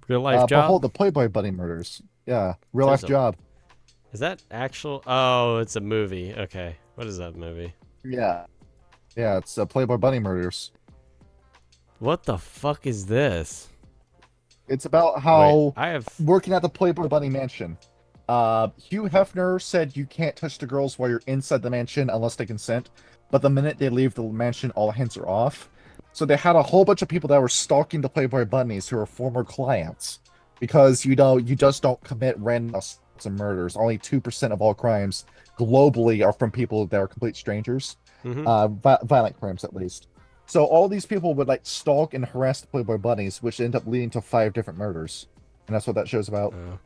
Real life Behold job? the Playboy Bunny murders. Yeah, real There's life a. job. Is that actual? Oh, it's a movie. Okay. What is that movie? Yeah, yeah, it's Playboy Bunny murders. What the fuck is this? It's about Wait, how I have. working at the Playboy Bunny mansion. Hugh Hefner said you can't touch the girls while you're inside the mansion unless they consent. But the minute they leave the mansion, all hands are off. So they had a whole bunch of people that were stalking the Playboy Bunnies who are former clients. Because, you just don't commit random assaults and murders. Only 2% of all crimes globally are from people that are complete strangers. Mm-hmm. Violent crimes, at least. So all these people would like stalk and harass the Playboy Bunnies, which end up leading to 5 different murders. And that's what that show's about. Oh.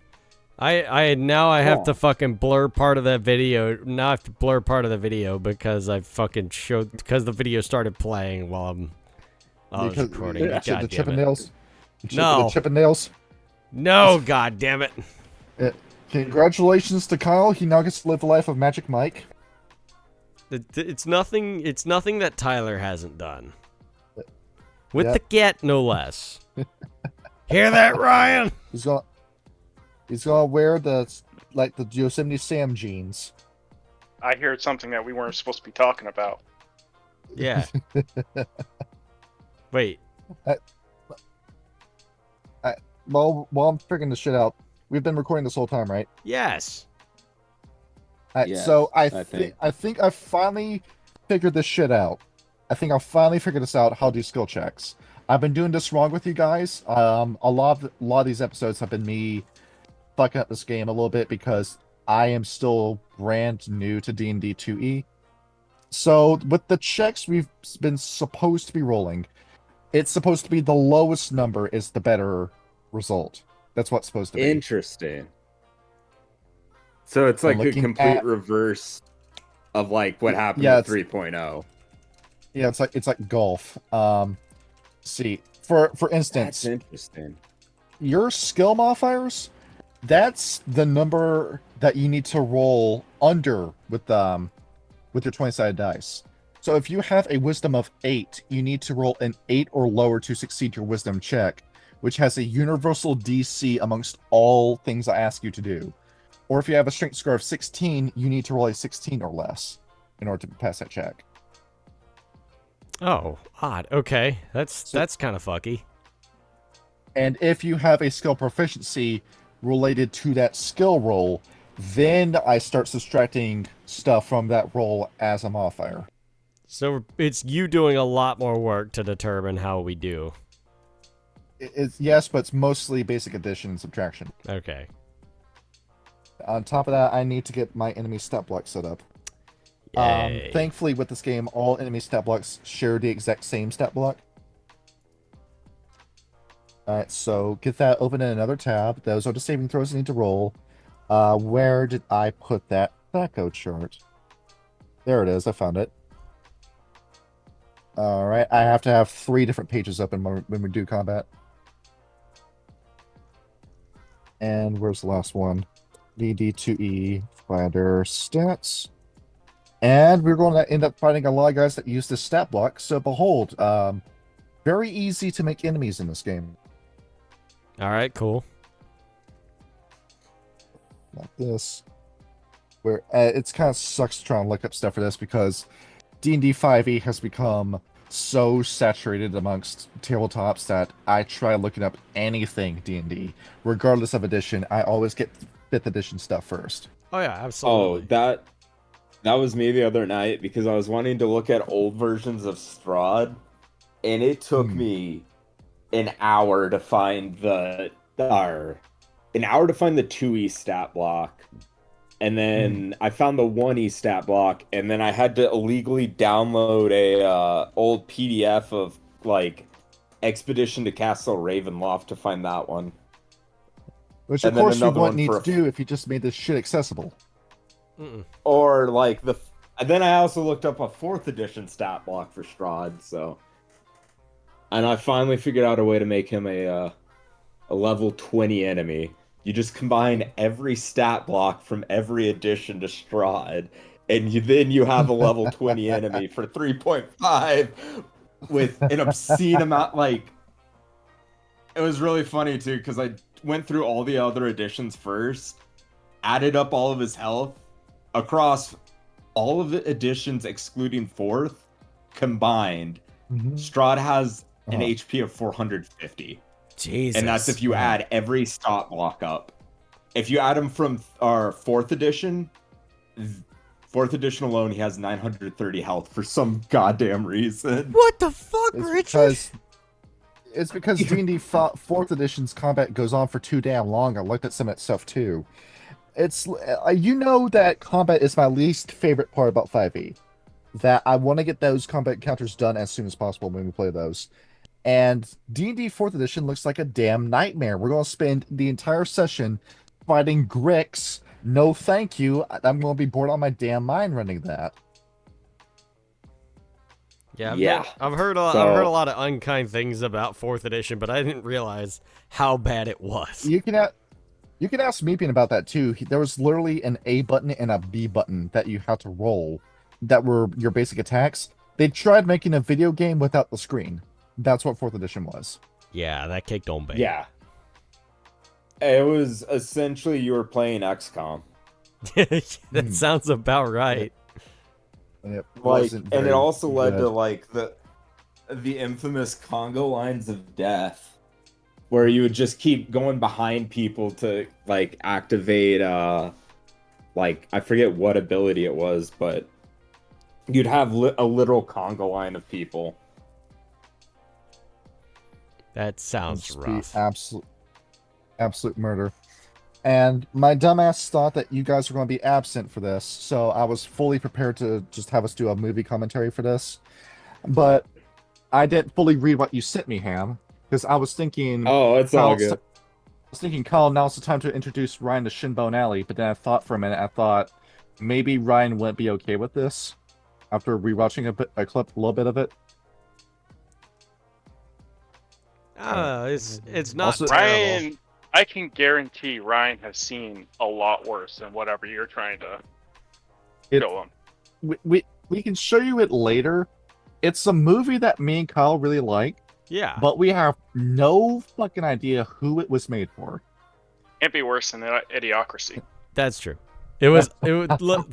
I now I have to Huh. fucking blur part of that video. Now I have to blur part of the video because I fucking showed because the video started playing while I was Because recording. the God damn it! Chippendales, the No, Chippendales. no, god damn it! Uh, Congratulations to Kyle. He now gets to live the life of Magic Mike. It's nothing. It's nothing that Tyler hasn't done with Yeah, the get, no less. Hear that, Ryan? he's gonna he's gonna wear the Yosemite Sam jeans. I heard something that we weren't supposed to be talking about. Yeah. Wait. I, while I'm figuring this shit out, we've been recording this whole time, right? Yes. Yes, So I think. I think I finally figured this shit out. I think I finally figured this out how to do skill checks. I've been doing this wrong with you guys. A lot of these episodes have been me fucking up this game a little bit because I am still brand new to D&D 2E. So with the checks we've been supposed to be rolling, it's supposed to be the lowest number is the better result. That's what's supposed to be. Interesting. So it's I'm like a looking complete at reverse of like what happened yeah, to it's 3.0. yeah, it's like golf. See, for That's instance, interesting. your skill modifiers, that's the number that you need to roll under with your 20-sided dice. So if you have a wisdom of 8, you need to roll an 8 or lower to succeed your wisdom check, which has a universal DC amongst all things I ask you to do. Or if you have a strength score of 16, you need to roll a 16 or less in order to pass that check. Oh, odd. Okay, So, that's kind of fucky. and if you have a skill proficiency related to that skill roll, then I start subtracting stuff from that roll as a modifier. So it's you doing a lot more work to determine how we do. It's yes, but it's mostly basic addition and subtraction. Okay. On top of that, I need to get my enemy stat block set up. Yay. Thankfully, with this game, all enemy stat blocks share the exact same stat block. Alright, so get that open in another tab. Those are the saving throws I need to roll. Where did I put that Thaco chart? There it is, I found it. Alright, I have to have 3 different pages open when we do combat. And where's the last one? DD2E, finder, stats. And we're going to end up fighting a lot of guys that use this stat block. So behold, very easy to make enemies in this game. All right, cool. Like this. Where it's kind of sucks to try and look up stuff for this because D&D 5e has become so saturated amongst tabletops that I try looking up anything D&D, regardless of edition. I always get 5th edition stuff first. Oh yeah, Oh, absolutely. that was me the other night because I was wanting to look at old versions of Strahd, and it took me an hour to find an hour to find the 2E stat block. And then I found the 1E stat block, and then I had to illegally download a old PDF of like Expedition to Castle Ravenloft to find that one. Which, of And then course, you another wouldn't one need for to do if you just made this shit accessible. Mm-mm. or like the and then I also looked up a 4th edition stat block for Strahd, so and I finally figured out a way to make him a level 20 enemy. You just combine every stat block from every edition to Strahd, and then you have a level 20 enemy for 3.5 with an obscene amount, like it was really funny too because I went through all the other editions first, added up all of his health across all of the editions excluding fourth combined. Strahd has an HP of 450. Jesus. And that's if you add every stat block up. If you add him from our fourth edition alone, he has 930 health for some goddamn reason. What the fuck, Richard? It's because D&D 4th edition's combat goes on for too damn long. I looked at some of that stuff too. It's you know that combat is my least favorite part about 5e. That I want to get those combat encounters done as soon as possible when we play those. And D&D 4th edition looks like a damn nightmare. We're going to spend the entire session fighting Grix. No thank you. I'm going to be bored on my damn mind running that. Yeah, I've heard a lot of unkind things about 4th edition, but I didn't realize how bad it was. You can ask Meepian about that too. There was literally an A button and a B button that you had to roll that were your basic attacks. They tried making a video game without the screen. That's what 4th edition was. Yeah, that kicked on bad. Yeah. It was essentially you were playing XCOM. That sounds about right. It and it also led to like the infamous Congo lines of death, where you would just keep going behind people to like activate like I forget what ability it was, but you'd have a literal Congo line of people. That sounds rough. Absolute murder. And my dumbass thought that you guys were going to be absent for this, so I was fully prepared to just have us do a movie commentary for this. But I didn't fully read what you sent me, Ham, because I was thinking... Oh, it's all good. I was thinking, Kyle, now's the time to introduce Ryan to Shinbone Alley, but then I thought for a minute, maybe Ryan wouldn't be okay with this after rewatching a little bit of it. It's not Also, terrible. Ryan, I can guarantee Ryan has seen a lot worse than whatever you're trying to show him. We can show you it later. It's a movie that me and Kyle really like. Yeah. But we have no fucking idea who it was made for. Can't be worse than Idiocracy. That's true. It was look,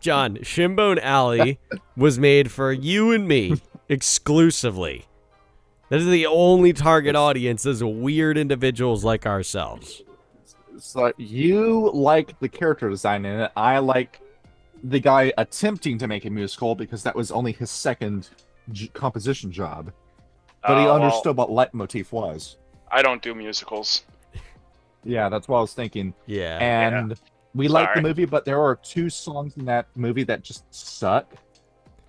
John, Shinbone Alley was made for you and me exclusively. That is the only target audience is weird individuals like ourselves. So you like the character design in it. I like the guy attempting to make a musical because that was only his second composition job. But he understood what leitmotif was. I don't do musicals. Yeah, that's what I was thinking. Yeah. And we like the movie, but there are 2 songs in that movie that just suck.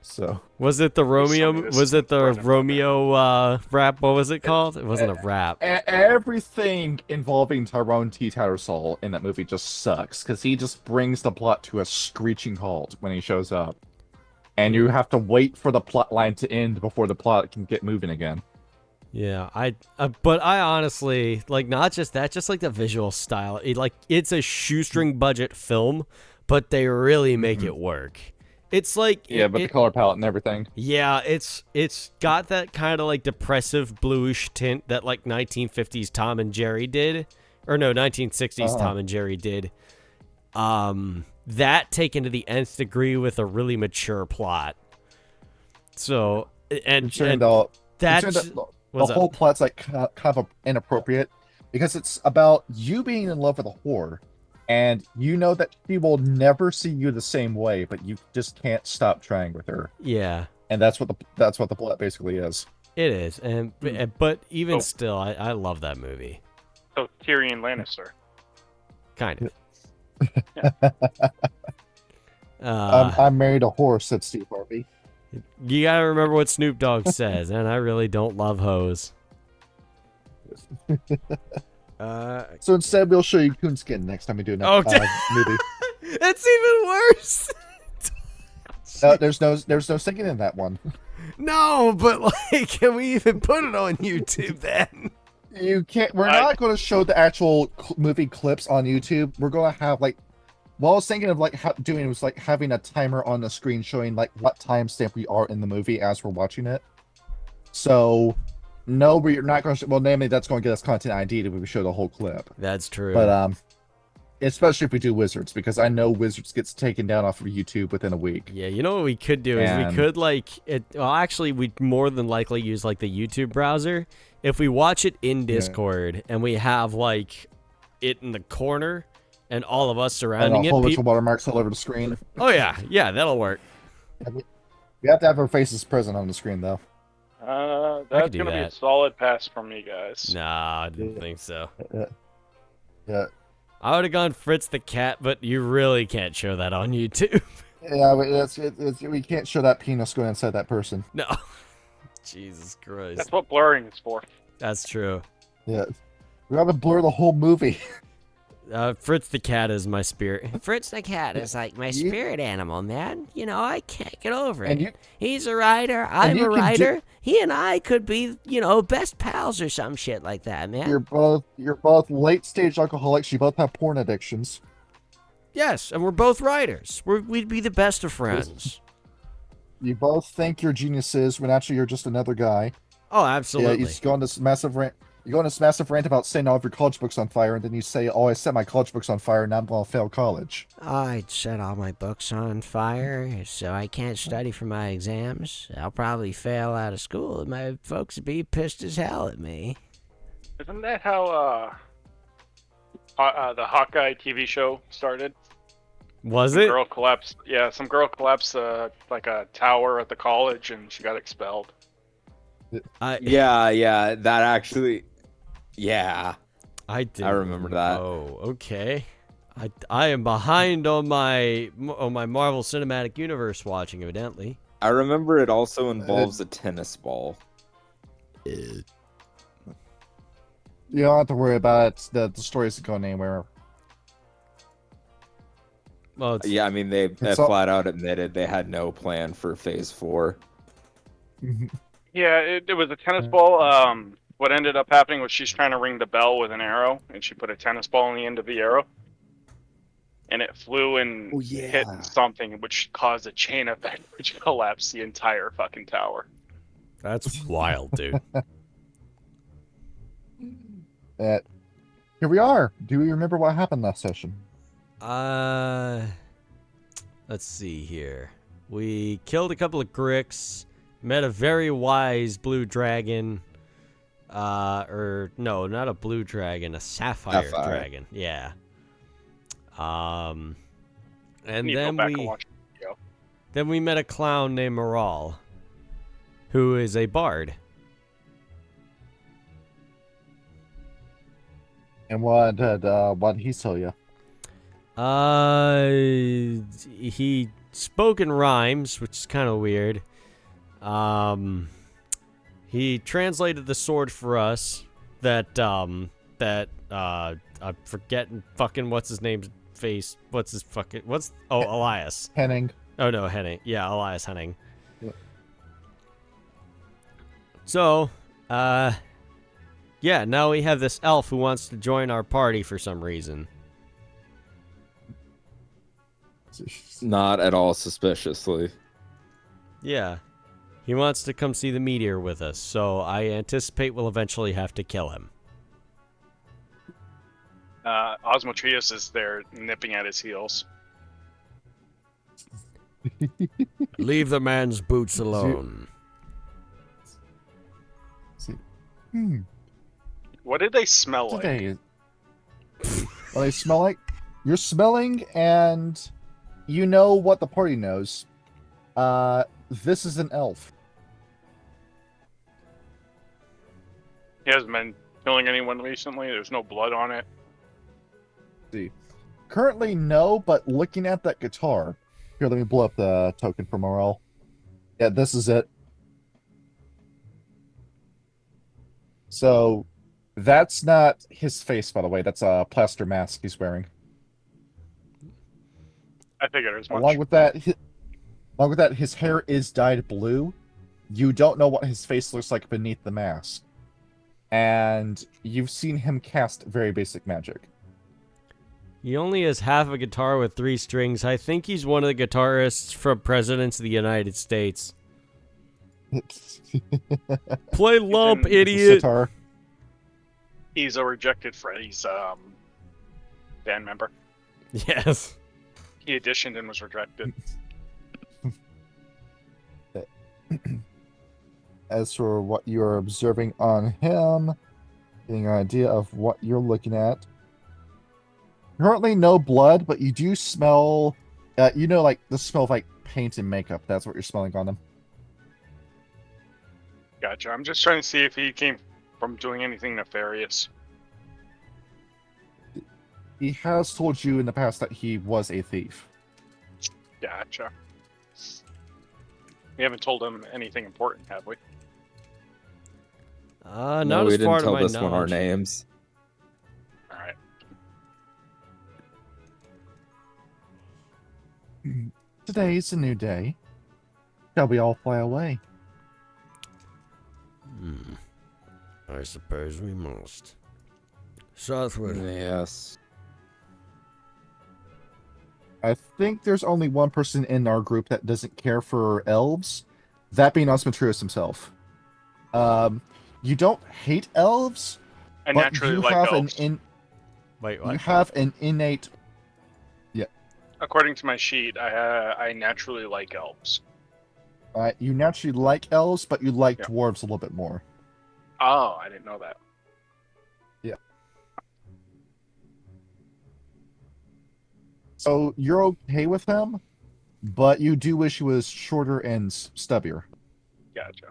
So was it the Romeo? Was it the Romeo rap? What was it called? It wasn't a rap. Everything involving Tyrone T. Tattersall in that movie just sucks because he just brings the plot to a screeching halt when he shows up, and you have to wait for the plot line to end before the plot can get moving again. Yeah, but I honestly like not just that, just like the visual style. It's a shoestring budget film, but they really make it work. It's like but the color palette and everything. Yeah, it's got that kind of like depressive bluish tint that like 1950s Tom and Jerry did, or no, 1960s Tom and Jerry did. That taken to the nth degree with a really mature plot. So the whole plot's like kind of inappropriate because it's about you being in love with a whore. And you know that she will never see you the same way, but you just can't stop trying with her. Yeah, and that's what the plot basically is. It is, but even still, I love that movie. So Tyrion Lannister, kind of. I married a whore, said Steve Harvey. You gotta remember what Snoop Dogg says, and I really don't love hoes. So instead, we'll show you Coonskin next time we do a movie. That's even worse. No, there's no singing in that one. No, but like, can we even put it on YouTube then? You can't. We're not going to show the actual movie clips on YouTube. We're going to have like. What I was thinking of like doing was like having a timer on the screen showing like what timestamp we are in the movie as we're watching it. So No, we're not going to. Well, namely, that's going to get us content ID if we show the whole clip. That's true. But especially if we do Wizards, because I know Wizards gets taken down off of YouTube within a week. Yeah, you know what we could do is we could well, actually, we'd more than likely use like the YouTube browser. If we watch it in Discord and we have like it in the corner and all of us surrounding and a whole bunch of watermarks all over the screen. Oh yeah, that'll work. We have to have our faces present on the screen though. That's gonna be a solid pass from me, guys. Nah, I didn't think so. Yeah. I would have gone Fritz the cat, but you really can't show that on YouTube. Yeah, we can't show that penis going inside that person. No. Jesus Christ. That's what blurring is for. That's true. Yeah. We have to blur the whole movie. Fritz the cat is my spirit. Fritz the cat is like my spirit animal, man. You know, I can't get over it. And He's a writer. I'm a writer. He and I could be, best pals or some shit like that, man. You're both late stage alcoholics. You both have porn addictions. Yes, and we're both writers. We'd be the best of friends. You both think you're geniuses when actually you're just another guy. Oh, absolutely. Yeah, you go on this massive rant. You go on this massive rant about setting all of your college books on fire, and then you say, "Oh, I set my college books on fire, and now I'm gonna fail college." I'd set all my books on fire, so I can't study for my exams. I'll probably fail out of school, and my folks would be pissed as hell at me. Isn't that how the Hawkeye TV show started? Was Some it? girl collapsed. Yeah, some girl collapsed like a tower at the college, and she got expelled. Yeah, that actually. Yeah, I did. I remember that. Oh, okay. I am behind on my Marvel Cinematic Universe watching, evidently. I remember it also involves a tennis ball. You don't have to worry about it. The story isn't going anywhere. Well, Yeah, I mean they flat out admitted they had no plan for Phase 4. Yeah, it was a tennis ball. What ended up happening was she's trying to ring the bell with an arrow, and she put a tennis ball on the end of the arrow, and it flew and hit something, which caused a chain effect, which collapsed the entire fucking tower. That's wild, dude. Here we are. Do we remember what happened last session? Let's see here. We killed a couple of Gricks, met a very wise blue dragon. Or no, not a blue dragon, a sapphire dragon. Yeah. And then we met a clown named Moral, who is a bard. And what did he tell you? He spoke in rhymes, which is kind of weird. He translated the sword for us. I'm forgetting fucking what's his name's face. Elias. Henning. Oh no, Henning. Yeah, Elias Henning. Yeah. So, yeah, now we have this elf who wants to join our party for some reason. Not at all suspiciously. Yeah. He wants to come see the meteor with us, so I anticipate we'll eventually have to kill him. Osmotrius is there nipping at his heels. Leave the man's boots alone. What did they smell like? Well, they smell like... You're smelling, and you know what the party knows. This is an elf. He hasn't been killing anyone recently. There's no blood on it. See. Currently, no, but looking at that guitar... Here, let me blow up the token for Morel. Yeah, this is it. So, that's not his face, by the way. That's a plaster mask he's wearing. I figured as much. Along with that, his hair is dyed blue. You don't know what his face looks like beneath the mask. And you've seen him cast very basic magic. He only has half a guitar with 3 strings. I think he's one of the guitarists from Presidents of the United States. Play lump, It's a idiot. Sitar. He's a rejected Freddy's band member. Yes. He auditioned and was rejected. As for what you're observing on him, getting an idea of what you're looking at. Currently, no blood, but you do smell. Like the smell of like paint and makeup. That's what you're smelling on him. Gotcha. I'm just trying to see if he came from doing anything nefarious. He has told you in the past that he was a thief. Gotcha. We haven't told him anything important, have we? Not No, we as didn't far to tell my this one our knowledge. names. All right. Today's a new day. Shall we all fly away? I suppose we must. Southward. Yes. I think there's only one person in our group that doesn't care for elves, that being Osmotrius himself. You don't hate elves, I but naturally you like have elves. Wait, you what? have an innate. According to my sheet, I naturally like elves. You naturally like elves, but you like Yeah. dwarves a little bit more. Oh, I didn't know that. So you're okay with him, but you do wish he was shorter and stubbier. Gotcha.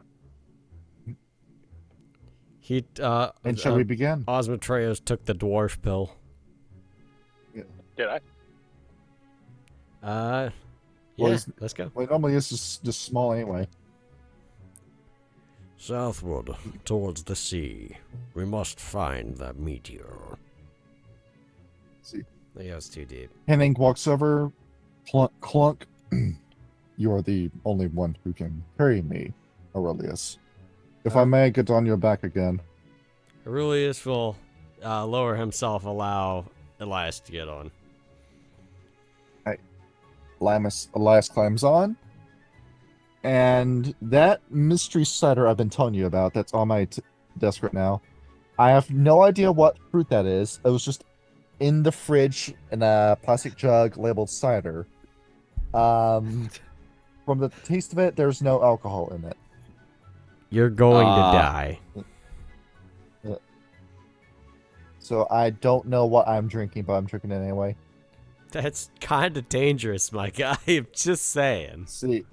He And shall we begin? Osmotraeus took the dwarf pill. Did I? Well, Yeah, he's- let's go. Well, normally it's just small anyway. Southward, towards the sea. We must find that meteor. See, Yeah, it's too deep. Henning walks over, clunk, clunk. You are the only one who can carry me, Aurelius. If I may get on your back again. Aurelius will lower himself, allow Elias to get on. Elias climbs on. And that mystery cider I've been telling you about, that's on my desk right now. I have no idea what fruit that is. It was just in the fridge in a plastic jug labeled cider. From the taste of it, there's no alcohol in it. You're going to Ah. die. So I don't know what I'm drinking, but I'm drinking it anyway. That's kind of dangerous, my guy. I'm just saying. See,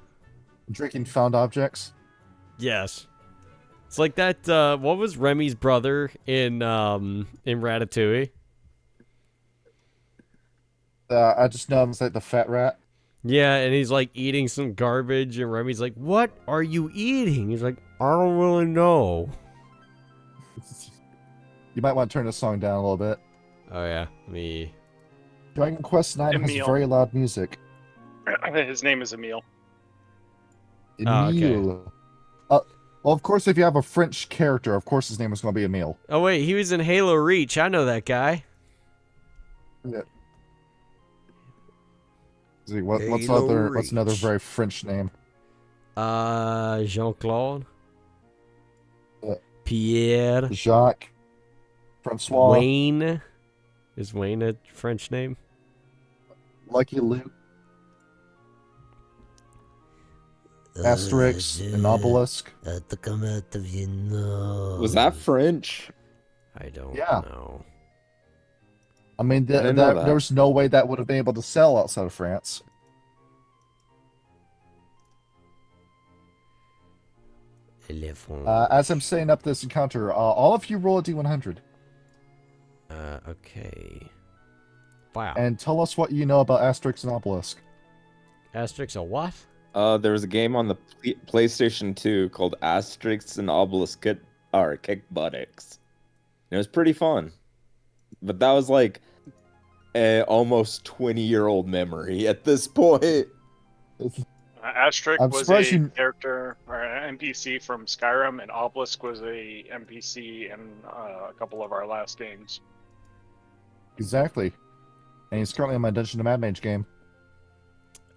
I'm drinking found objects. Yes. It's like that, what was Remy's brother in Ratatouille? I just know it's like the fat rat. Yeah, and he's like eating some garbage, and Remy's like, "What are you eating?" He's like, "I don't really know." You might want to turn the song down a little bit. Oh yeah, me. Dragon Quest IX has Emil. very loud music. His name is Emil. Oh, okay. Emil. Well, of course, if you have a French character, of course his name is going to be Emil. Oh wait, he was in Halo Reach. I know that guy. Yeah. See, what's Halo another Reach. very French name? Jean-Claude. Uh, Pierre. Jacques. Francois. Wayne. Is Wayne a French name? Lucky Luke. Asterix. And Obelisk. Was that French? I don't Yeah. know. I mean, didn't know that. there's no way that would have been able to sell outside of France. As I'm setting up this encounter, all of you roll a d100 Okay. Wow. and tell us what you know about Asterix and Obelisk. Asterix a what? There was a game on the PlayStation 2 called Asterix and Obelisk Kick Buttocks. It was pretty fun. But that was like an almost 20-year-old memory at this point. Asterix I'm was surprised a you- character or an NPC from Skyrim, and Obelisk was a NPC in a couple of our last games. Exactly. And he's currently in my Dungeon of Mad Mage game.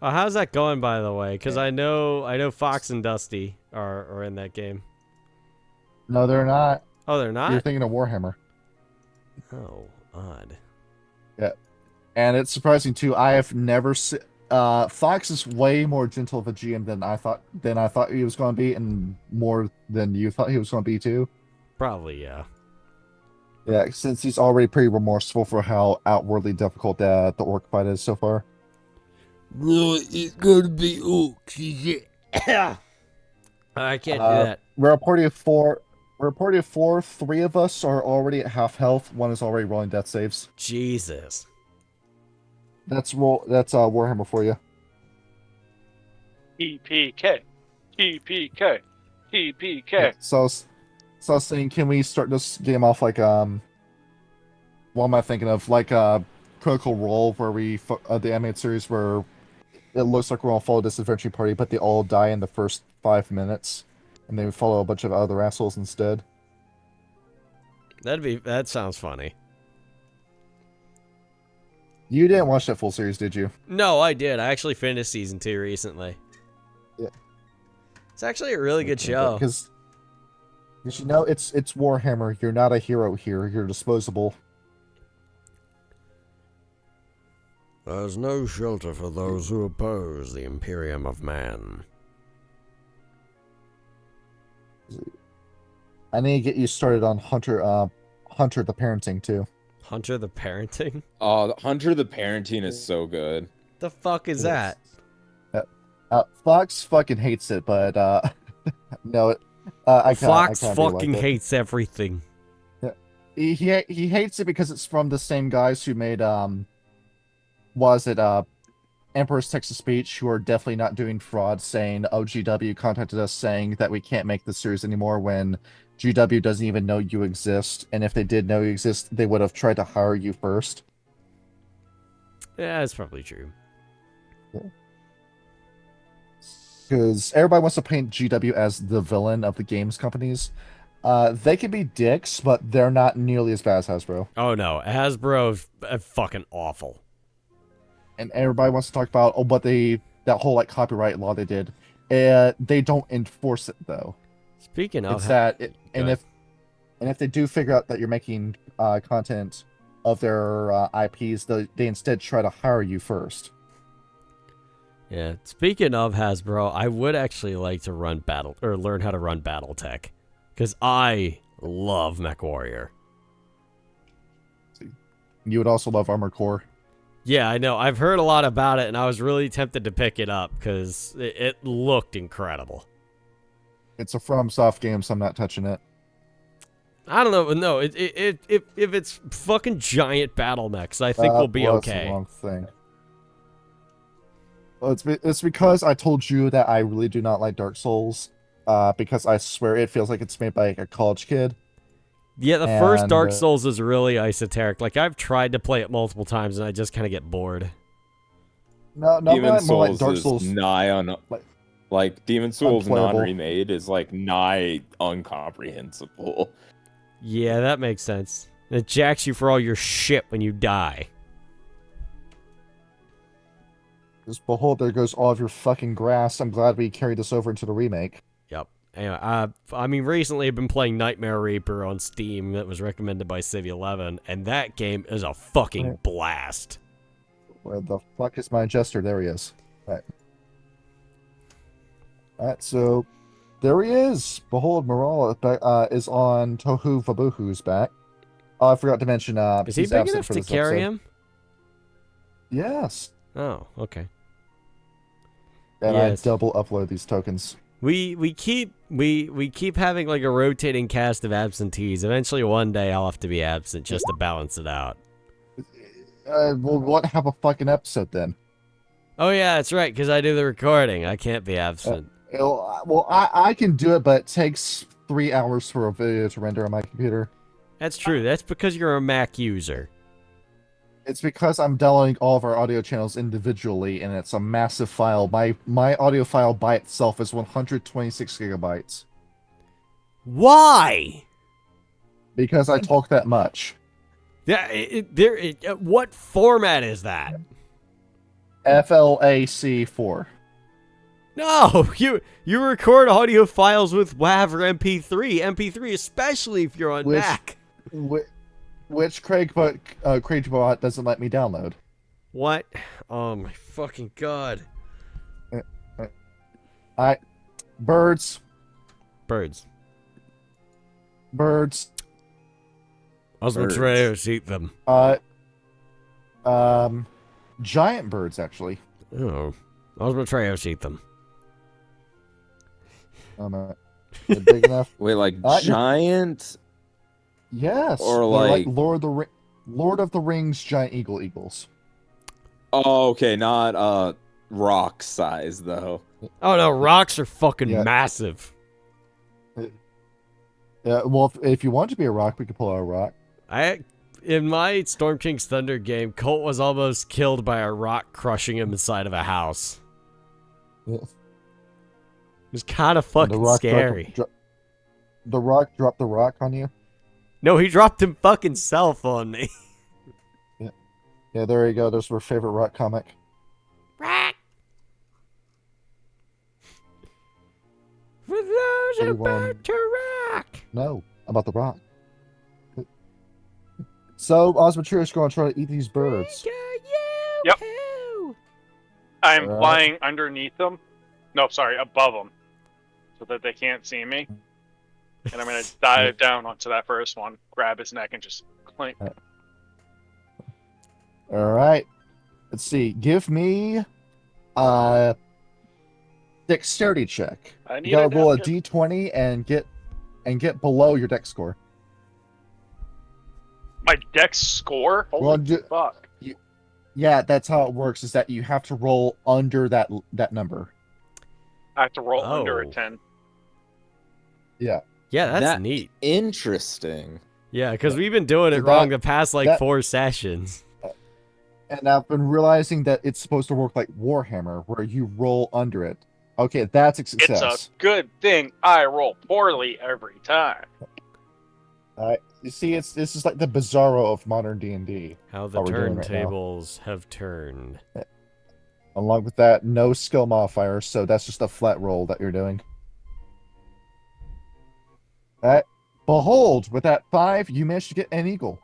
How's that going, by the way? Because I know Fox and Dusty are in that game. No, they're not. Oh, they're You're not? thinking of Warhammer. Oh, odd. Yeah, and it's surprising too. I have never seen. Fox is way more gentle of a GM than I thought he was going to be, and more than you thought he was going to be too. Probably, yeah. Yeah, since he's already pretty remorseful for how outwardly difficult the orc fight is so far. No, it's gonna be orcs, is it? I can't do that. We're a party of four. We're a party of four. 3 of us are already at half health. 1 is already rolling death saves. Jesus. That's Warhammer for you. TPK. TPK. TPK. Yeah, so I was saying, can we start this game off like what am I thinking of? Like Critical Role, where the animated series where it looks like we're all follow this adventure party, but they all die in the first 5 minutes, and then we follow a bunch of other assholes instead. That sounds funny. You didn't watch that full series, did you? No, I did. I actually finished season 2 recently. Yeah. It's actually a really good show. Because you know it's Warhammer. You're not a hero here. You're disposable. There's no shelter for those who oppose the Imperium of Man. I need to get you started on Hunter the parenting too. Hunter the Parenting? Oh, Hunter the Parenting is so good. The fuck is that? Fox fucking hates it, but no, Fox I fucking like it. hates everything. He hates it because it's from the same guys who made Emperor's Text-to-Speech, who are definitely not doing fraud, saying OGW contacted us saying that we can't make this series anymore when GW doesn't even know you exist, and if they did know you exist, they would have tried to hire you first. Yeah, that's probably true. Because everybody wants to paint GW as the villain of the games companies. They can be dicks, but they're not nearly as bad as Hasbro. Oh no, Hasbro's fucking awful. And everybody wants to talk about but that whole like copyright law they did. They don't enforce it though. Speaking of, It's that if they do figure out that you're making content of their IPs, they instead try to hire you first. yeah. Speaking of Hasbro, I would actually like to learn how to run BattleTech, because I love MechWarrior. You would also love Armored Core. Yeah, I know. I've heard a lot about it, and I was really tempted to pick it up because it looked incredible. It's a FromSoft game, so I'm not touching it. I don't know. No, if it's fucking giant battle mechs, I think we'll be Well, that's okay. the wrong thing. Well, it's because I told you that I really do not like Dark Souls, because I swear it feels like it's made by like, a college kid. Yeah, the first Dark And, Souls is really esoteric. Like, I've tried to play it multiple times, and I just kind of get bored. No, Demon more Souls like Dark is Souls. nigh on like Demon Souls Unplayable. non-remade is like nigh incomprehensible. Yeah, that makes sense. It jacks you for all your shit when you die. Just behold, there goes all of your fucking grass. I'm glad we carried this over into the remake. Yep. Anyway, I mean, recently I've been playing Nightmare Reaper on Steam that was recommended by Civ11, and that game is a fucking Right. blast. Where the fuck is my jester? There he is. All right, so there he is. Behold, Moral is on Tohu Vabuhu's back. Oh, I forgot to mention. Is he he's big absent enough for to this carry episode. him? Yes. Oh, okay. And Yes. I double upload these tokens. We keep having like a rotating cast of absentees. Eventually, one day I'll have to be absent just to balance it out. We'll what have a fucking episode then. Oh yeah, that's right, because I do the recording. I can't be absent. Well, I can do it, but it takes 3 hours for a video to render on my computer. That's true. That's because you're a Mac user. It's because I'm downloading all of our audio channels individually, and it's a massive file. My audio file by itself is 126 gigabytes. Why? Because I talk that much. Yeah, what format is that? FLAC4. No, you record audio files with WAV or MP3, especially if you're on Which- Mac. Which CraigBot doesn't let me download. What? Oh my fucking god. Birds. Birds. Birds. eat them. Giant birds, actually. Oh, Osmotreos eat them. They're big enough. Wait, like Uh, giant? Yes. Or they're like- Lord of the Rings giant eagles. Oh, okay, not rock size though. Oh no, rocks are fucking Yeah. massive. Yeah, well, if you want to be a rock, we could pull out a rock. In my Storm King's Thunder game, Colt was almost killed by a rock crushing him inside of a house. Yeah. It was kind of The fucking rock scary. The rock dropped the rock on you. No, he dropped him fucking self on me. Yeah, there you go. There's our favorite rock comic. Rock. For those Everyone- about to rock. No, about the rock. So, Osmotrius going to try to eat these birds. Yep. Yep. I'm Alright. flying underneath them. No, sorry, above them, so that they can't see me. And I'm gonna dive down onto that first one, grab his neck, and just clink. All right. Let's see. Give me a dexterity check. I need You gotta roll a napkin. d20 and get below your dex score. My dex score. Holy Well, fuck! Yeah, that's how it works. Is that you have to roll under that number. I have to roll under a Oh. 10. Yeah. Yeah, that's That- neat. Interesting. Yeah, because we've been doing it So wrong that- the past like that- 4 sessions. And I've been realizing that it's supposed to work like Warhammer, where you roll under it. Okay, that's a It's success. a good thing I roll poorly every time. You see, this is like the Bizarro of modern D&D. How the How we're doing right now. turntables have turned. Along with that, no skill modifier, so that's just a flat roll that you're doing. Alright. Behold, with that 5, you managed to get an eagle.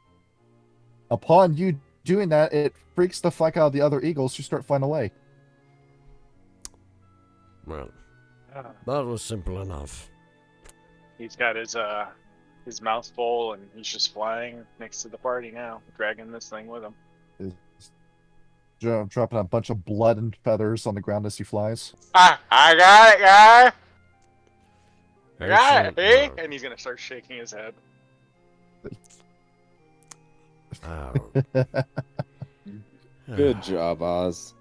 Upon you doing that, it freaks the fuck out of the other eagles who start flying away. Well, that was simple enough. He's got his mouth full, and he's just flying next to the party now, dragging this thing with him. Dropping a bunch of blood and feathers on the ground as he flies. I got it, guy. I got it, Excellent eh? And he's gonna start shaking his head. work. Oh. Good job, Oz.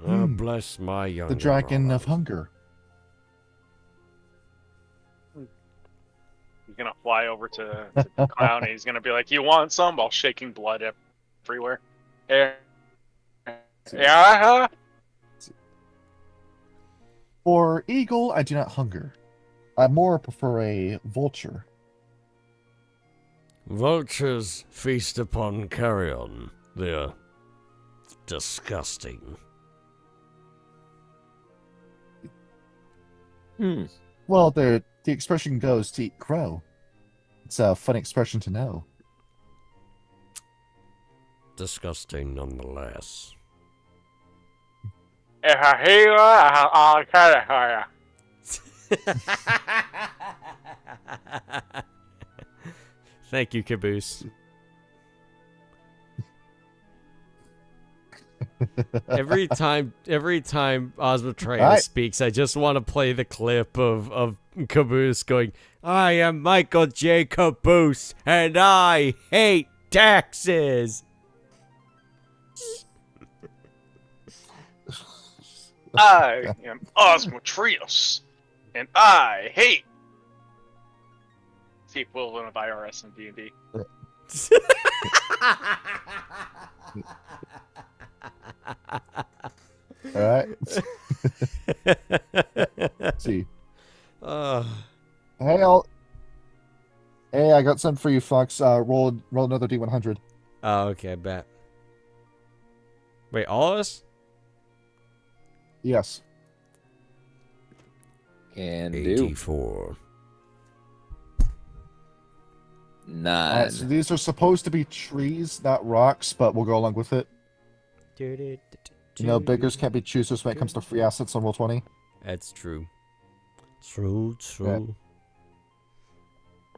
Oh, bless my young. The dragon of hunger. He's gonna fly over to the clown, and he's gonna be like, "You want some?" While shaking blood everywhere. Yeah. Yeah. For eagle, I do not hunger. I more prefer a vulture. Vultures feast upon carrion. They're disgusting. Well, the expression goes to eat crow. It's a fun expression to know. Disgusting nonetheless. If I hear you, I'll cut it for you. Thank you, Caboose. Every time Osmotreus Alright. speaks, I just want to play the clip of Caboose going, "I am Michael J. Caboose, and I hate taxes." I am Osmotrios, and I hate. It's the equivalent of IRS and D&D. All right. Let's see. Uh, Hey, I got something for you, Fox. Roll another D100. Oh, okay, bet. Wait, all of us? Yes. Can do. 84. 9. Alright, so these are supposed to be trees, not rocks, but we'll go along with it. You know, beggars can't be choosers when it comes to free assets on Roll20. That's true. True.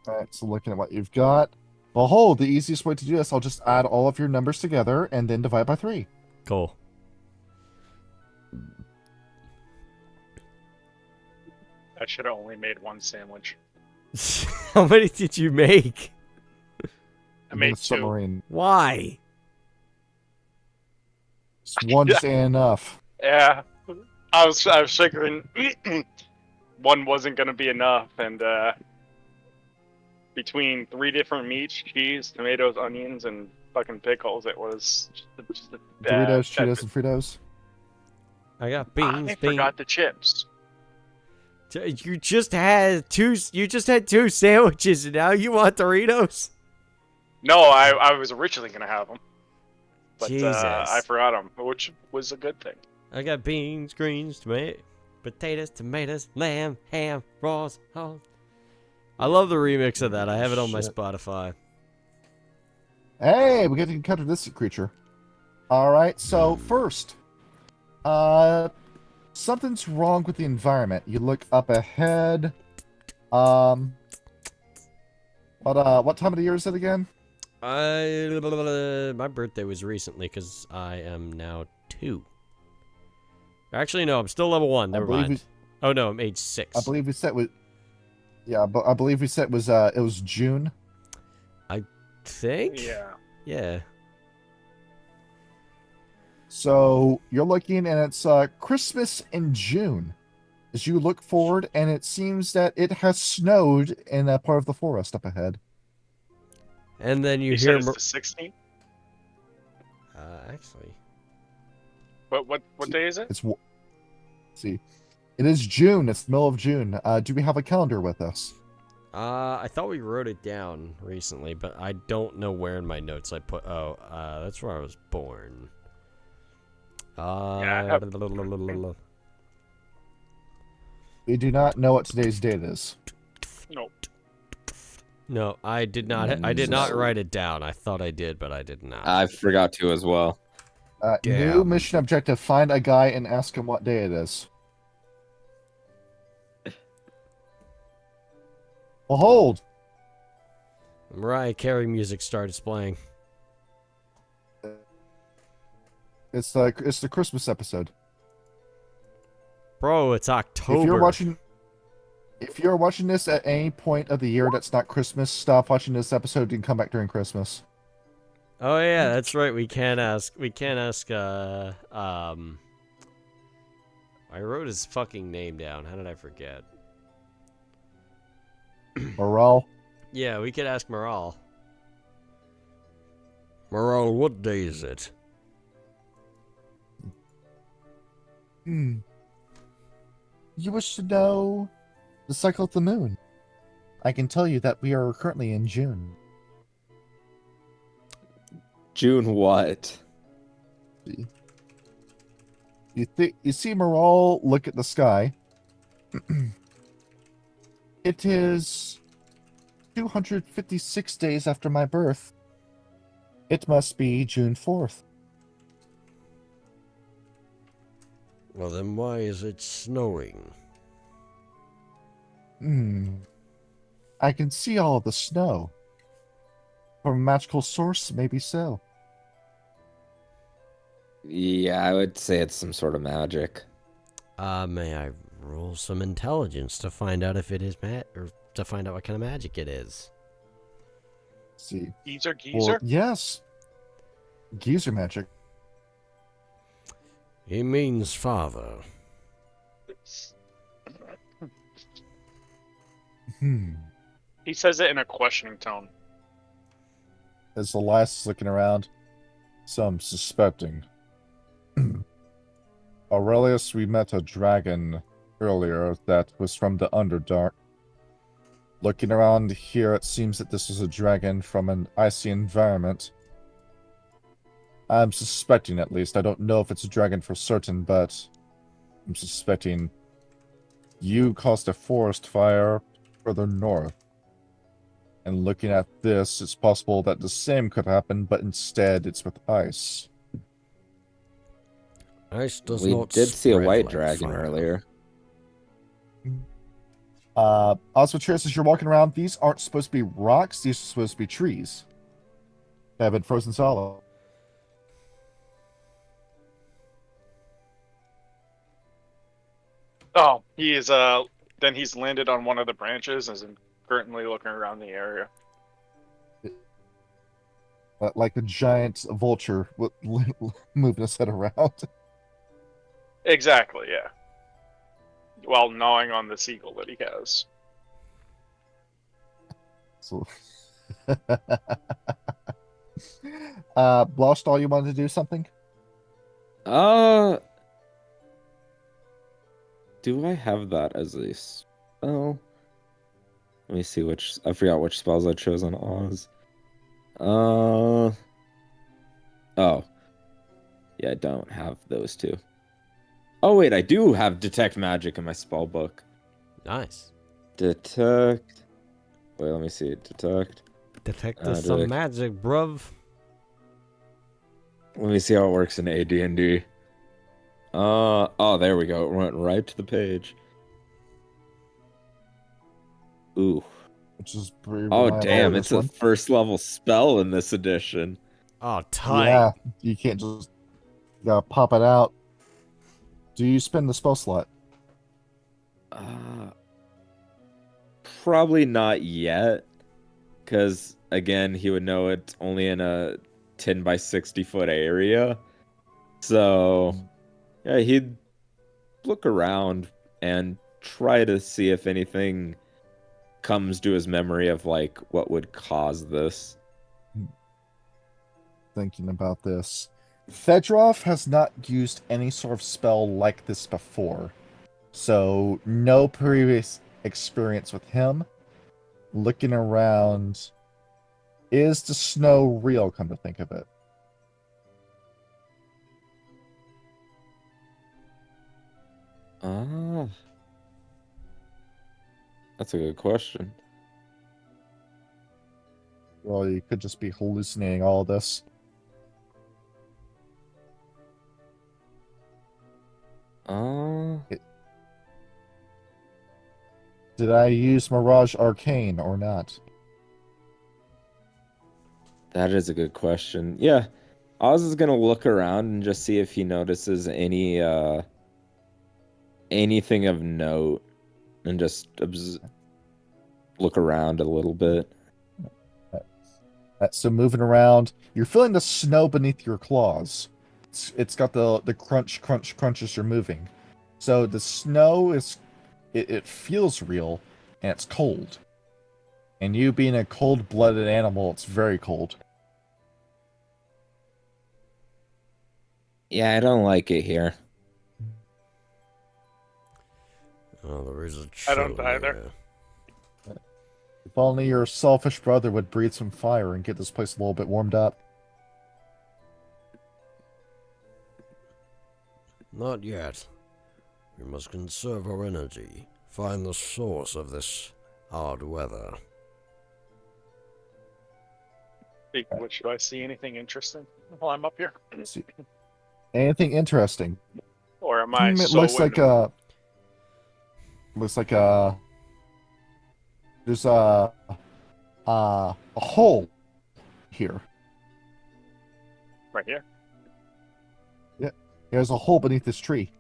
Alright, so looking at what you've got. Behold, the easiest way to do this, I'll just add all of your numbers together and then divide by 3. Cool. I should have only made one sandwich. How many did you make? I made a 2. submarine. Why? One just ain't enough. Yeah, I was figuring one wasn't gonna be enough, and between 3 different meats, cheese, tomatoes, onions, and fucking pickles, it was just a bad. Doritos, Cheetos, and Fritos. I got I beans. forgot the chips. You just had two. You just had 2 sandwiches, and now you want Doritos? No, I was originally gonna have them, but Jesus. I forgot them, which was a good thing. I got beans, greens, potatoes, tomatoes, lamb, ham, rolls. Oh. I love the remix of that. I have it on my Shit. Spotify. Hey, we get to encounter this creature. Alright, so first, something's wrong with the environment. You look up ahead. What time of the year is it again? My birthday was recently because I am now 2. Actually, no, I'm still level 1. Never mind. Oh no, I'm age 6. I believe we said was. Yeah, but I believe we said it was June. Think? Yeah. Yeah. So you're looking, and it's Christmas in June. As you look forward, and it seems that it has snowed in a part of the forest up ahead. And then you said hear. it's the 16th. Actually. What day is it? Let's see, it is June. It's the middle of June. Do we have a calendar with us? I thought we wrote it down recently, but I don't know where in my notes I put. Oh, that's where I was born. Yeah, We do not know what today's date is. Nope. No, I did not. I did not write it down. I thought I did, but I did not. I forgot to as well. New Damn. mission objective: find a guy and ask him what day it is. Behold, Mariah Carey music started playing. it's the Christmas episode. Bro, it's October. If you're watching this at any point of the year that's not Christmas, stop watching this episode and come back during Christmas. Oh yeah, that's right. We can't ask. I wrote his fucking name down. How did I forget? Morale. Yeah, we could ask Morale. Morale, what day is it? You wish to know the cycle of the moon? I can tell you that we are currently in June. June what? You see Morale look at the sky. It is 256 days after my birth. It must be June 4th. Well, then why is it snowing? I can see all of the snow. From a magical source, maybe so. Yeah, I would say it's some sort of magic. May I roll some intelligence to find out if it is or to find out what kind of magic it is? See. Geezer. Well, yes. Geezer magic. He means father. He says it in a questioning tone. As Elias is looking around, some suspecting. Aurelius, we met a dragon earlier that was from the Underdark. Looking around here, it seems that this is a dragon from an icy environment. I'm suspecting, at least. I don't know if it's a dragon for certain, but I'm suspecting you caused a forest fire further north. And looking at this, it's possible that the same could happen, but instead it's with ice. Ice does We not did see a spread white like dragon fire. earlier. Osmoteris, as you're walking around, these aren't supposed to be rocks, these are supposed to be trees. They have been frozen solid. Oh, he's then he's landed on one of the branches and is currently looking around the area. Like a giant vulture moving his head around. Exactly, yeah. While gnawing on the seagull that he has. So, Blostal, you wanted to do something? Do I have that as a spell? Let me see which. I forgot which spells I chose on Oz. Oh. Yeah, I don't have those two. Oh, wait, I do have Detect Magic in my spell book. Nice. Detect. Wait, let me see. Detect. Detect some magic, bruv. Let me see how it works in AD&D. Oh, there we go. It went right to the page. Ooh. Which is pretty Oh, reliable damn. on It's this a one. first level spell in this edition. Oh, tight. Yeah, you can't just pop it out. Do you spend the spell slot? Probably not yet. Because, again, he would know it's only in a 10 by 60 foot area. So, yeah, he'd look around and try to see if anything comes to his memory of, like, what would cause this. Thinking about this. Fedorov has not used any sort of spell like this before. So, no previous experience with him. Looking around, is the snow real, come to think of it? That's a good question. Well, you could just be hallucinating all of this. Did I use Mirage Arcane or not? That is a good question. Yeah, Oz is gonna look around and just see if he notices anything of note, and just look around a little bit. So moving around, you're feeling the snow beneath your claws. It's got the crunch, crunch, crunch as you're moving. So the snow is, it feels real, and it's cold. And you being a cold-blooded animal, it's very cold. Yeah, I don't like it here. Oh, there is a I don't chill either. here. If only your selfish brother would breathe some fire and get this place a little bit warmed up. Not yet. We must conserve our energy. Find the source of this odd weather. Do I see anything interesting while I'm up here? Let's see. Anything interesting? Or am I It so looks like in- there's a hole here. right here? There's a hole beneath this tree.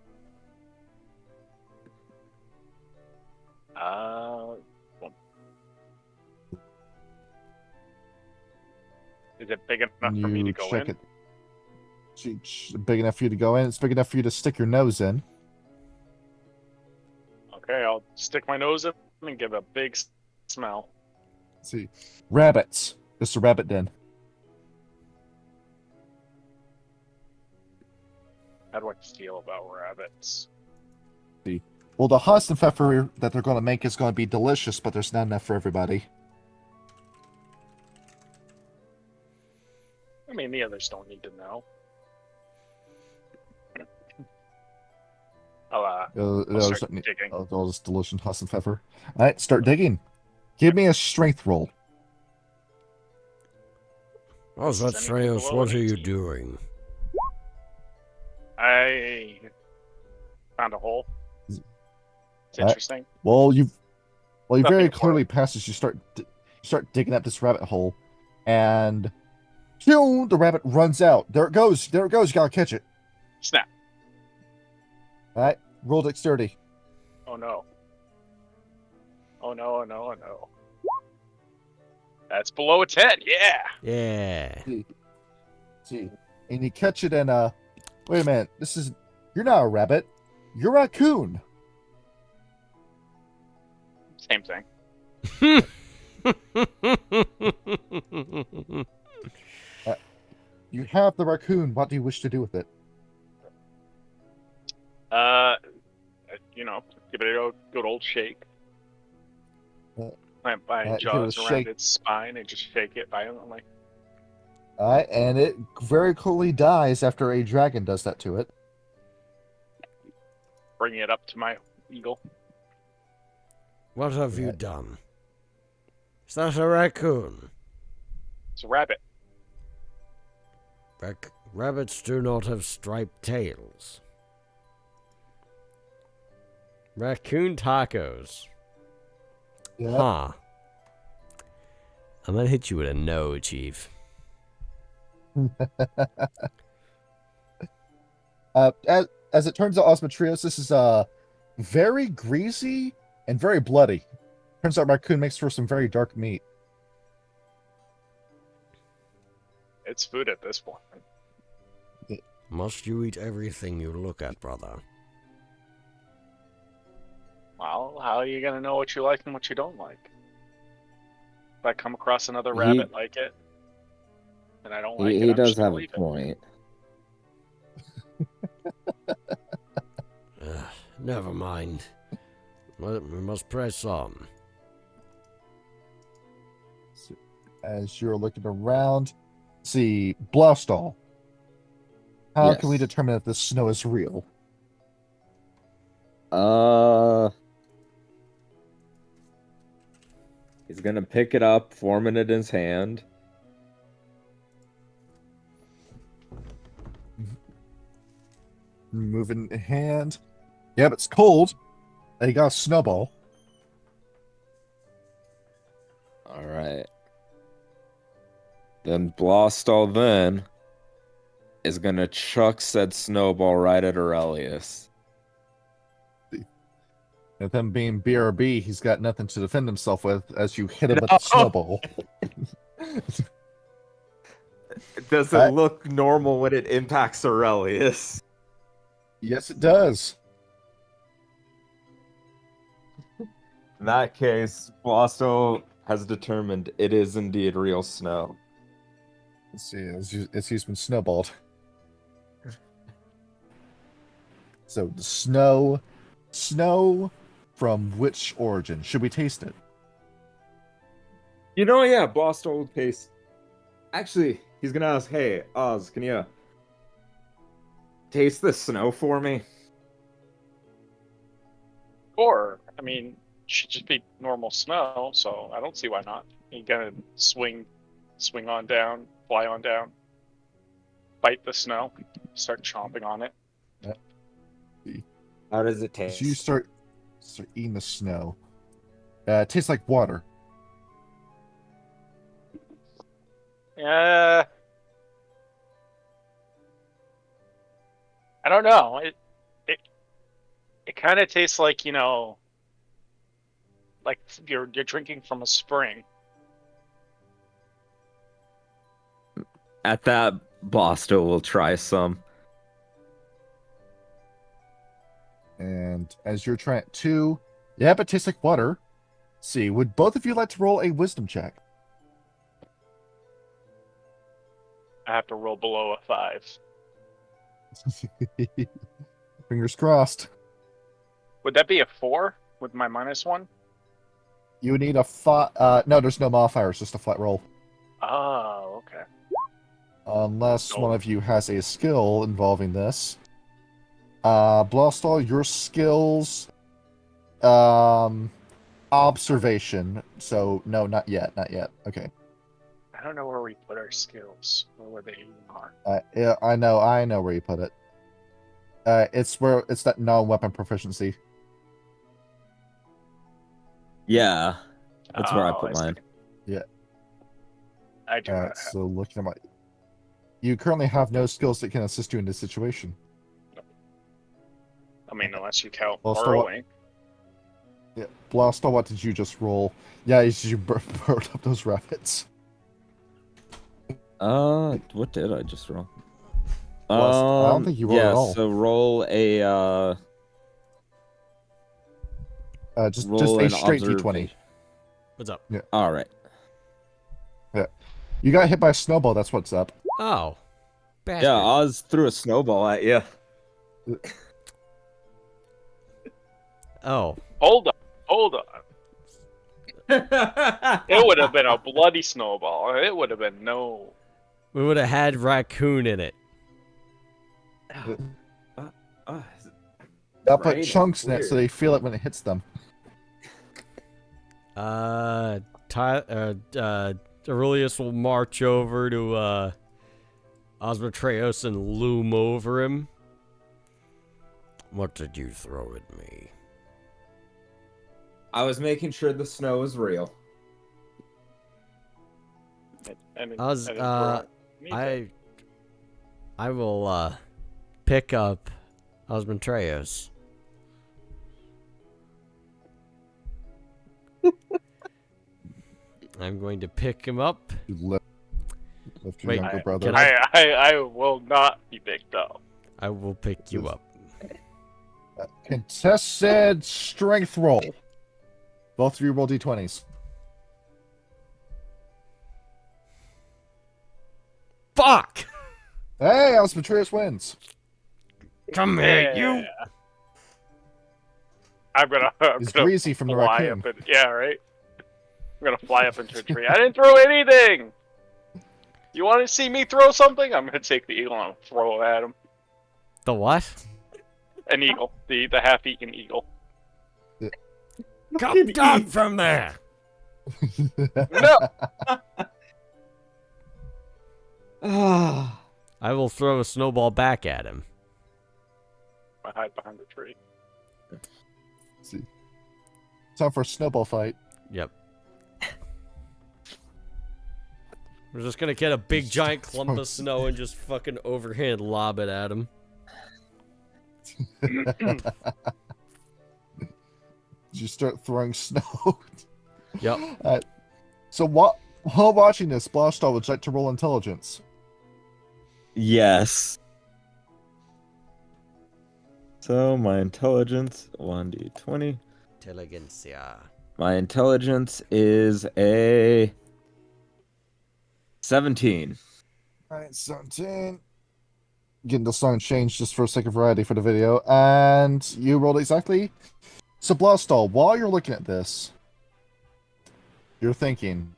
Is it big enough for me to go in? It's big enough for you to go in. It's big enough for you to stick your nose in. Okay, I'll stick my nose in and give a big smell. Let's see. Rabbits. It's a rabbit den. How do I feel about rabbits? Well, the Hasenpfeffer that they're going to make is going to be delicious, but there's not enough for everybody. I mean, the others don't need to know. I'll start digging. All this delusion, huss and pfeffer. All right, start digging. Give me a strength roll. How's that, Anything Shreyas? below What an are you 18? doing? I found a hole. It's Alright. interesting. Well, you very Nothing important. clearly passed as you start digging at this rabbit hole, and phew, the rabbit runs out. There it goes. There it goes. You gotta catch it. Snap. All right, roll dexterity. Oh no. Oh no, oh no, oh no. That's below a 10, yeah! Yeah. See, and you catch it, and wait a minute. You're not a rabbit. You're a raccoon. Same thing. You have the raccoon. What do you wish to do with it? Give it a good old shake. Plant my give it a jaws around shake. its spine and just shake it violently. All right, and it very quickly dies after a dragon does that to it. Bring it up to my eagle. What have you Right. done? Is that a raccoon? It's a rabbit. Rabbits do not have striped tails. Raccoon tacos. Yeah. Huh. I'm gonna hit you with a no, Chief. As it turns out, osmotrios, is very greasy and very bloody. Turns out raccoon makes for some very dark meat. It's food at this point. Must you eat everything you look at, brother? Well, how are you gonna know what you like and what you don't like? If I come across another rabbit like it, and I don't like it, He I'm does just gonna have a leave it. point. Never mind. We must press on. As you're looking around, see Blastall. How can we Yes. determine if this snow is real? He's gonna pick it up, forming it in his hand. Moving hand. Yep, it's cold. And you got a snowball. All right. Then Blastall then is gonna chuck said snowball right at Aurelius. And then being BRB, he's got nothing to defend himself with as you hit him with the snowball. It doesn't look normal when it impacts Aurelius. Yes, it does. In that case, Blastall has determined it is indeed real snow. Let's see, as he's been snowballed. So the snow from which origin? Should we taste it? Yeah, Blastall will taste. Actually, he's gonna ask, hey, Oz, can you taste the snow for me? Or, I mean, it should just be normal snow, so I don't see why not. You gotta swing on down, fly on down, bite the snow, start chomping on it. How does it So taste? you start eating the snow. It tastes like water. I don't know. It kind of tastes like, like you're drinking from a spring. At that, Blastall will try some. And as you're trying to, yep, it tastes like water. Let's see, would both of you like to roll a wisdom check? I have to roll below a 5. Fingers crossed. Would that be a 4 with my -1? You need a no, there's no modifier. It's just a flat roll. Oh, okay. Unless No. one of you has a skill involving this. Blastall, your skills, observation. So no, not yet, not yet. Okay. I don't know where we put our skills or where they even are. Yeah, I know where you put it. It's that non-weapon proficiency. Yeah, that's where I Oh, put see. mine. I do not have. So looking at my, you currently have no skills that can assist you in this situation. I mean, unless you count Well, so burrowing. Yeah, Blastall, what did you just roll? Yeah, you burned up those rabbits. What did I just roll? I don't think you rolled yeah, at all. so roll a Just roll a an straight d20. observation. What's up? All right. You got hit by a snowball. That's what's up. Oh. Bastard. Yeah, Oz threw a snowball at you. Oh. Hold on. It would have been a bloody snowball. It would have been no. We would have had raccoon in it. I'll put chunks in it so they feel it when it hits them. Aurelius will march over to Osmatreos and loom over him. What did you throw at me? I was making sure the snow was real. I didn't Oz, throw anything. I will pick up Osmatreos. I'm going to pick him up. You lift your Wait, younger brother. can I will not be picked up. I will pick you up. Contested strength roll. Both of you roll d20s. Fuck! Hey, Osmatreus wins. Come here, you! I'm gonna It's greasy from the fly raccoon. up. Yeah, right. I'm gonna fly up into a tree. I didn't throw anything. You want to see me throw something? I'm gonna take the eagle and throw it at him. The what? An eagle, the half-eaten eagle. Come down from there! No. I will throw a snowball back at him. I hide behind the tree. See. Time for a snowball fight. Yep. We're just gonna get a big giant clump of snow and just fucking overhand lob it at him. You start throwing snow. Yep. So while watching this, Blastall would like to roll intelligence. Yes. So my intelligence, 1d20. Intelligentsia. My intelligence is a 17. Alright, 17. Getting the song changed just for a sake of variety for the video. And you rolled exactly. So Blastall, while you're looking at this, you're thinking,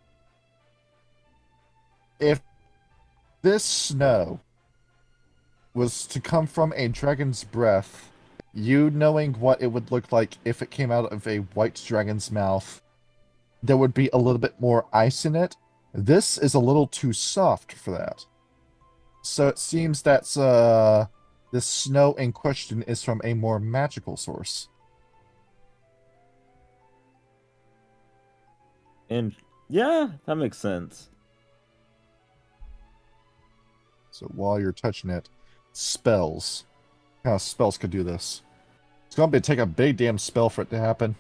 if this snow was to come from a dragon's breath, you knowing what it would look like if it came out of a white dragon's mouth, there would be a little bit more ice in it. This is a little too soft for that. So it seems that the snow in question is from a more magical source. And yeah, that makes sense. So while you're touching it, spells. What kind of spells could do this? It's going to take a big damn spell for it to happen.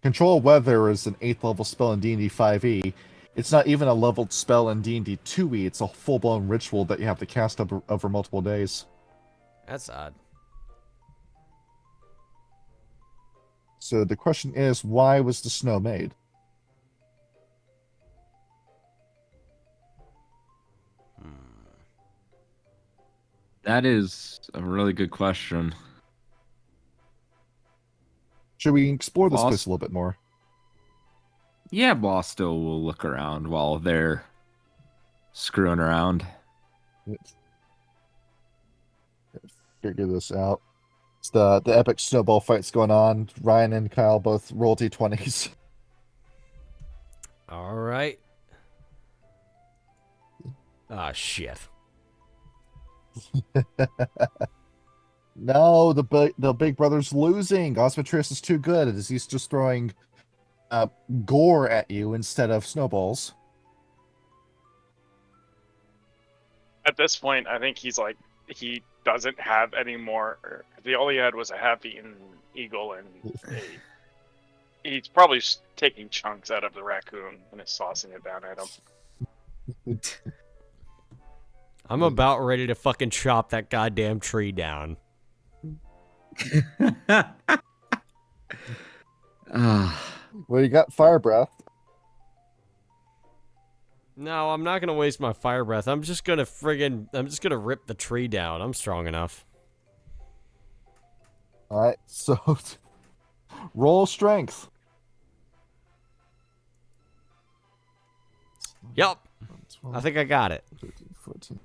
Control Weather is an 8th level spell in D&D 5e. It's not even a leveled spell in D&D 2e. It's a full-blown ritual that you have to cast over multiple days. That's odd. So the question is, why was the snow made? That is a really good question. Should we explore this Boss? place a little bit more? Yeah, Bosto will look around while they're screwing around. Let's figure this out. It's the epic snowball fights going on. Ryan and Kyle both roll d20s. All right. Ah, shit. No, the big brother's losing. Osmotrius is too good as he's just throwing gore at you instead of snowballs. At this point, I think he's like, he doesn't have any more. All he had was a half-eaten eagle, and he's probably just taking chunks out of the raccoon and is saucing it down at him. I'm about ready to fucking chop that goddamn tree down. Well, you got fire breath. No, I'm not gonna waste my fire breath. I'm just gonna rip the tree down. I'm strong enough. All right, so roll strength. Yep. I think I got it. 13, 14,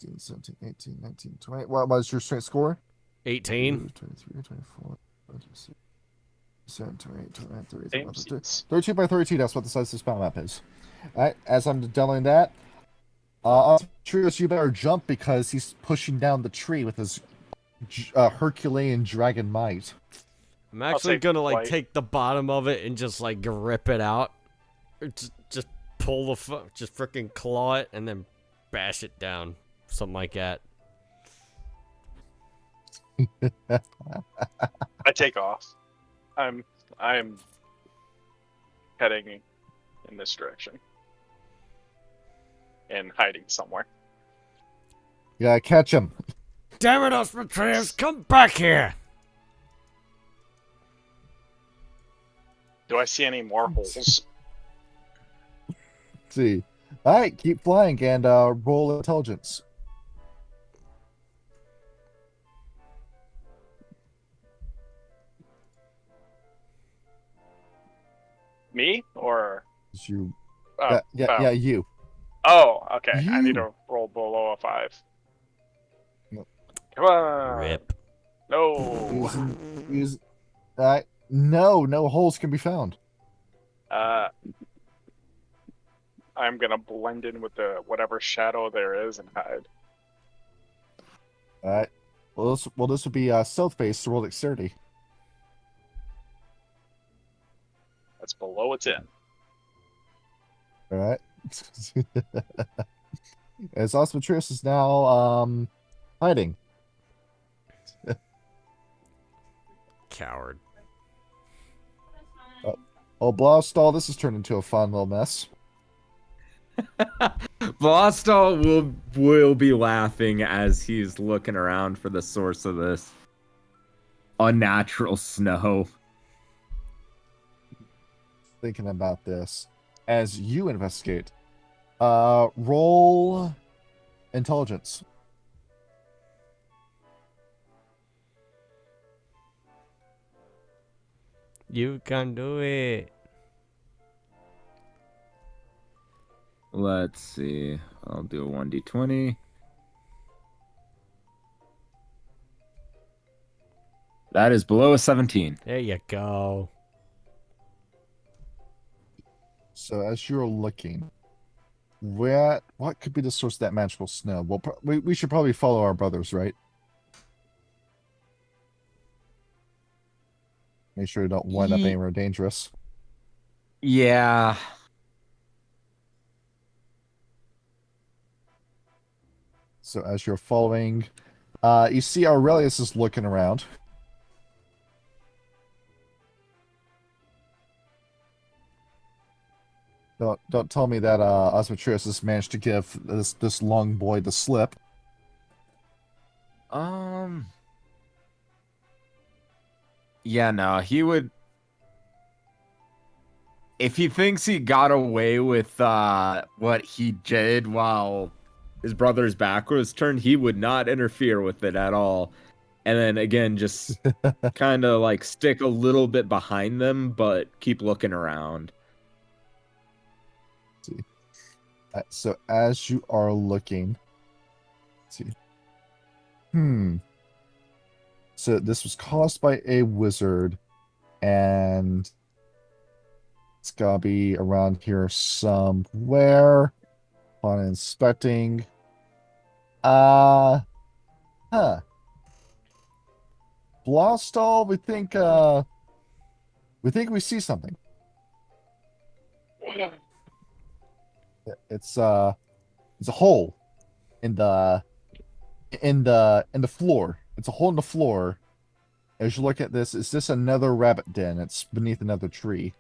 15, 17, 18, 19, 20. What was your strength score? 18. 23, 24, 26, 27, 28, 29, 30, Same 31, seats. 32 by 32. That's what the size of the spell map is. All right, as I'm demoing that, Trios, you better jump because he's pushing down the tree with his Herculean dragon might. I'm actually take gonna like flight. take the bottom of it and just like rip it out. Or just pull just freaking claw it and then bash it down. Something like that. I take off. I'm heading in this direction and hiding somewhere. Yeah, catch him. Damn it, Osmotrius, come back here! Do I see any more holes? See. All right, keep flying and roll intelligence. Me or? You. Oh, Yeah, you. Oh, okay. I You. need to roll below a 5. Yep. Come on. Rip. No. Use. No holes can be found. I'm gonna blend in with the whatever shadow there is and hide. All right. Well, this would be south face to roll dexterity. That's below its end. All right. As Osmotrius is now hiding. Coward. Oh, Blastall, this has turned into a fun little mess. Vostal will be laughing as he's looking around for the source of this unnatural snow. Thinking about this as you investigate. Roll intelligence. You can do it. Let's see. I'll do a 1d20. That is below a 17. There you go. So as you're looking, what could be the source of that magical snow? Well, we should probably follow our brothers, right? Make sure you don't wind up anywhere dangerous. Yeah. So as you're following, you see Aurelius is looking around. Don't tell me that Osmotrius has managed to give this long boy the slip. Yeah, no, he would. If he thinks he got away with what he did while his brother's back was turned, he would not interfere with it at all. And then again, just kind of like stick a little bit behind them, but keep looking around. So as you are looking, let's see. So this was caused by a wizard, and it's gotta be around here somewhere. On inspecting. Huh. Blostall, we think we see something. It's a hole in the floor. It's a hole in the floor. As you look at this, is this another rabbit den? It's beneath another tree.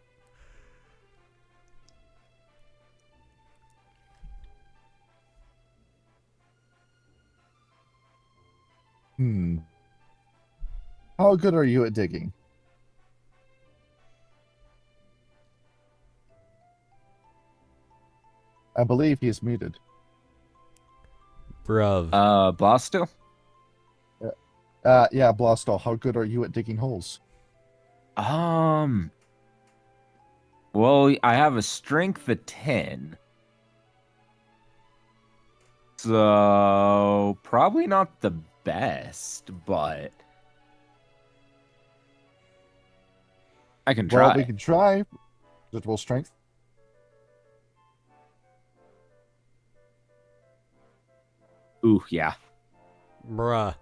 How good are you at digging? I believe he is muted. Bruv. Blasto? Yeah, Blostal, how good are you at digging holes? Well, I have a strength of 10. So, probably not the best, but I can try. Well, we can try. Just roll strength. Ooh, yeah. Bruh.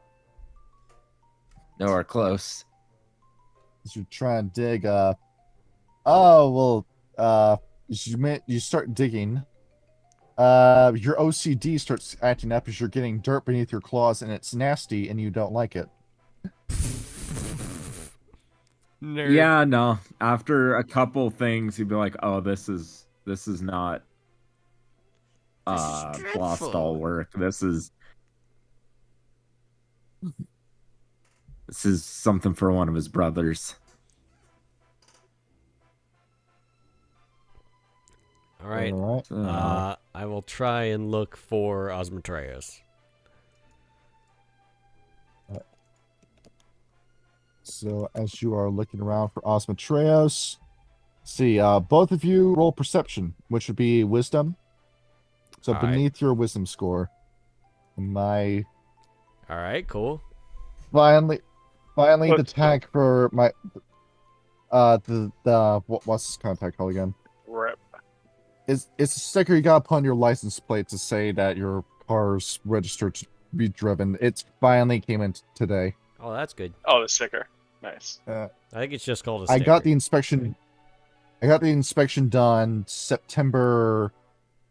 Nowhere close. As you try and dig, you start digging. Your OCD starts acting up as you're getting dirt beneath your claws, and it's nasty, and you don't like it. Nerd. Yeah, no. After a couple things, you'd be like, "Oh, this is not Blostall work. This is something for one of his brothers." All right. All right. I will try and look for Osmatreus. So as you are looking around for Osmatreos, see, both of you roll perception, which would be wisdom. So All right. beneath your wisdom score, my All right, cool. finally the Let's tag for my what's this contact called again? Rip. It's a sticker you got upon your license plate to say that your car's registered to be driven. It finally came in today. Oh, that's good. Oh, the sticker. Nice. I think it's just called a I sticker. got the inspection done September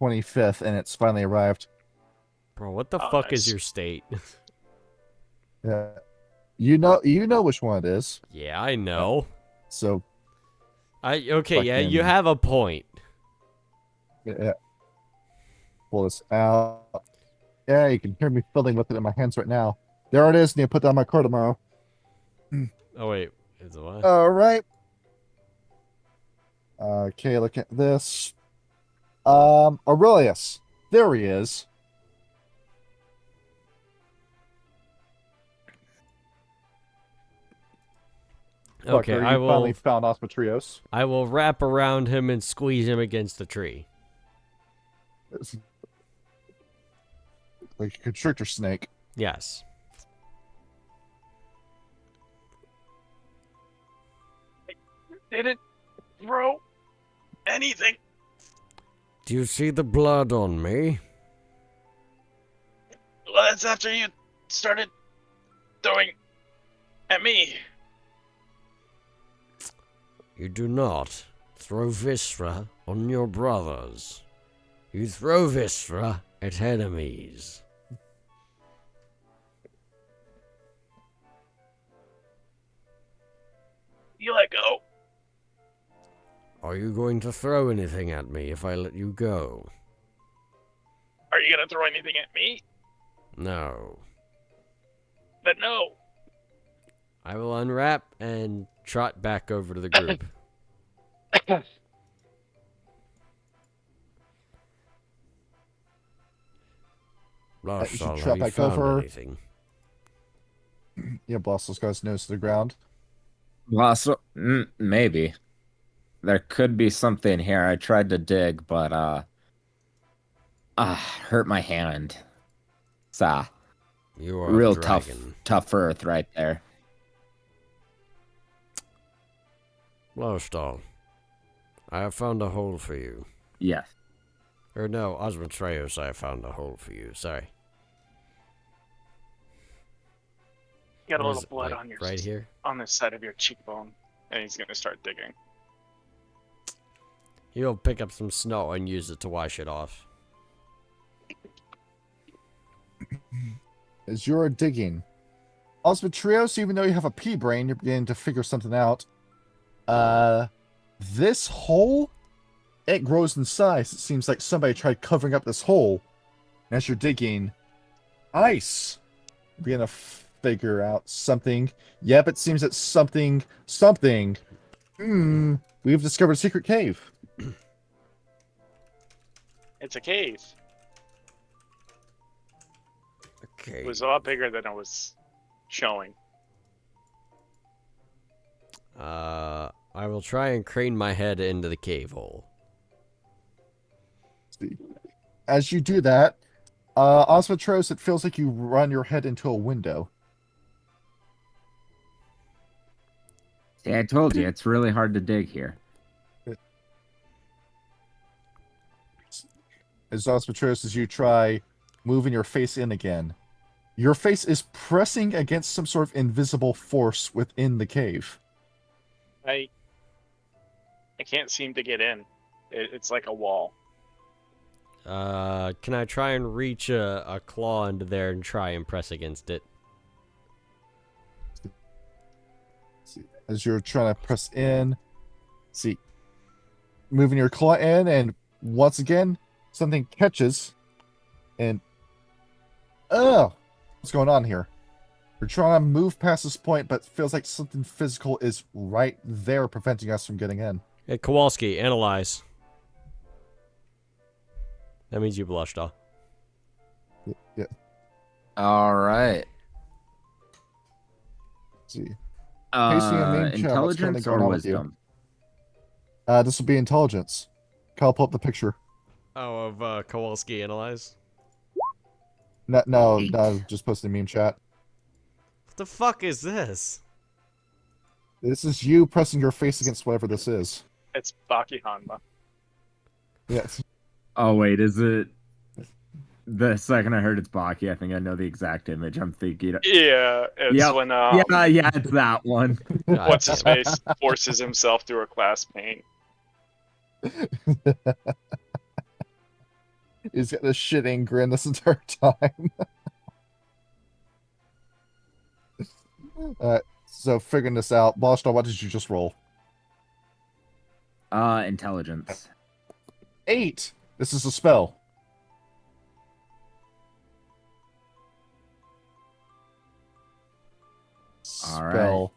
25th, and it's finally arrived. Bro, what the Oh, fuck is nice. your state? Yeah, you know which one it is. Yeah, I know. So Okay, yeah, you fucking- have a point. yeah, pull this out. Yeah, you can hear me fiddling with it in my hands right now. There it is, and you put that on my car tomorrow. Oh wait, is it what? All right. Okay, look at this. Aurelius. There he is. Okay, Fucker, I you finally will. found Osmatrios. I will wrap around him and squeeze him against the tree. It's like a constrictor snake. Yes. Didn't throw anything. Do you see the blood on me? Well, that's after you started throwing at me. You do not throw viscera on your brothers. You throw viscera at enemies. You let go. Are you going to throw anything at me if I let you go? Are you gonna throw anything at me? No. But no. I will unwrap and trot back over to the group. Last you should have trap you back found over. anything? Yeah, Blossel's got his nose to the ground. Blasto, maybe. There could be something here. I tried to dig, but Hurt my hand. It's You are real a dragon. tough earth right there. Lowstall, I have found a hole for you. Yes. Or no, Osmotreus, I have found a hole for you. Sorry. You got a Where little is it, blood like, on your right here? on the side of your cheekbone, and he's gonna start digging. He'll pick up some snow and use it to wash it off. As you're digging, Osmotrios, even though you have a pea brain, you're beginning to figure something out. This hole, it grows in size. It seems like somebody tried covering up this hole. And as you're digging, ice. You're gonna figure out something. Yep, it seems it's something. We've discovered a secret cave. It's a cave. Okay. It was a lot bigger than it was showing. I will try and crane my head into the cave hole. As you do that, Osmotros, it feels like you run your head into a window. See, I told you, it's really hard to dig here. As Osmotros, as you try moving your face in again, your face is pressing against some sort of invisible force within the cave. I can't seem to get in. It's like a wall. Can I try and reach a claw into there and try and press against it? As you're trying to press in, see, moving your claw in, and once again, something catches, and what's going on here? We're trying to move past this point, but it feels like something physical is right there preventing us from getting in. Hey, Kowalski, analyze. That means you blushed, huh? Yeah. All right. Let's see. Pacing and main chat, what's currently Intelligence going or on with you? wisdom? This will be intelligence. Kyle, pull up the picture. Oh, of Kowalski analyze. No, Eight. just posted a meme chat. What the fuck is this? This is you pressing your face against whatever this is. It's Baki Hanma. Yes. Oh wait, is it? The second I heard it's Baki, I think I know the exact image I'm thinking. Yeah, it's Yep. when Yeah, it's that one. God what's his damn it. face forces himself through a class paint. He's got a shitting grin this entire time. So figuring this out, Boston, what did you just roll? Intelligence. 8. This is a spell. All right.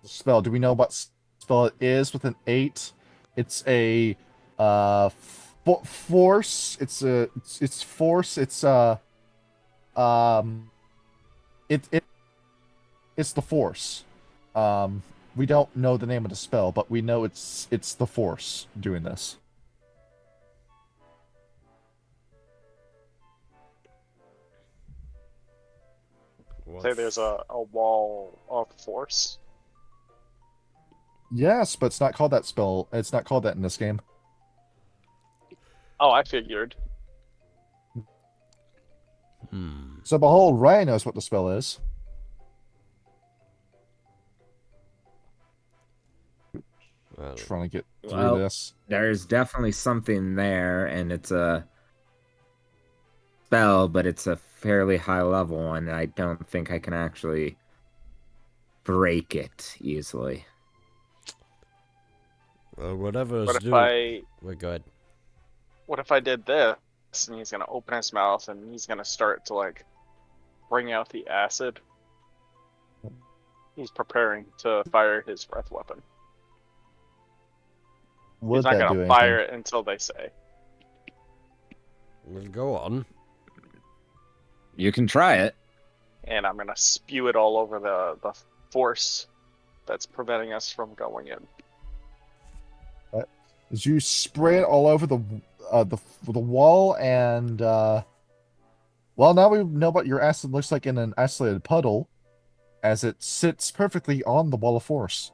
Spell. Do we know what spell it is with an 8? It's a force. It's force. It's it's the force. We don't know the name of the spell, but we know it's the force doing this. Say there's a wall of force. Yes, but it's not called that spell. It's not called that in this game. Oh, I figured. So behold, Ryan knows what the spell is. Trying to get through this. There's definitely something there, and it's a spell, but it's a fairly high level one. I don't think I can actually break it easily. Whatever is What if doing. I Wait, go ahead. what if I did this and he's gonna open his mouth and he's gonna start to like bring out the acid. He's preparing to fire his breath weapon. Would He's not that gonna do fire anything? it until they say. Well, go on. You can try it. And I'm gonna spew it all over the force that's preventing us from going in. As you spray it all over the the wall, and well, now we know what your acid looks like in an isolated puddle, as it sits perfectly on the wall of force.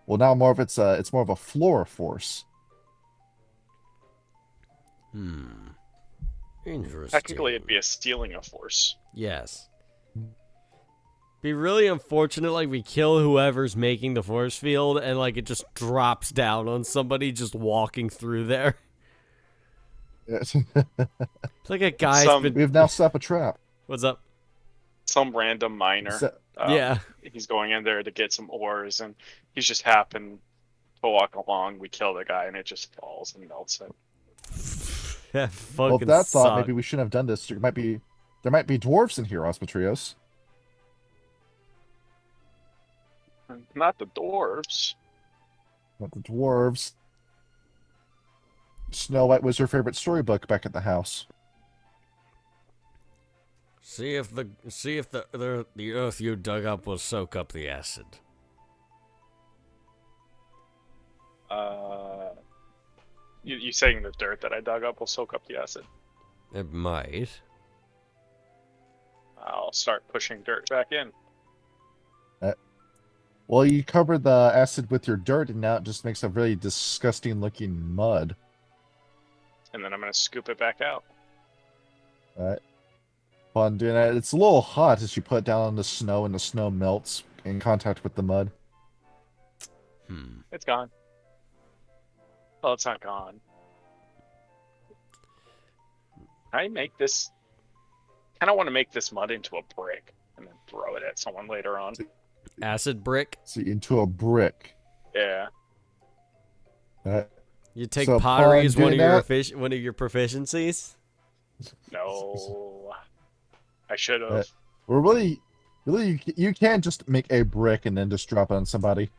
Well, now it's more of a floor of force. Interesting. Technically, it'd be a stealing of force. Yes. Be really unfortunate, like, we kill whoever's making the force field, and, like, it just drops down on somebody just walking through there. Yes. It's like a guy's Some- been... We've now set up a trap. What's up? Some random miner. Se- Yeah. He's going in there to get some ores, and he's just happened to walk along. We kill the guy, and it just falls and melts it. That Well, fucking that thought sucked. maybe we shouldn't have done this. There might be dwarves in here, Osmotrios. Not the dwarves. Not the dwarves. Snow White was her favorite storybook back at the house. See if the earth you dug up will soak up the acid. You saying the dirt that I dug up will soak up the acid? It might. I'll start pushing dirt back in. Well, you covered the acid with your dirt, and now it just makes a really disgusting looking mud. And then I'm gonna scoop it back out. Alright. Fun doing that. It's a little hot as you put it down on the snow, and the snow melts in contact with the mud. It's gone. Well, it's not gone. I make this. I don't want to make this mud into a brick and then throw it at someone later on. Acid brick? See, into a brick. Yeah. You take So pottery upon as one doing of that- one of your proficiencies? No. I should have. Well, really, you can't just make a brick and then just drop it on somebody.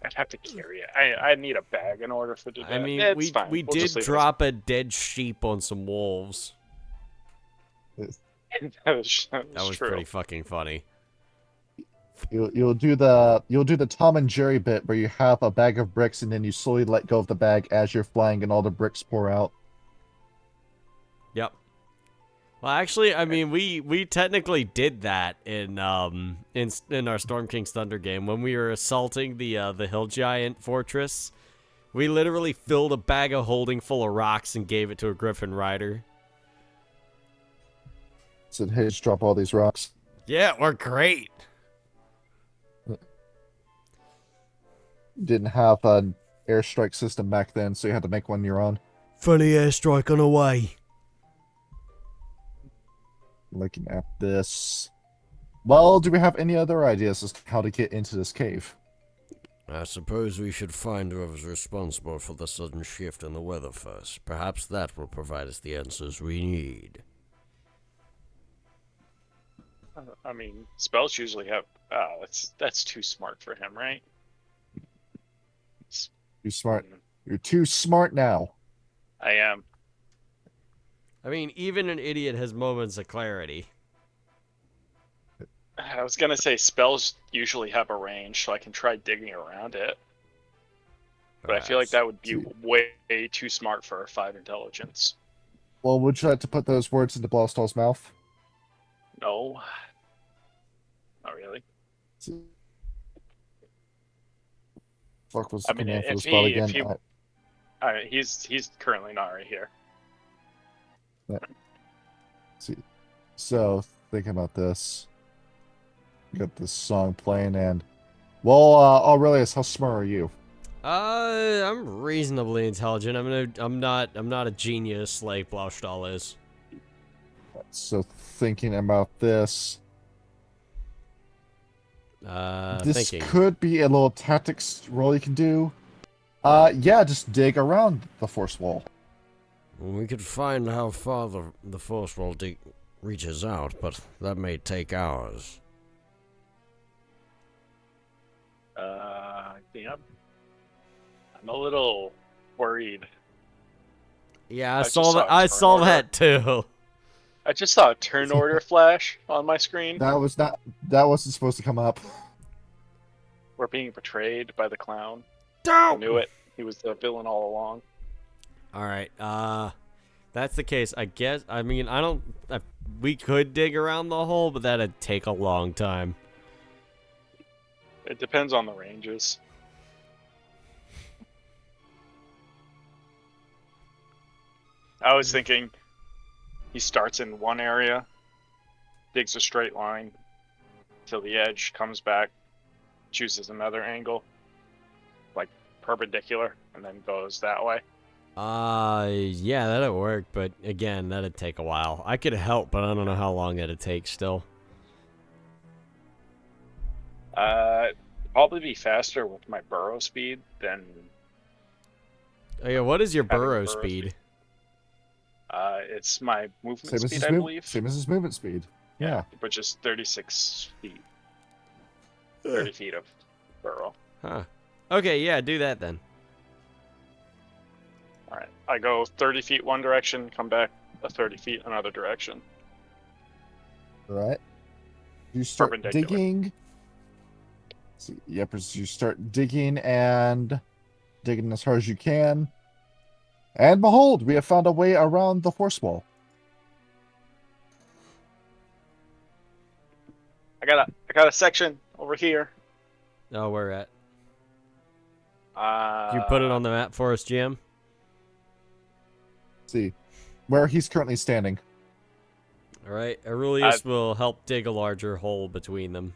I'd have to carry it. I need a bag in order for to do I mean, it's we fine. we We'll did just leave it. drop a dead sheep on some wolves. That was That was true. pretty fucking funny. You'll do the Tom and Jerry bit where you have a bag of bricks and then you slowly let go of the bag as you're flying and all the bricks pour out. Yep. Well, actually, I mean, we technically did that in our Storm King's Thunder game when we were assaulting the Hill Giant fortress. We literally filled a bag of holding full of rocks and gave it to a Griffin rider. Said, hey, just drop all these rocks. Yeah, we're great. Didn't have an airstrike system back then, so you had to make one on your own. Funny airstrike on the way. Looking at this. Well, do we have any other ideas as to how to get into this cave? I suppose we should find whoever's responsible for the sudden shift in the weather first. Perhaps that will provide us the answers we need. I mean, spells usually have. That's too smart for him, right? You're smart. You're too smart now. I am. I mean, even an idiot has moments of clarity. I was gonna say spells usually have a range, so I can try digging around it. But I feel like that would be way too smart for a 5 intelligence. Well, would you like to put those words into Blastall's mouth? No. Not really. Fuck was I the mean, command for if the spell he- again? if he- he's currently not right here. See. So, thinking about this. Got this song playing and... Well, Aurelius, how smart are you? I'm reasonably intelligent. I'm not a genius like Blaustall is. So, thinking about this... This Thinking. could be a little tactics roll you can do. Yeah, just dig around the force wall. We could find how far the force wall reaches out, but that may take hours. Yeah. I'm a little worried. Yeah, I I just saw saw that. a I turn saw order. that too. I just saw a turn order flash on my screen. That wasn't supposed to come up. We're being betrayed by the clown. I Don't. knew it. He was the villain all along. All right. That's the case. I guess. I mean, I don't. We could dig around the hole, but that'd take a long time. It depends on the ranges. I was thinking he starts in one area, digs a straight line till the edge, comes back, chooses another angle, like perpendicular, and then goes that way. Yeah, that'd work, but again, that'd take a while. I could help, but I don't know how long it'd take still. Probably be faster with my burrow speed than. Oh yeah, what is your Having burrow burrow speed? speed. It's my movement Same as speed, his I believe. Same as his movement speed. Yeah. Which is 36 feet. 30 feet of burrow. Huh. Okay, yeah, do that then. Alright. I go 30 feet one direction, come back 30 feet another direction. All right. You start Perpendicular. digging. See, yep, as you start digging and digging as hard as you can. And behold, we have found a way around the force wall. I got a section over here. Oh, where at? Uh, You put it on the map for us, Jim? See, where he's currently standing. All right, Aurelius will help dig a larger hole between them.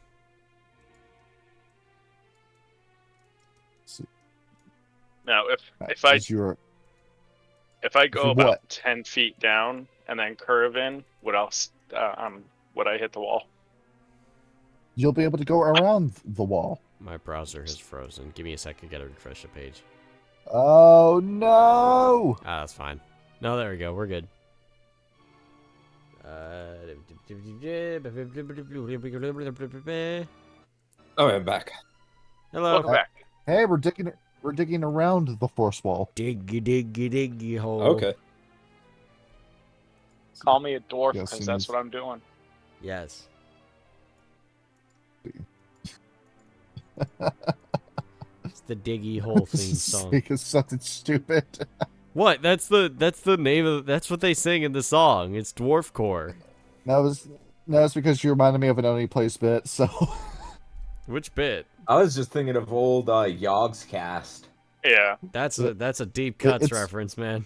See, Now, if as you're, I go what? about 10 feet down and then curve in, would I hit the wall? you'll be able to go around the wall. My browser has frozen. Give me a second, gotta refresh the page. Oh no! Ah, that's fine. No, there we go. We're good. Oh, I'm back. Hello. Welcome back. Hey, we're digging around the force wall. Diggy hole. Okay. Call me a dwarf Yes, because he that's needs- what I'm doing. Yes. It's the Diggy Hole theme song. Because something stupid. What? That's the name of that's what they sing in the song. It's dwarfcore. No, it's because you reminded me of an Only Place bit, so Which bit? I was just thinking of old Yogg's cast. Yeah. That's a deep cuts it's- reference, man.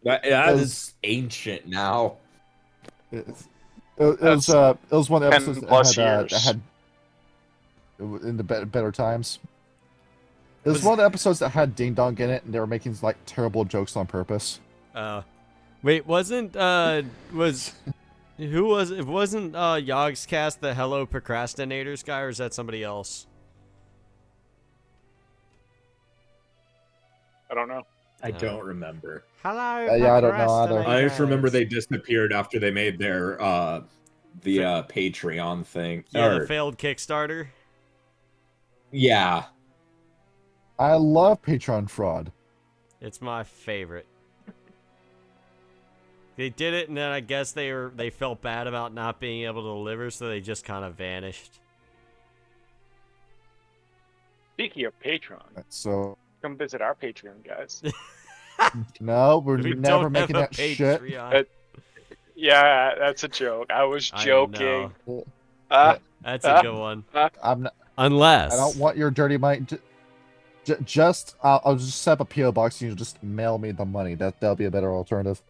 That was- is ancient now. it was one of the 10 episodes plus that years. had in the better times. It was one of the episodes that had Ding Dong in it, and they were making like terrible jokes on purpose. Wait, wasn't who was it? Wasn't Yogg's cast the Hello Procrastinators guy, or is that somebody else? I don't know. I No. don't remember. Hello, Yeah, I don't know either. I just remember they disappeared after they made their the Patreon thing. Yeah, the Or- failed Kickstarter. yeah. I love Patreon fraud. It's my favorite. They did it, and then I guess they felt bad about not being able to deliver, so they just kind of vanished. Speaking of Patreon, So come visit our Patreon, guys. no, we're We never don't have making a that shit. Patreon. Yeah, that's a joke. I was I joking. know. Ah, That's a good one. I'm not, Unless I don't want your dirty money. I'll just set up a PO box and you just mail me the money. That'll be a better alternative.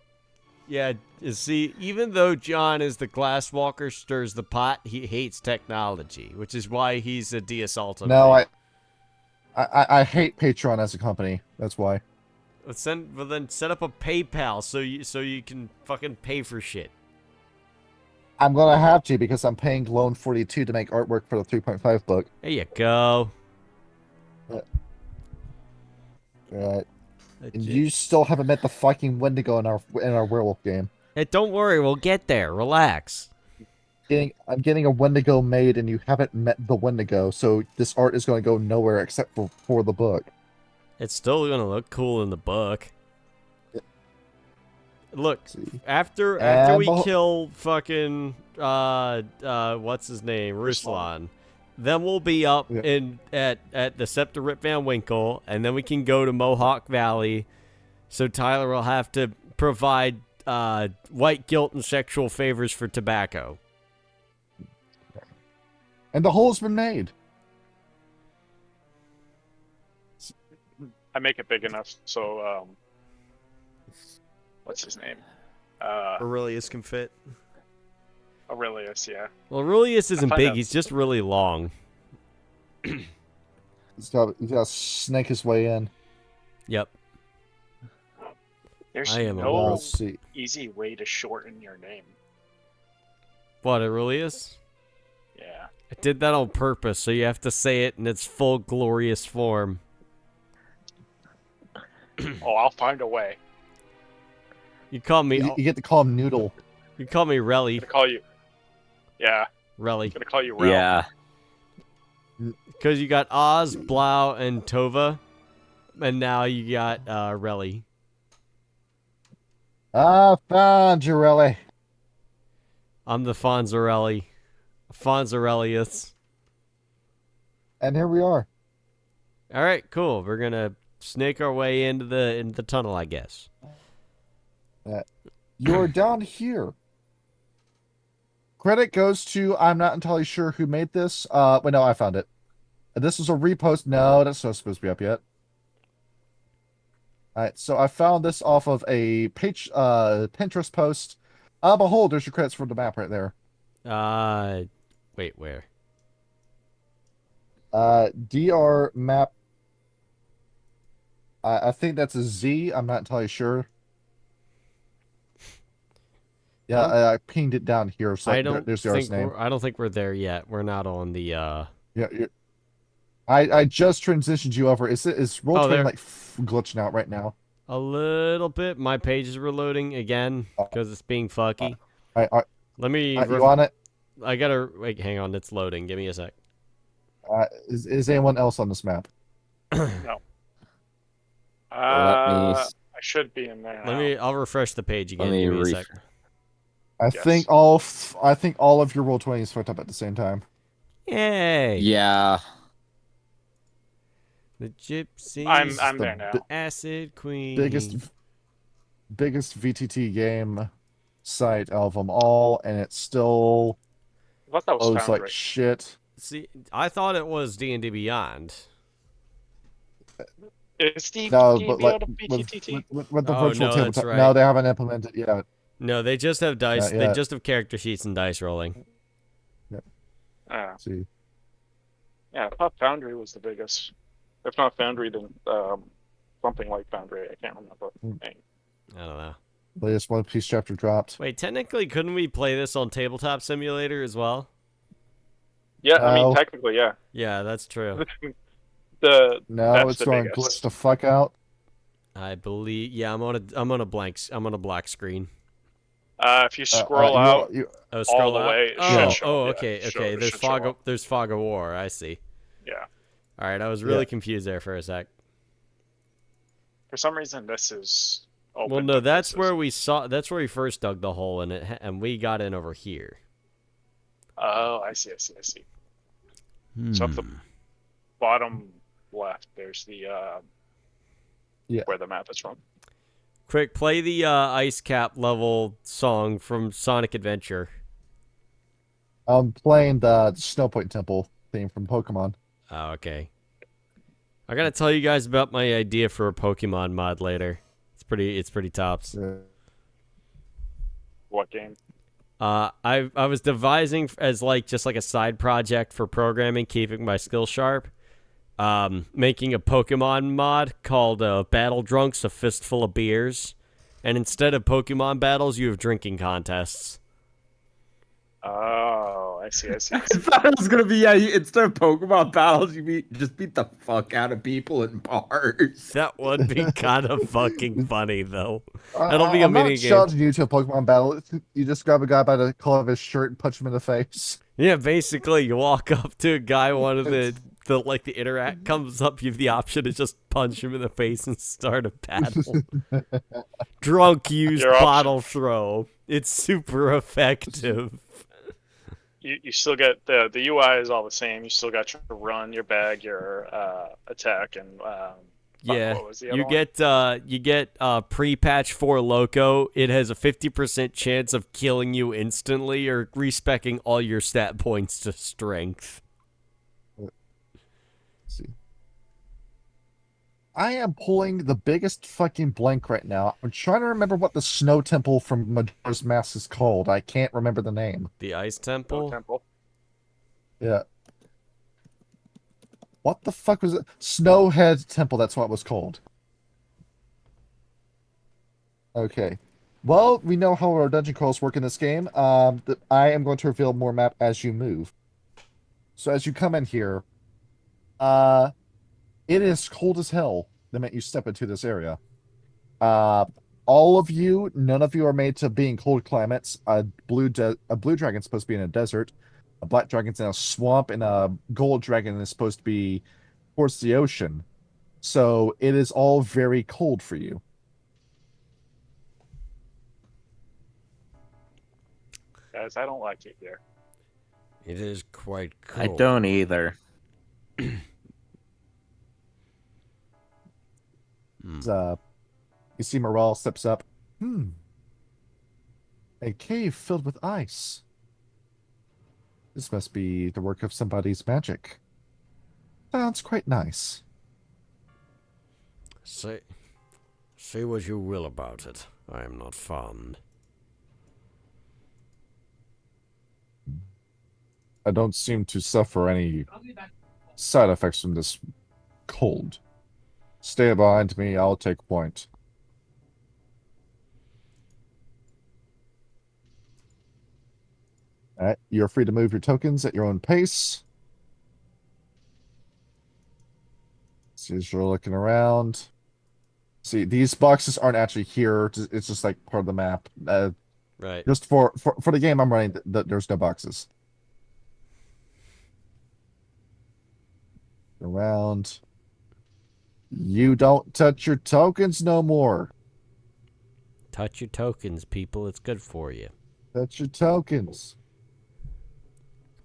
Yeah, you see, even though John is the glasswalker, stirs the pot, he hates technology, which is why he's a de-assault. No, I hate Patreon as a company. That's why. Then set up a PayPal so you can fucking pay for shit. I'm gonna have to because I'm paying Loan 42 to make artwork for the 3.5 book. There you go. Right. And you still haven't met the fucking Wendigo in our werewolf game. Hey, don't worry, we'll get there. Relax. I'm getting a Wendigo made, and you haven't met the Wendigo, so this art is going to go nowhere except for the book. It's still gonna look cool in the book. Look, See. after And we kill fucking what's his name, Ruslan, Then we'll be up Yeah. in at the Scepter Rip Van Winkle, and then we can go to Mohawk Valley. So Tyler will have to provide white guilt and sexual favors for tobacco. And the hole's been made. I make it big enough so what's his name? Aurelius can fit. Aurelius, yeah. Well, Aurelius isn't find big. out. He's just really long. He's got to snake his way in. Yep. There's I am a no Let's see. easy way to shorten your name. What, Aurelius? Yeah. I did that on purpose, so you have to say it in its full glorious form. Oh, I'll find a way. You call me. You get to call him Noodle. You call me Relly. I'm gonna call you. Yeah, Relly. I'm gonna call you Rel. Yeah. Because you got Oz, Blau, and Tova, and now you got Relly. Ah, found you, really. I'm the Fonzarelli. Fonzarelius. And here we are. All right, cool. We're gonna snake our way into the tunnel, I guess. You're down here. Credit goes to, I'm not entirely sure who made this. Wait, no, I found it. This was a repost. No, that's not supposed to be up yet. All right, so I found this off of a page, Pinterest post. Behold, there's your credits for the map right there. Wait, where? DR map. I think that's a Z. I'm not entirely sure. Yeah, I pinged it down here. So there's the artist's name. I don't think we're there yet. We're not on the. Yeah, I just transitioned you over. Is Roll20 there. like glitching out right now? A little bit. My page is reloading again because it's being fucky. Let me. You on it? I gotta wait. Hang on, it's loading. Give me a sec. Is anyone else on this map? No. Let me. I should be in there. Now. I'll refresh the page again. Let me Give me a sec. I Yes. think all of your Roll20s fucked up at the same time. Yay! Yeah. The gypsy. I'm there now. Acid Queen. Biggest VTT game site of them all, and it still I thought that was loads Foundry. like shit. See, I thought it was D&D Beyond. Is Steve No, D&D but like out of BTTT? with the Oh, virtual no, tabletop. that's right. No, they haven't implemented yet. No, they just have dice. Not They yet. just have character sheets and dice rolling. Let's see. Yeah, I thought Foundry was the biggest. If not Foundry, then something like Foundry. I can't remember. Dang. I don't know. Latest One Piece chapter dropped. Wait, technically, couldn't we play this on Tabletop Simulator as well? Yeah, I No. mean technically, yeah. Yeah, that's true. No, That's it's the going to biggest. glitch the fuck out. I believe. Yeah, I'm on a black screen. If you scroll out Oh, scroll the out. way, it Oh, should show. oh, Yeah, okay, it should okay. show- it There's should show fog. up. There's fog of war. I see. Yeah. All right, I was really Yeah. confused there for a sec. For some reason, this is open. Well, no, to that's places. where we saw. That's where we first dug the hole in it, and we got in over here. Oh, I see. So at the bottom left, there's the where the map is from. Quick, play the ice cap level song from Sonic Adventure. I'm playing the Snowpoint Temple theme from Pokemon. Oh, okay. I gotta tell you guys about my idea for a Pokemon mod later. It's pretty tops. What game? I was devising as just like a side project for programming, keeping my skills sharp. Making a Pokemon mod called Battle Drunks, a Fistful of Beers. And instead of Pokemon battles, you have drinking contests. Oh, I see. I thought it was gonna be instead of Pokemon battles, you just beat the fuck out of people in bars. That would be kind of fucking funny, though. That'll be a I'm not mini game. challenging you to a Pokemon battle. You just grab a guy by the collar of his shirt and punch him in the face. Yeah, basically, you walk up to a guy, one of the interact comes up, you have the option to just punch him in the face and start a battle. Drunk use Your option. bottle throw. It's super effective. you still get the UI is all the same. You still got your run, your bag, your attack, and Yeah, what was the other one? you get pre-patch 4 Loco. It has a 50% chance of killing you instantly or respecking all your stat points to strength. Let's see. I am pulling the biggest fucking blank right now. I'm trying to remember what the snow temple from Majora's Mask is called. I can't remember the name. The Ice No Temple? temple. Yeah. What the fuck was it? Snowhead Temple, that's what it was called. Okay. Well, we know how our dungeon crawls work in this game. I am going to reveal more map as you move. So as you come in here, it is cold as hell the minute you step into this area. All of you, none of you are made to be in cold climates. A blue dragon's supposed to be in a desert. A black dragon's in a swamp, and a gold dragon is supposed to be towards the ocean. So it is all very cold for you. Guys, I don't like it here. It is quite cool. I don't either. You see Morale steps up. A cave filled with ice. This must be the work of somebody's magic. Sounds quite nice. Say what you will about it. I am not fond. I don't seem to suffer any side effects from this cold. Stay behind me, I'll take point. Alright, you're free to move your tokens at your own pace. See, as you're looking around. See, these boxes aren't actually here. It's just like part of the map. Right. Just for the game I'm running, there's no boxes. Around. You don't touch your tokens no more. Touch your tokens, people. It's good for you. Touch your tokens.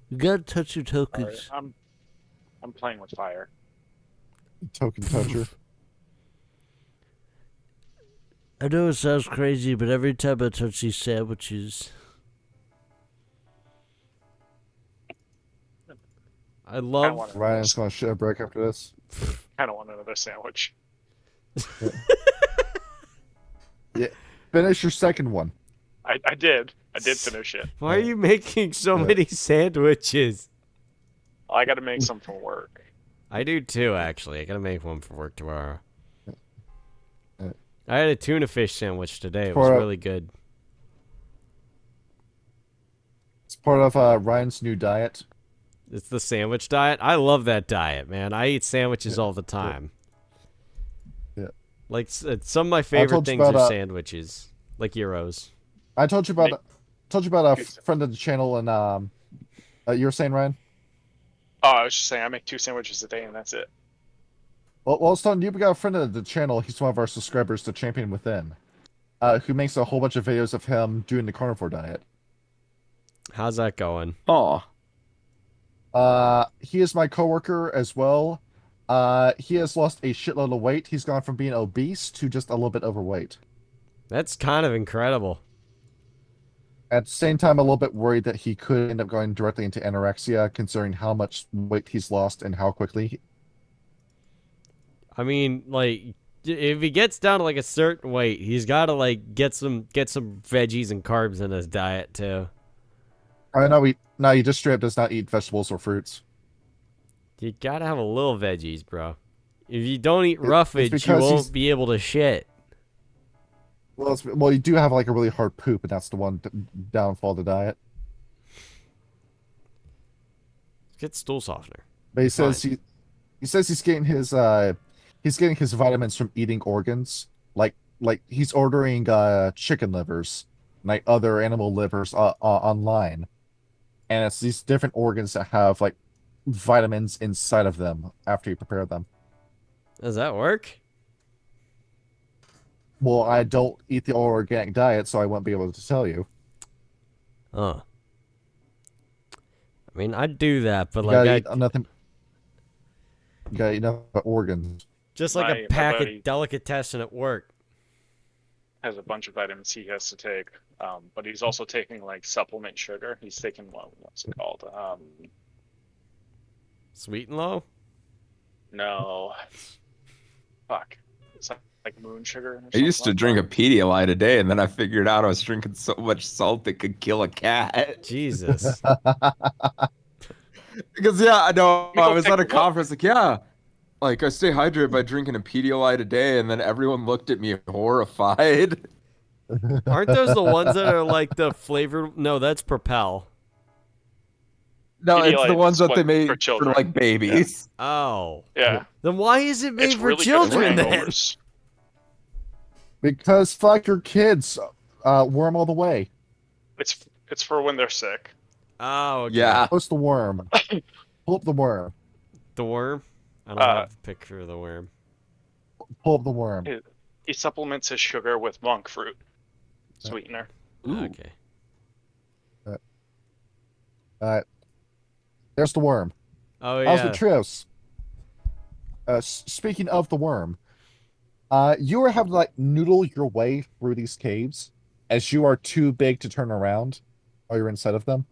You gotta touch your Sorry, tokens. I'm playing with fire. Token toucher. I know it sounds crazy, but every time I touch these sandwiches, I love... Ryan's gonna shit a break after this. Kind of want another sandwich. Yeah. Finish your second one. I did. I did finish it. Why are you making so many sandwiches? I got to make some for work. I do too, actually. I gotta make one for work tomorrow. Uh, I had a tuna fish sandwich today. It For was a- really good. It's part of Ryan's new diet. It's the sandwich diet. I love that diet, man. I eat sandwiches all the time. Yeah. Like, some of my favorite told you things about, are sandwiches. Like Euros. I told you about a friend of the channel, and you were saying, Ryan? Oh, I was just saying I make 2 sandwiches a day and that's it. Well, I was telling you, we got a friend of the channel. He's one of our subscribers to Champion Within, who makes a whole bunch of videos of him doing the carnivore diet. How's that going? Aw. He is my coworker as well. He has lost a shitload of weight. He's gone from being obese to just a little bit overweight. That's kind of incredible. At the same time, a little bit worried that he could end up going directly into anorexia, considering how much weight he's lost and how quickly. I mean, like, if he gets down to like a certain weight, he's got to like get some veggies and carbs in his diet too. No, he just straight up does not eat vegetables or fruits. You gotta have a little veggies, bro. If you don't eat roughage, you because won't be able to shit. Well, you do have like a really hard poop, and that's the one downfall of the diet. Get stool softener. But he says he's getting his vitamins from eating organs, like he's ordering chicken livers, like other animal livers online, and it's these different organs that have like vitamins inside of them after you prepare them. Does that work? Well, I don't eat the all-organic diet, so I won't be able to tell you. Oh. I mean, I'd do that, but You like, gotta eat nothing. You gotta eat nothing but organs. just like a My pack of buddy delicatessen at work. has a bunch of vitamins he has to take, but he's also taking like supplement sugar. He's taking what's it called? Sweet and low? No, fuck. It's like moon sugar. Or I used to something like drink a that. Pedialyte a day, and then I figured out I was drinking so much salt it could kill a cat. Jesus. Because yeah, I know You I go was take at a a walk. conference, like yeah, like I stay hydrated by drinking a Pedialyte a day, and then everyone looked at me horrified. Aren't those the ones that are like the flavored? No, that's Propel. No, it's the Pedialyte's ones that they what, made for for children. like babies. Oh. Yeah, Then why is it made it's for really children good for then? hangovers. Because fuck your kids, worm all the way. It's for when they're sick. Oh, okay. Yeah, Post the worm. Pull up the worm. The worm? I don't Uh, have a picture of the worm. Pull up the worm. He supplements his sugar with monk fruit sweetener. Ooh. Okay. There's the worm. Oh, How's the yeah. trios? Speaking of the worm, you are having to like noodle your way through these caves as you are too big to turn around while you're inside of them.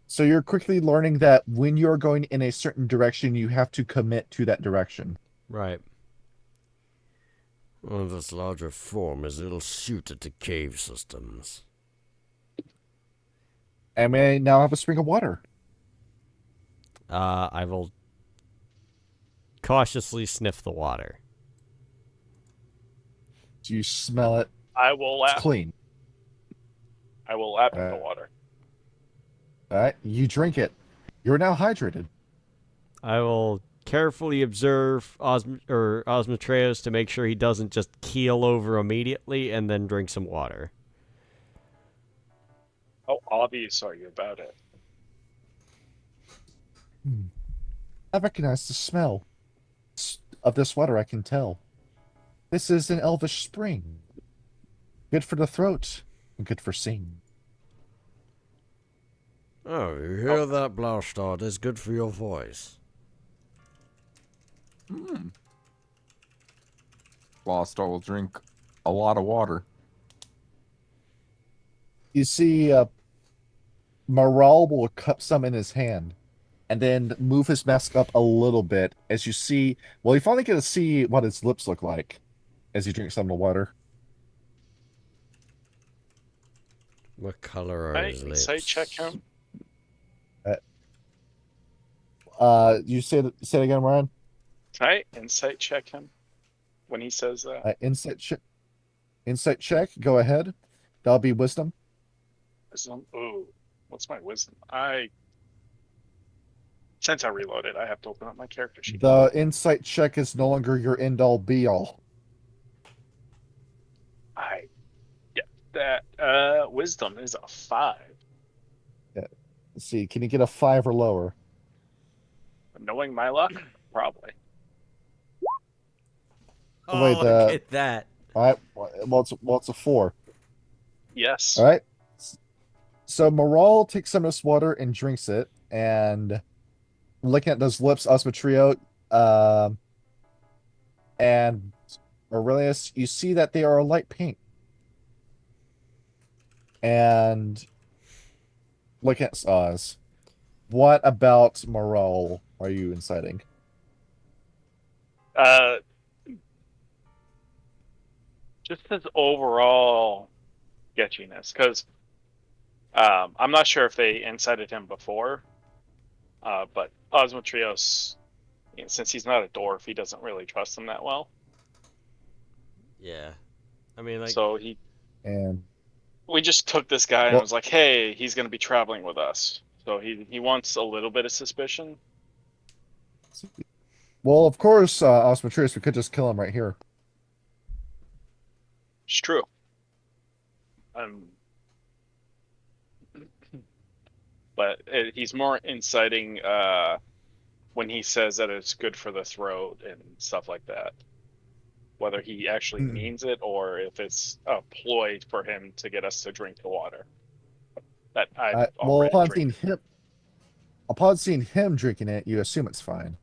So you're quickly learning that when you're going in a certain direction, you have to commit to that direction. Right. Well, this larger form is little suited to cave systems. And we now have a spring of water. I will cautiously sniff the water. Do you smell it? I will It's lap. clean. I will lap in the water. All right, you drink it. You're now hydrated. I will carefully observe Osmatreus to make sure he doesn't just keel over immediately and then drink some water. How obvious are you about it? I recognize the smell of this water, I can tell. This is an elvish spring. Good for the throat and good for seeing. Oh, you hear that, Blaustad? It's good for your voice. Lost, I will drink a lot of water. You see, Morale will cup some in his hand and then move his mask up a little bit as you see. Well, you finally get to see what his lips look like as he drinks some of the water. What color are I his lips? insight check him. You say it again, Ryan? Can I insight check him when he says that? Insight check. Go ahead. That'll be wisdom. Wisdom. Ooh, what's my wisdom? Since I reloaded, I have to open up my character sheet. The insight check is no longer your end all be all. That wisdom is a 5. Let's see. Can you get a 5 or lower? Knowing my luck, probably. Oh, Wait, look at that. All right. Well, it's a 4. Yes. All right. So Moral takes some of this water and drinks it, and looking at those lips, Osmatrio, and Aurelius, you see that they are a light pink. And looking at Oz, what about Moral are you inciting? Just his overall sketchiness, because I'm not sure if they incited him before, but Osmotrios, since he's not a dwarf, he doesn't really trust him that well. Yeah. I mean, like... So we just took this guy and was like, hey, he's going to be traveling with us. So he wants a little bit of suspicion. Well, of course, Osmotrius, we could just kill him right here. It's true. But he's more inciting when he says that it's good for the throat and stuff like that. Whether he actually means it or if it's a ploy for him to get us to drink the water. That I Well, haunting him, upon seeing him drinking it, you assume it's fine.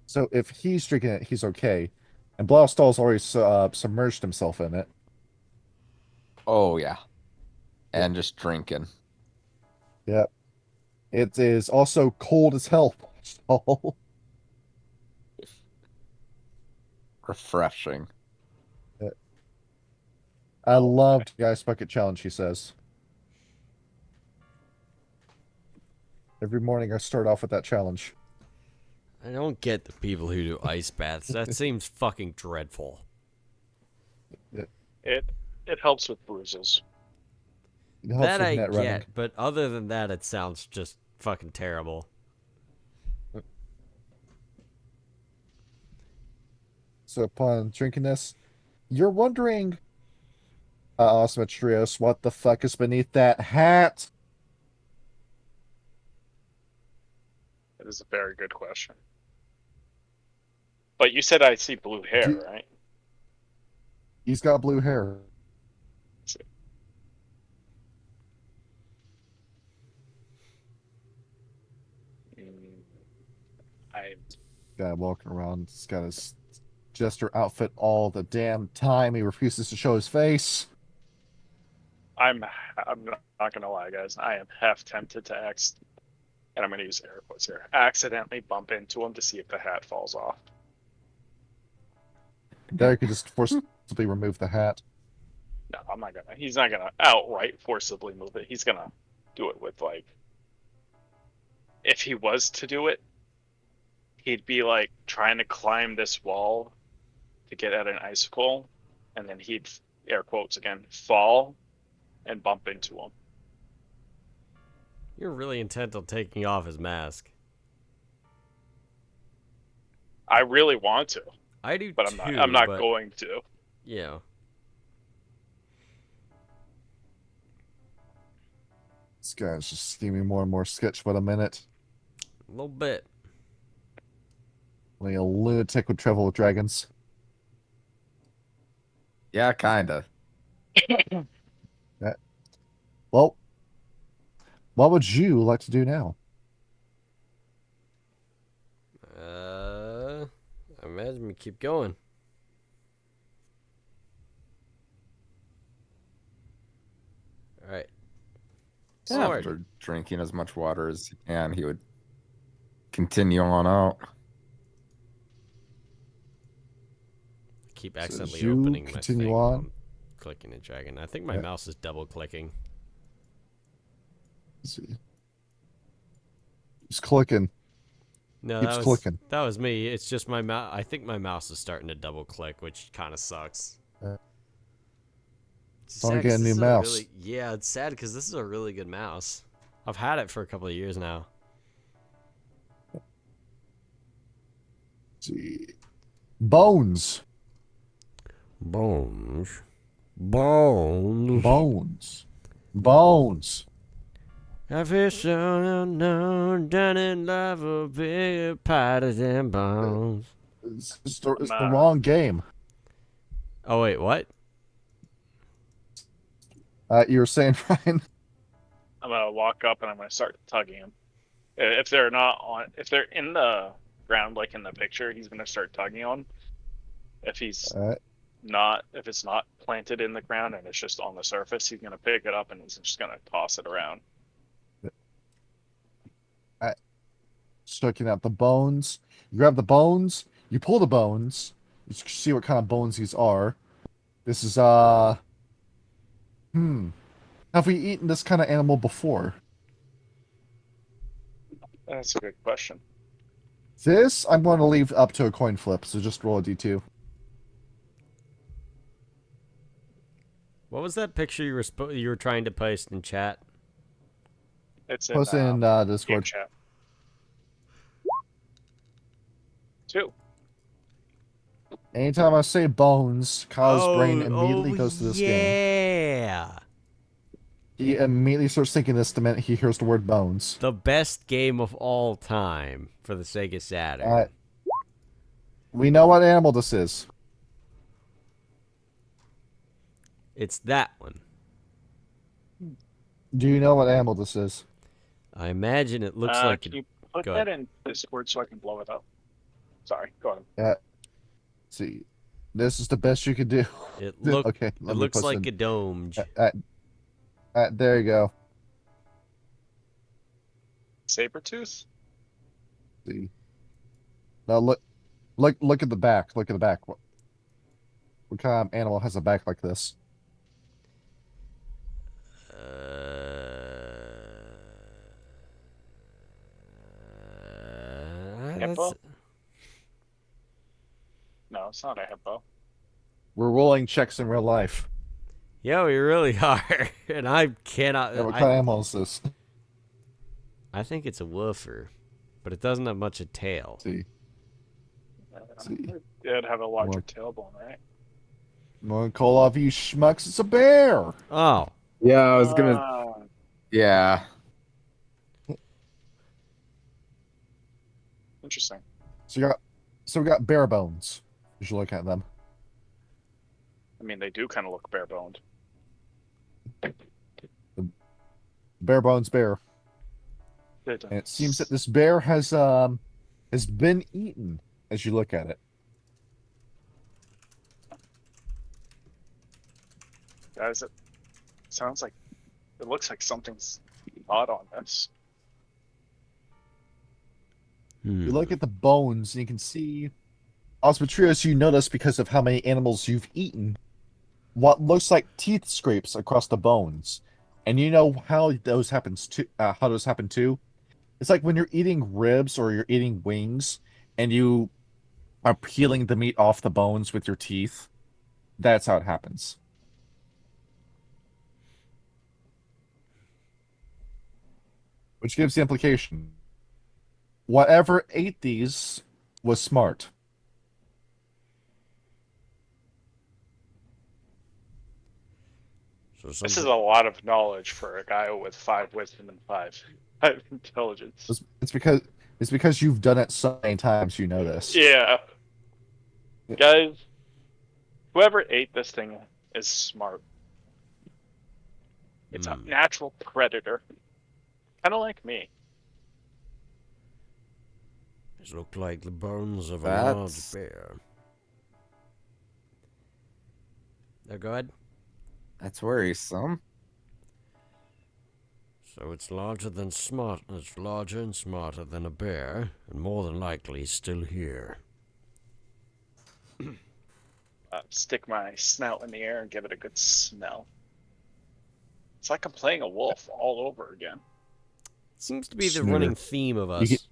So if he's drinking it, he's okay. And Blaustahl's already submerged himself in it. Oh yeah, and just drinking. Yep. It is also cold as hell. So, Refreshing. I loved the Ice Bucket Challenge, he says. Every morning I start off with that challenge. I don't get the people who do ice baths. That seems fucking dreadful. It helps with bruises. It helps That with I net running. get, but other than that, it sounds just fucking terrible. So upon drinking this, you're wondering, Osmetrios, what the fuck is beneath that hat? That is a very good question. But you said I see blue hair, right? He's got blue hair. I Guy walking around, he's got his jester outfit all the damn time. He refuses to show his face. I'm not gonna lie, guys. I am half tempted to and I'm gonna use air quotes here, accidentally bump into him to see if the hat falls off. There, you could just forcibly remove the hat. No, I'm not gonna. He's not gonna outright forcibly move it. He's gonna do it with like. If he was to do it, he'd be like trying to climb this wall to get at an icicle, and then he'd, air quotes again, fall and bump into him. You're really intent on taking off his mask. I really want to, I do but too, I'm not but, going to. Yeah. This guy's just scheming more and more sketch by the minute. A little bit. Like a lunatic would travel with dragons. Yeah, kinda. Well, what would you like to do now? I imagine we keep going. All right. Sword. After drinking as much water as he can, he would continue on out. Keep So accidentally you opening my continue thing while on. I'm clicking and dragging. I think my Yeah. mouse is double clicking. Let's see. He's clicking. No, Keeps clicking. that was me. It's just my mouse. I think my mouse is starting to double click, which kind of sucks. It's Wanna sad get a 'cause new this is mouse. yeah, it's sad because this is a really good mouse. I've had it for a couple of years now. Let's see. Bones. Bones. Bones. Bones. Bones. I feel so unknown, done in love a bigger part of them bones. It's the wrong game. Oh wait, what? You were saying, Ryan? I'm gonna walk up and I'm gonna start tugging him. If they're not on, if they're in the ground like in the picture, he's gonna start tugging on. If he's not, if it's not planted in the ground and it's just on the surface, he's gonna pick it up and he's just gonna toss it around. Stroking out the bones. You grab the bones. You pull the bones. You see what kind of bones these are. This is Have we eaten this kind of animal before? That's a good question. This I'm going to leave up to a coin flip. So just roll a d2. What was that picture you were trying to post in chat? It's Post in game Discord. chat. 2. Anytime I say bones, Kyle's brain immediately goes to this game. Yeah. He immediately starts thinking this the minute he hears the word bones. The best game of all time for the Sega Saturn. We know what animal this is. It's that one. Do you know what animal this is? I imagine it looks like. Can you put Go that ahead. in Discord so I can blow it up? Sorry, go ahead. See, this is the best you could do. Okay, It let me looks put like some. a dome. There you go. Sabertooth? See. Now look at the back. Look at the back. What kind of animal has a back like this? Hippo? No, it's not a hippo. We're rolling checks in real life. Yeah, we really are. And I cannot. Yeah, what kind of animal is this? I think it's a woofer, but it doesn't have much of tail. See. See. It'd have a larger Look. tailbone, right? I'm gonna call off you schmucks. It's a bear. Oh, Yeah, I was gonna. Yeah. Interesting. So we got bare bones. You should look at them. I mean, they do kind of look bare-boned. Bare bones bear. They And it seems that this bear has been eaten as you look at it. Guys, it sounds like it looks like something's odd on this. You look at the bones and you can see Osmotrios, you notice because of how many animals you've eaten, what looks like teeth scrapes across the bones. And you know how those happen too? It's like when you're eating ribs or you're eating wings and you are peeling the meat off the bones with your teeth. That's how it happens. Which gives the implication. Whatever ate these was smart. so This is something- a lot of knowledge for a guy with 5 wisdom and 5 intelligence. It's because you've done it so many times. You know this. Yeah. Guys, whoever ate this thing is smart. It's a natural predator. Kind of like me. These look like the bones of a That's- large bear. They're good? That's worrisome. So it's larger than smart. It's larger and smarter than a bear, and more than likely still here. Stick my snout in the air and give it a good smell. It's like I'm playing a wolf all over again. Seems to be the Snooter. running theme of us.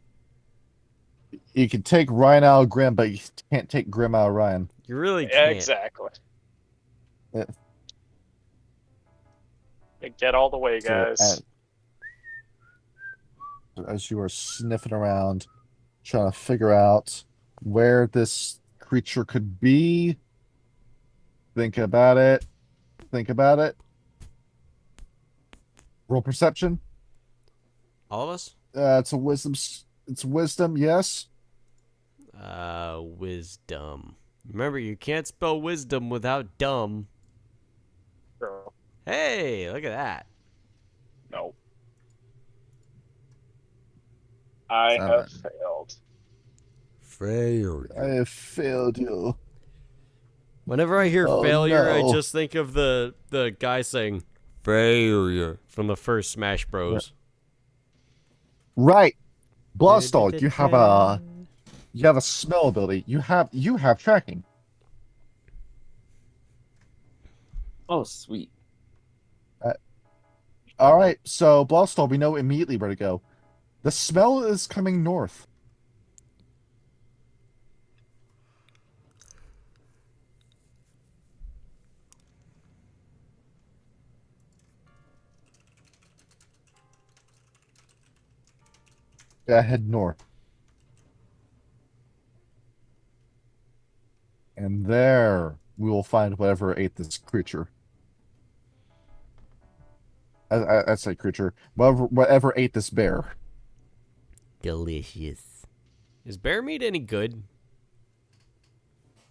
You can take Ryan out of Grim, but you can't take Grim out of Ryan. You really Yeah, can't. exactly. Yeah. Get all the way, So, guys. as you are sniffing around, trying to figure out where this creature could be, think about it. Think about it. Roll perception. All of us? It's a wisdom. It's wisdom. Yes. Wisdom. Remember, you can't spell wisdom without dumb. Sure. Hey, look at that. No. I have 7. failed. Failure. I have failed you. Whenever I hear Oh, failure, I no. just think of the guy saying failure from the first Smash Bros. Right. Bloodstall, you have a smell ability. You have tracking. Oh, sweet. All right. So Bloodstall, we know immediately where to go. The smell is coming north. Yeah, head north. And there we will find whatever ate this creature. I say creature. Whatever ate this bear. Delicious. Is bear meat any good?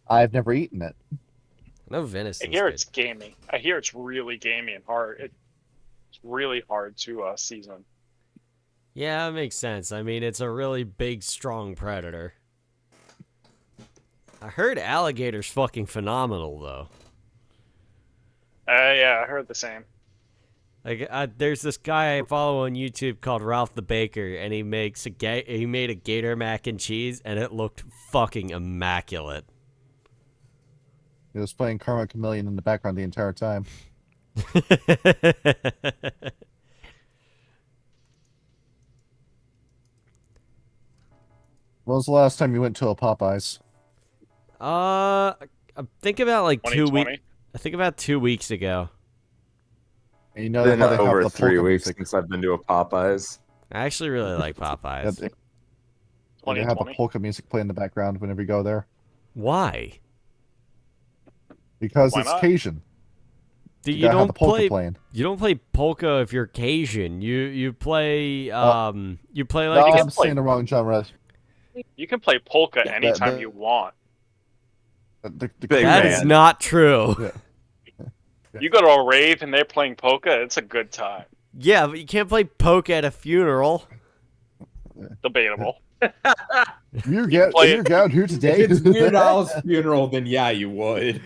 I've never eaten it. No I venison. hear it's gamey. I hear it's really gamey and hard. It's really hard to season. Yeah, that makes sense. I mean, it's a really big, strong predator. I heard alligator's fucking phenomenal, though. Yeah, I heard the same. Like, there's this guy I follow on YouTube called Ralph the Baker, and he made a gator mac and cheese, and it looked fucking immaculate. He was playing Karma Chameleon in the background the entire time. When was the last time you went to a Popeyes? I think about like 2020. I think about 2 weeks ago. And you know Been how they have over the 3 polka weeks music. since I've been to a Popeyes. I actually really like Yeah, Popeyes. they have the 2020. polka music play in the background whenever you go there. Why? Because Why it's not? Cajun. You gotta have don't the polka play. playing. You don't play polka if you're Cajun. You play you play No, like can I'm play- saying the wrong genre. You can play polka Yeah, anytime you want. The Big that man. is not true. Yeah. You go to a rave and they're playing polka, it's a good time. Yeah, but you can't play polka at a funeral. Debatable. You're play it. out here today. If it's Weird Al's funeral, then yeah, you would.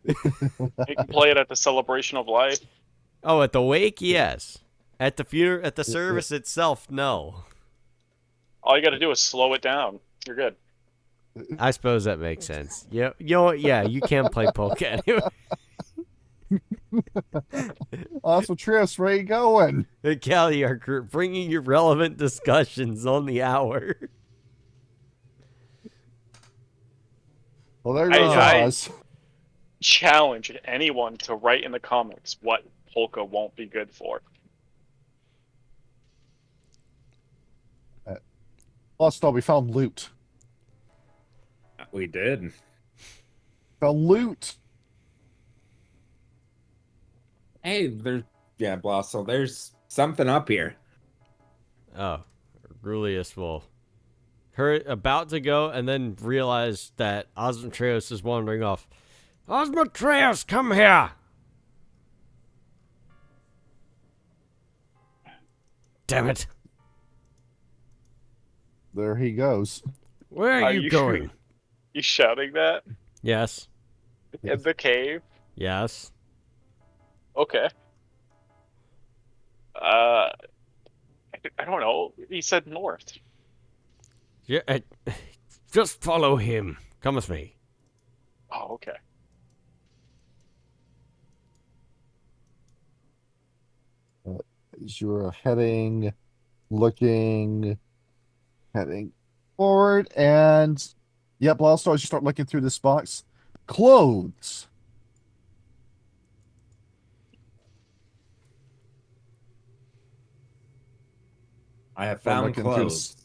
You can play it at the celebration of life. Oh, at the wake, yes. At the service itself, no. All you got to do is slow it down. You're good. I suppose that makes sense. Yeah, you know what? Yeah, you can play polka anyway. Awesome, Tris, where you going? Hey, Callie, are bringing you relevant discussions on the hour. Well, there goes I- Oz. Challenge anyone to write in the comments what polka won't be good for. Lost all, we found loot. We did. Found loot. Hey, Blasso, there's something up here. Oh, Rulius will about to go and then realize that Osmotreus is wandering off. Osmotreus, come here! Damn it. There he goes. Where are you going? You shouting that Yes. in the cave? Yes. Okay. I don't know. He said north. Yeah, just follow him. Come with me. Oh, okay. As you're heading forward, and yep, also as you start looking through this box, clothes. I have Start found looking through clothes.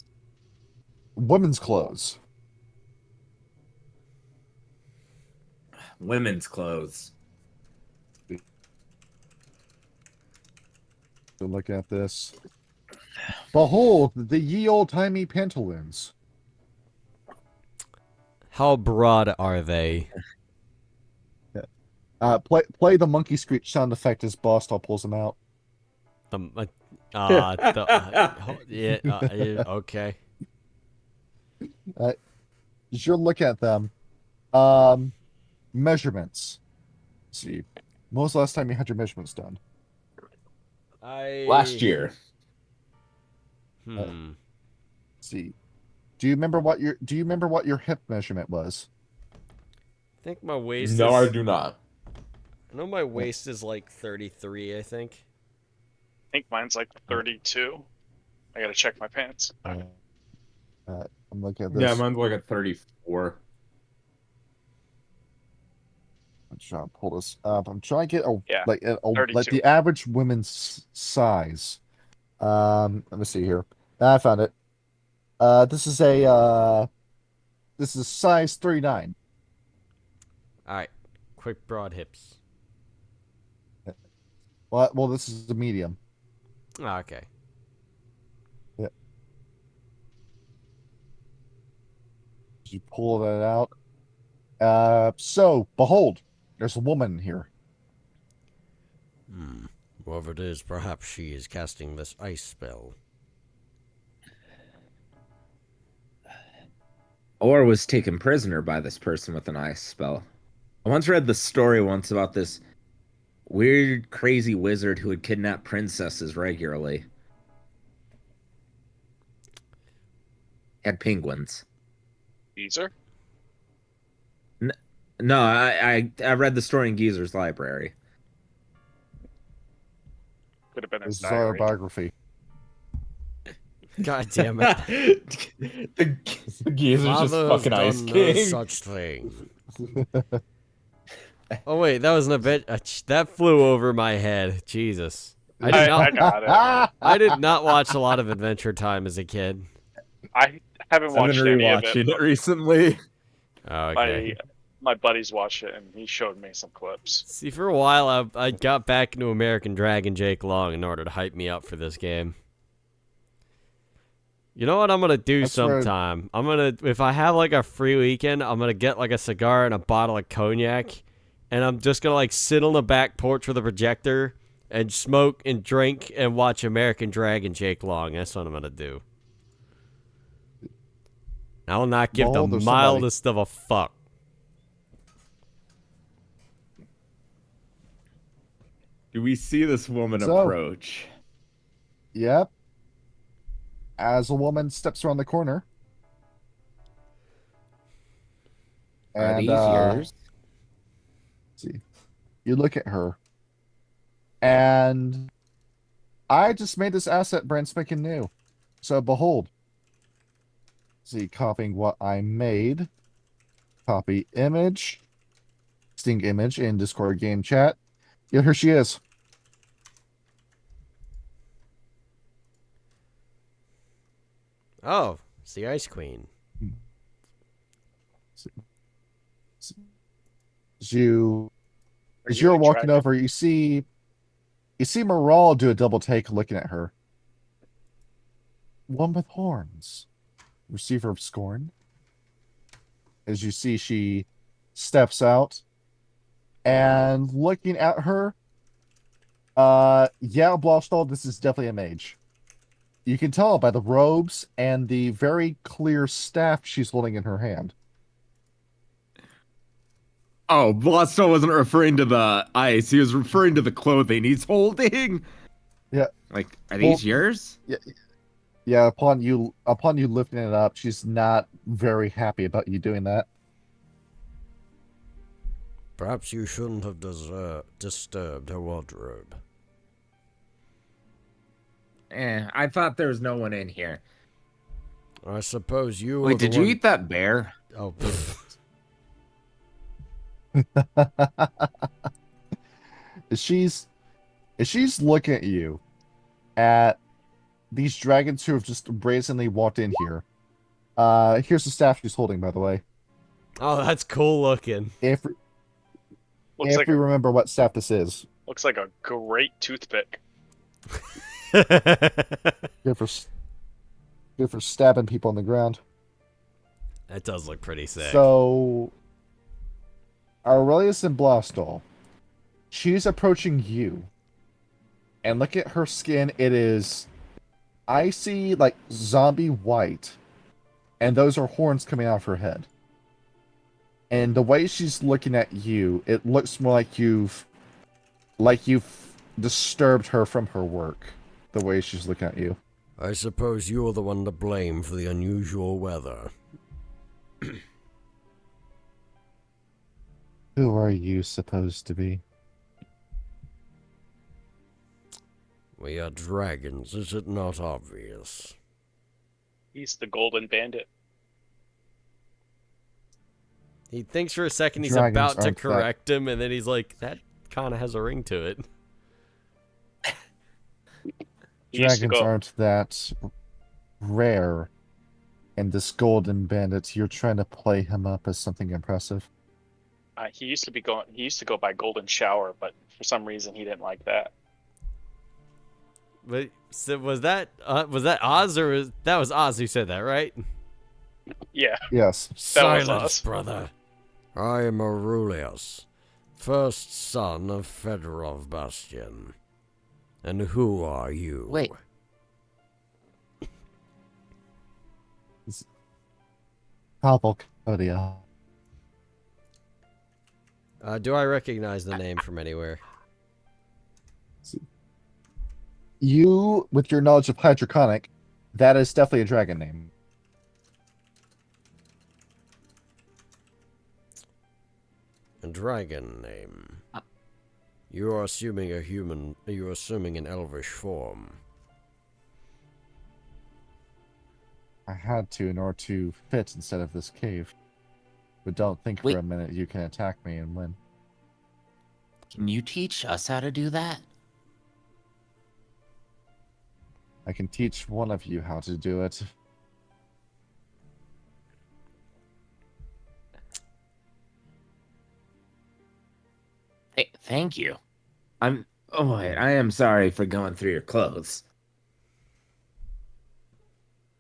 Women's clothes. Women's clothes. So looking at this. Behold, the ye old timey pantaloons. How broad are they? Play the monkey screech sound effect as Bostal pulls them out. Okay. As you're looking at them, measurements. Let's see, when was the last time you had your measurements done? Last year. Let's see, do you remember what your hip measurement was? I think my waist. No, is, I do not. I know my waist is like 33. I think. I think mine's like 32. I gotta check my pants. I'm looking at this. Yeah, mine's like a 34. I'm trying to pull this up. I'm trying to get Yeah, like 32. the average women's size. Let me see here. I found it. This is size 39. All right. Quick broad hips. Well, this is the medium. Oh, okay. You pull that out. So behold, there's a woman here. Whoever it is, perhaps she is casting this ice spell. Or was taken prisoner by this person with an ice spell. I once read the story about this weird, crazy wizard who would kidnap princesses regularly. Had penguins. Caesar? No, I read the story in Geezer's library. Could have been This his is our diary. biography. God damn it. the Geezer's just Father's fucking Ice done no King. such thing. Oh wait, that was an event. That flew over my head. Jesus. I I got it. I did not watch a lot of Adventure Time as a kid. I haven't I've been watched any of rewatching it. it recently. Oh, okay. My buddies watched it, and he showed me some clips. See, for a while, I got back into American Dragon Jake Long in order to hype me up for this game. You know what I'm gonna do sometime? I'm gonna, if I have like a free weekend, I'm gonna get like a cigar and a bottle of cognac, and I'm just gonna like sit on the back porch with a projector and smoke and drink and watch American Dragon Jake Long. That's what I'm gonna do. I will not give the Behold, there's mildest of a fuck. Do we see this woman So- approach? Yep. As a woman steps around the corner. Are these yours? yours? See. You look at her. And I just made this asset brand spanking new. So behold. See, copying what I made. Copy image. Sting image in Discord game chat. Yeah, here she is. Oh, it's the Ice Queen. As you're you walking attracted? over, you see Moral do a double take looking at her. One with horns. Receiver of scorn. As you see, she steps out and looking at her. Yeah, Blostall, this is definitely a mage. You can tell by the robes and the very clear staff she's holding in her hand. Oh, Blasto wasn't referring to the ice. He was referring to the clothing he's holding. Yeah. Like, are these yours? Yeah, upon you lifting it up, she's not very happy about you doing that. Perhaps you shouldn't have disturbed her wardrobe. I thought there was no one in here. I suppose you were Wait, the did you one... eat that bear? Oh, She's looking at you, at these dragons who have just brazenly walked in here. Here's the staff she's holding, by the way. Oh, that's cool looking. If Looks like we remember what staff this is, looks like a great toothpick. good for stabbing people on the ground. That does look pretty sick. So, Aurelius and Blastall, she's approaching you, and look at her skin. It is icy, like zombie white, and those are horns coming out of her head. And the way she's looking at you, it looks more like you've disturbed her from her work. The way she's looking at you. I suppose you're the one to blame for the unusual weather. Who are you supposed to be? We are dragons, is it not obvious? He's the golden bandit. He thinks for a second he's Dragons about to aren't that- correct him, and then he's like, that kind of has a ring to it. He used to Dragons go. aren't that rare. And this golden bandit, you're trying to play him up as something impressive. He used to go by Golden Shower, but for some reason he didn't like that. But so was that Oz, or that was Oz who said that, right? Yeah. Yes. That was Silence, us. brother. I am Aurelius, first son of Fedorov Bastion. And who are you? Wait. Cavalcadia. Do I recognize the name from anywhere? You, with your knowledge of hydroconic, that is definitely a dragon name. A dragon name. You are assuming a human. You are assuming an elvish form. I had to in order to fit instead of this cave. But don't think Wait. for a minute you can attack me and win. Can you teach us how to do that? I can teach one of you how to do it. Hey, thank you. I am sorry for going through your clothes.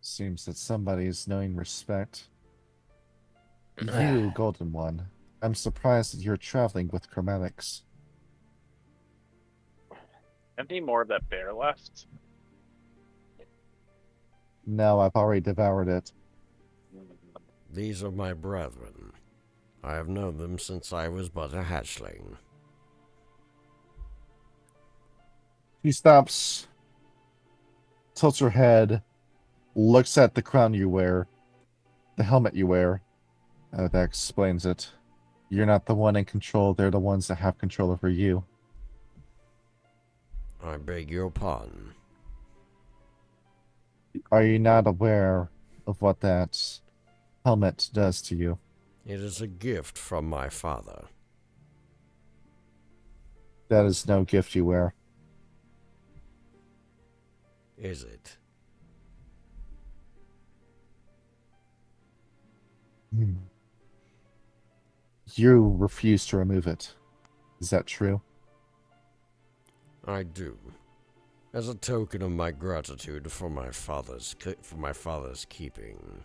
Seems that somebody is knowing respect. You, Golden One. I'm surprised that you're traveling with chromatics. Any more of that bear left? No, I've already devoured it. These are my brethren. I have known them since I was but a hatchling. She stops, tilts her head, looks at the crown you wear, the helmet you wear. That explains it. You're not the one in control, they're the ones that have control over you. I beg your pardon. Are you not aware of what that helmet does to you? It is a gift from my father. That is no gift you wear. Is it? You refuse to remove it. Is that true? I do. As a token of my gratitude for my father's keeping.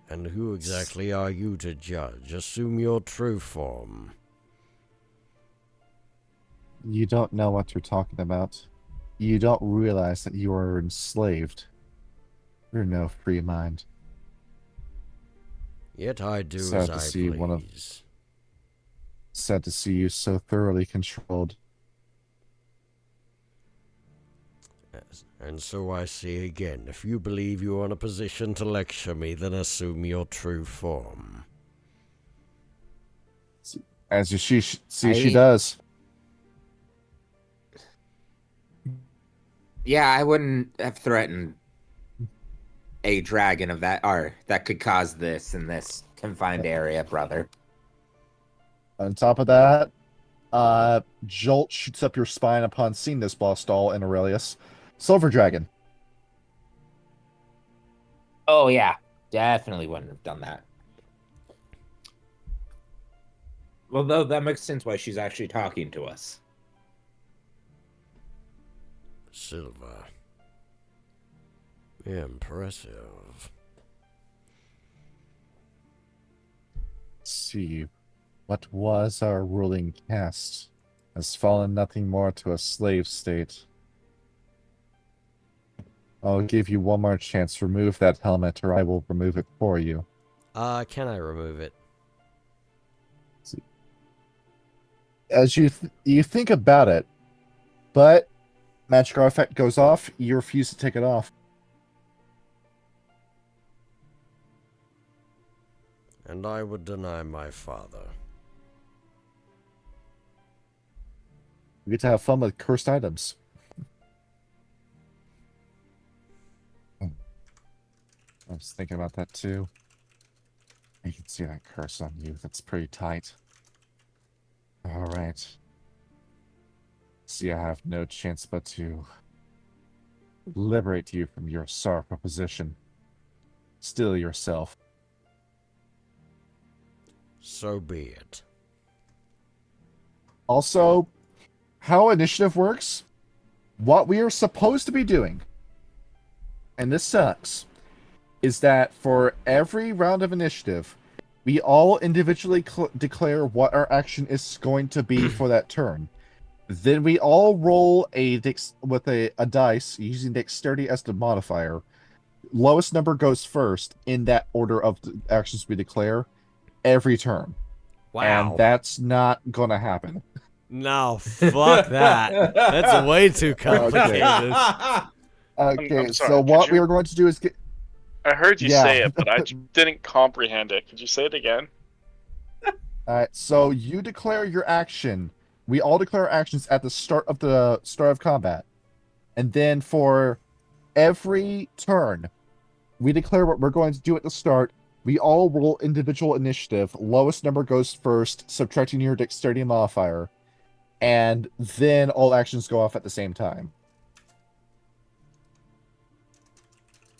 And who exactly are you to judge? Assume your true form. You don't know what you're talking about. You don't realize that you are enslaved. You're no free mind. Yet I do Sad as to I see please. one of- Sad to see you so thoroughly controlled. Yes. And so I say again, if you believe you are in a position to lecture me, then assume your true form. As you see, she I- does. Yeah, I wouldn't have threatened a dragon of that, or that could cause this in this confined area, brother. On top of that, Jolt shoots up your spine upon seeing this boss doll in Aurelius. Silver Dragon. Oh yeah, definitely wouldn't have done that. Well, though that makes sense why she's actually talking to us. Silver. Impressive. Let's see. What was our ruling caste has fallen nothing more to a slave state. I'll give you one more chance to remove that helmet, or I will remove it for you. Can I remove it? As you think about it, but magic artifact goes off, you refuse to take it off. And I would deny my father. You get to have fun with cursed items. I was thinking about that too. You can see that curse on you. That's pretty tight. Alright. See, I have no chance but to liberate you from your sorrowful position. Still yourself. So be it. Also, how initiative works, what we are supposed to be doing, and this sucks, is that for every round of initiative, we all individually declare what our action is going to be for that turn. Then we all roll with a dice using dexterity as the modifier. Lowest number goes first in that order of the actions we declare every turn. And Wow. that's not going to happen. No, fuck that. That's way too complicated. Okay, I'm sorry, so could what you- we are going to do is get. I heard you Yeah. say it, but I didn't comprehend it. Could you say it again? Alright, so you declare your action. We all declare actions at the start of combat. And then for every turn, we declare what we're going to do at the start. We all roll individual initiative. Lowest number goes first, subtracting your dexterity modifier. And then all actions go off at the same time.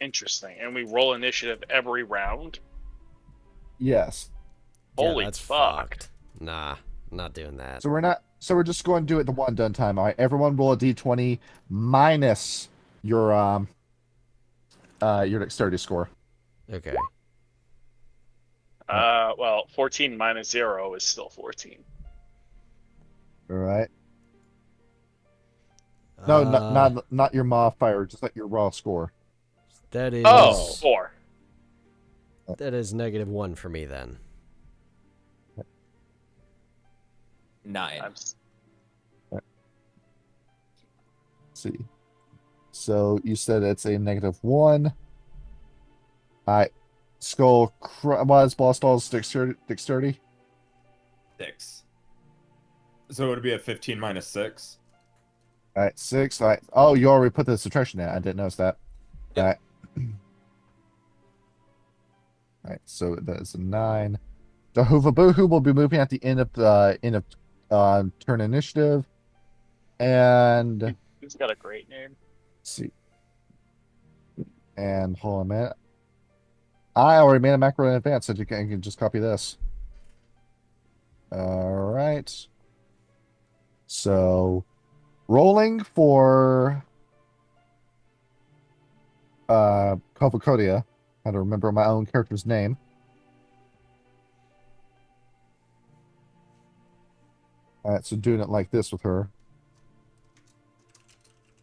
Interesting. And we roll initiative every round. Yes. Holy yeah, that's fuck. fucked. Nah, I'm not doing that. So we're just going to do it the one done time. All right, everyone roll a d20 minus your dexterity score. Okay. Well, 14 minus 0 is still 14. All right. No, Uh, not your modifier, just like your raw score. That is. Oh, 4. That is -1 for me then. 9. Let's see. So you said it's a -1. All right. Skull. What is Blastall's dexterity? 6. So it would be a 15 minus 6. All right, 6. All right. Oh, you already put the subtraction in. I didn't notice that. Yep. All right. All right. So that is a 9. The Hoovabuhu will be moving at the end of turn initiative, and He's got a great name. let's see. And hold on a minute. I already made a macro in advance, so you can just copy this. All right. So, rolling for Kovakodia. I had to remember my own character's name. All right, so doing it like this with her.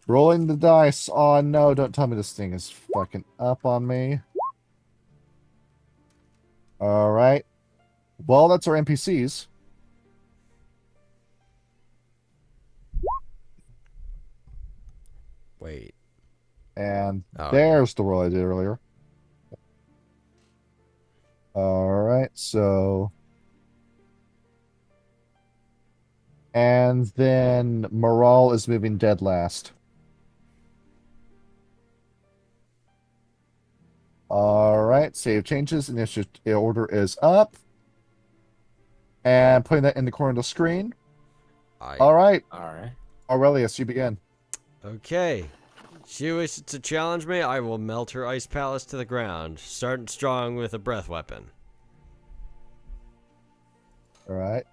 Rolling the dice. Oh no! Don't tell me this thing is fucking up on me. All right. Well, that's our NPCs. Wait. And Oh, there's the roll I did earlier. All right, so. And then Morale is moving dead last. All right, save changes. Initiative order is up. And putting that in the corner of the screen. All right, Alright. Aurelius, you begin. Okay. She wishes to challenge me. I will melt her ice palace to the ground, starting strong with a breath weapon. All right.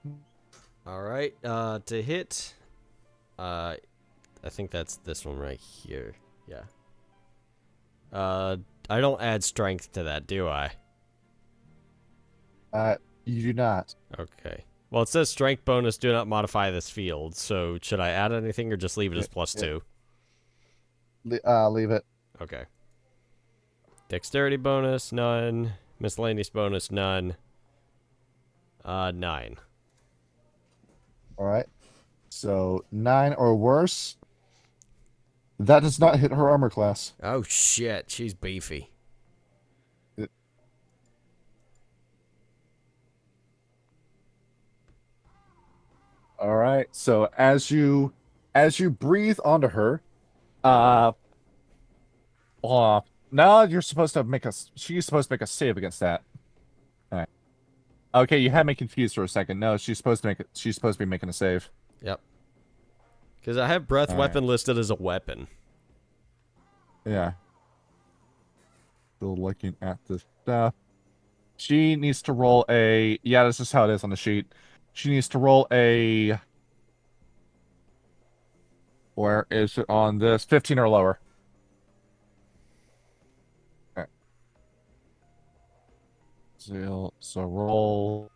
All right. To hit. I think that's this one right here. Yeah. I don't add strength to that, do I? You do not. Okay. Well, it says strength bonus. Do not modify this field. So should I add anything or just leave it as +2? Leave it. Okay. Dexterity bonus, none. Miscellaneous bonus, none. 9. All right. So 9 or worse. That does not hit her armor class. Oh shit, she's beefy. All right. So as you breathe onto her, now she's supposed to make a save against that. All right. Okay, you had me confused for a second. No, she's supposed to be making a save. Yep. Because I have breath All weapon listed as a weapon. Yeah. Still looking at this stuff. She needs to roll a. Yeah, this is how it is on the sheet. She needs to roll a. Where is it on this? 15 or lower. Okay. So roll.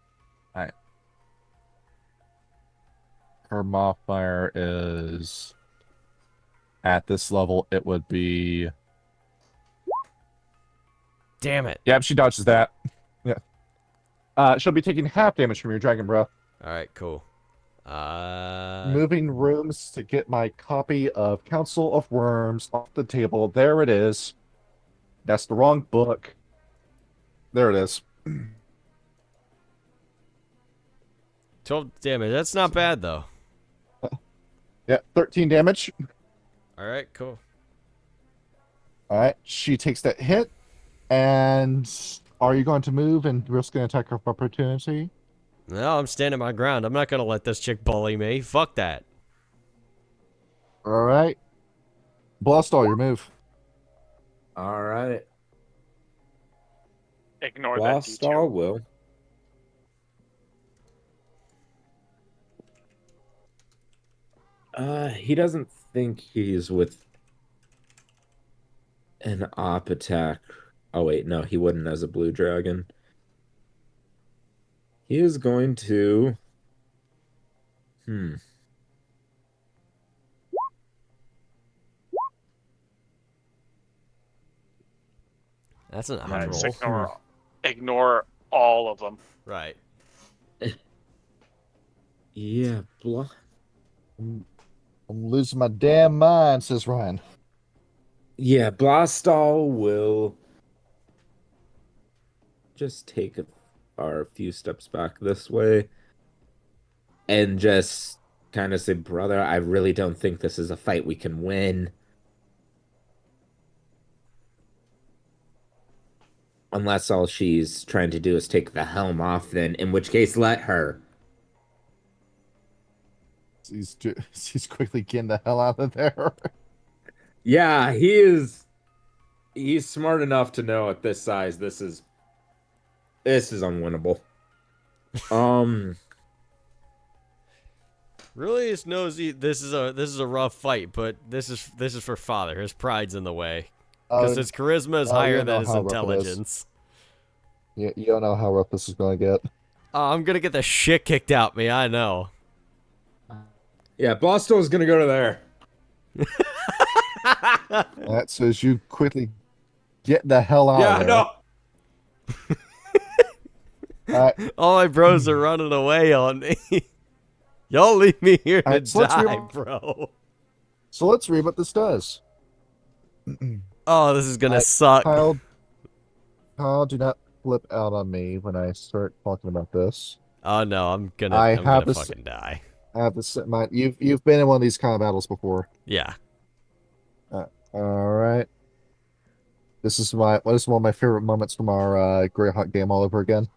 Alright. her modifier is at this level. It would be. Damn it. Yep, she dodges that. Yeah. She'll be taking half damage from your dragon breath. All right, cool. Moving rooms to get my copy of Council of Wyrms off the table. There it is. That's the wrong book. There it is. 12 damage. That's not bad though. Yeah, 13 damage. All right, cool. All right, she takes that hit. And are you going to move and risk an attack of opportunity? No, I'm standing my ground. I'm not gonna let this chick bully me. Fuck that. All right. Blast all your move. All right. Ignore that Blast detail. all will. He doesn't think he's with an op attack. Oh wait, no, he wouldn't as a blue dragon. He is going to. That's an Yeah, odd just roll. ignore all of them. Right. Yeah, I'm losing my damn mind, says Ryan. yeah, Blastall will just take a few steps back this way and just kind of say, brother, I really don't think this is a fight we can win. Unless all she's trying to do is take the helm off, then in which case, let her. He's quickly getting the hell out of there. Yeah, he's smart enough to know at this size this is unwinnable. Really, just knows this is a rough fight, but this is for father. His pride's in the way because his charisma is higher than his intelligence. You don't know how rough this is going to get. I'm gonna get the shit kicked out me. I know. Yeah, Blastall's gonna go to there. That says you quickly get the hell out Yeah, of there. no. All my bros are running away on me. Y'all leave me here to Alright, so let's die, bro. So let's read what this does. Oh, this is gonna suck. Kyle, do not flip out on me when I start talking about this. Oh no, I'm gonna fucking die. I have to set my. You've been in one of these kind of battles before. Yeah. All right. This is one of my favorite moments from our Greyhawk game all over again.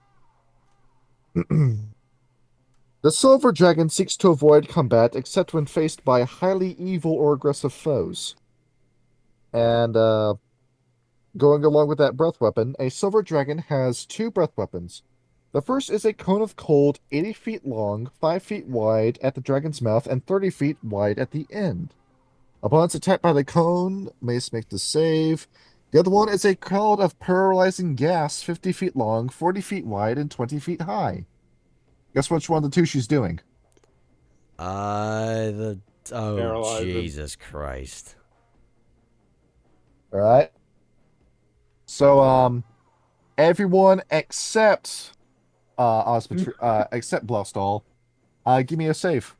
The Silver Dragon seeks to avoid combat except when faced by highly evil or aggressive foes. And going along with that breath weapon, a Silver Dragon has two breath weapons. The first is a cone of cold 80 feet long, 5 feet wide at the dragon's mouth, and 30 feet wide at the end. Opponents attacked by the cone may make the save. The other one is a cloud of paralyzing gas 50 feet long, 40 feet wide, and 20 feet high. Guess which one of the two she's doing? Paralyzing. Jesus Christ. Alright. So, everyone except except Blastall, give me a save.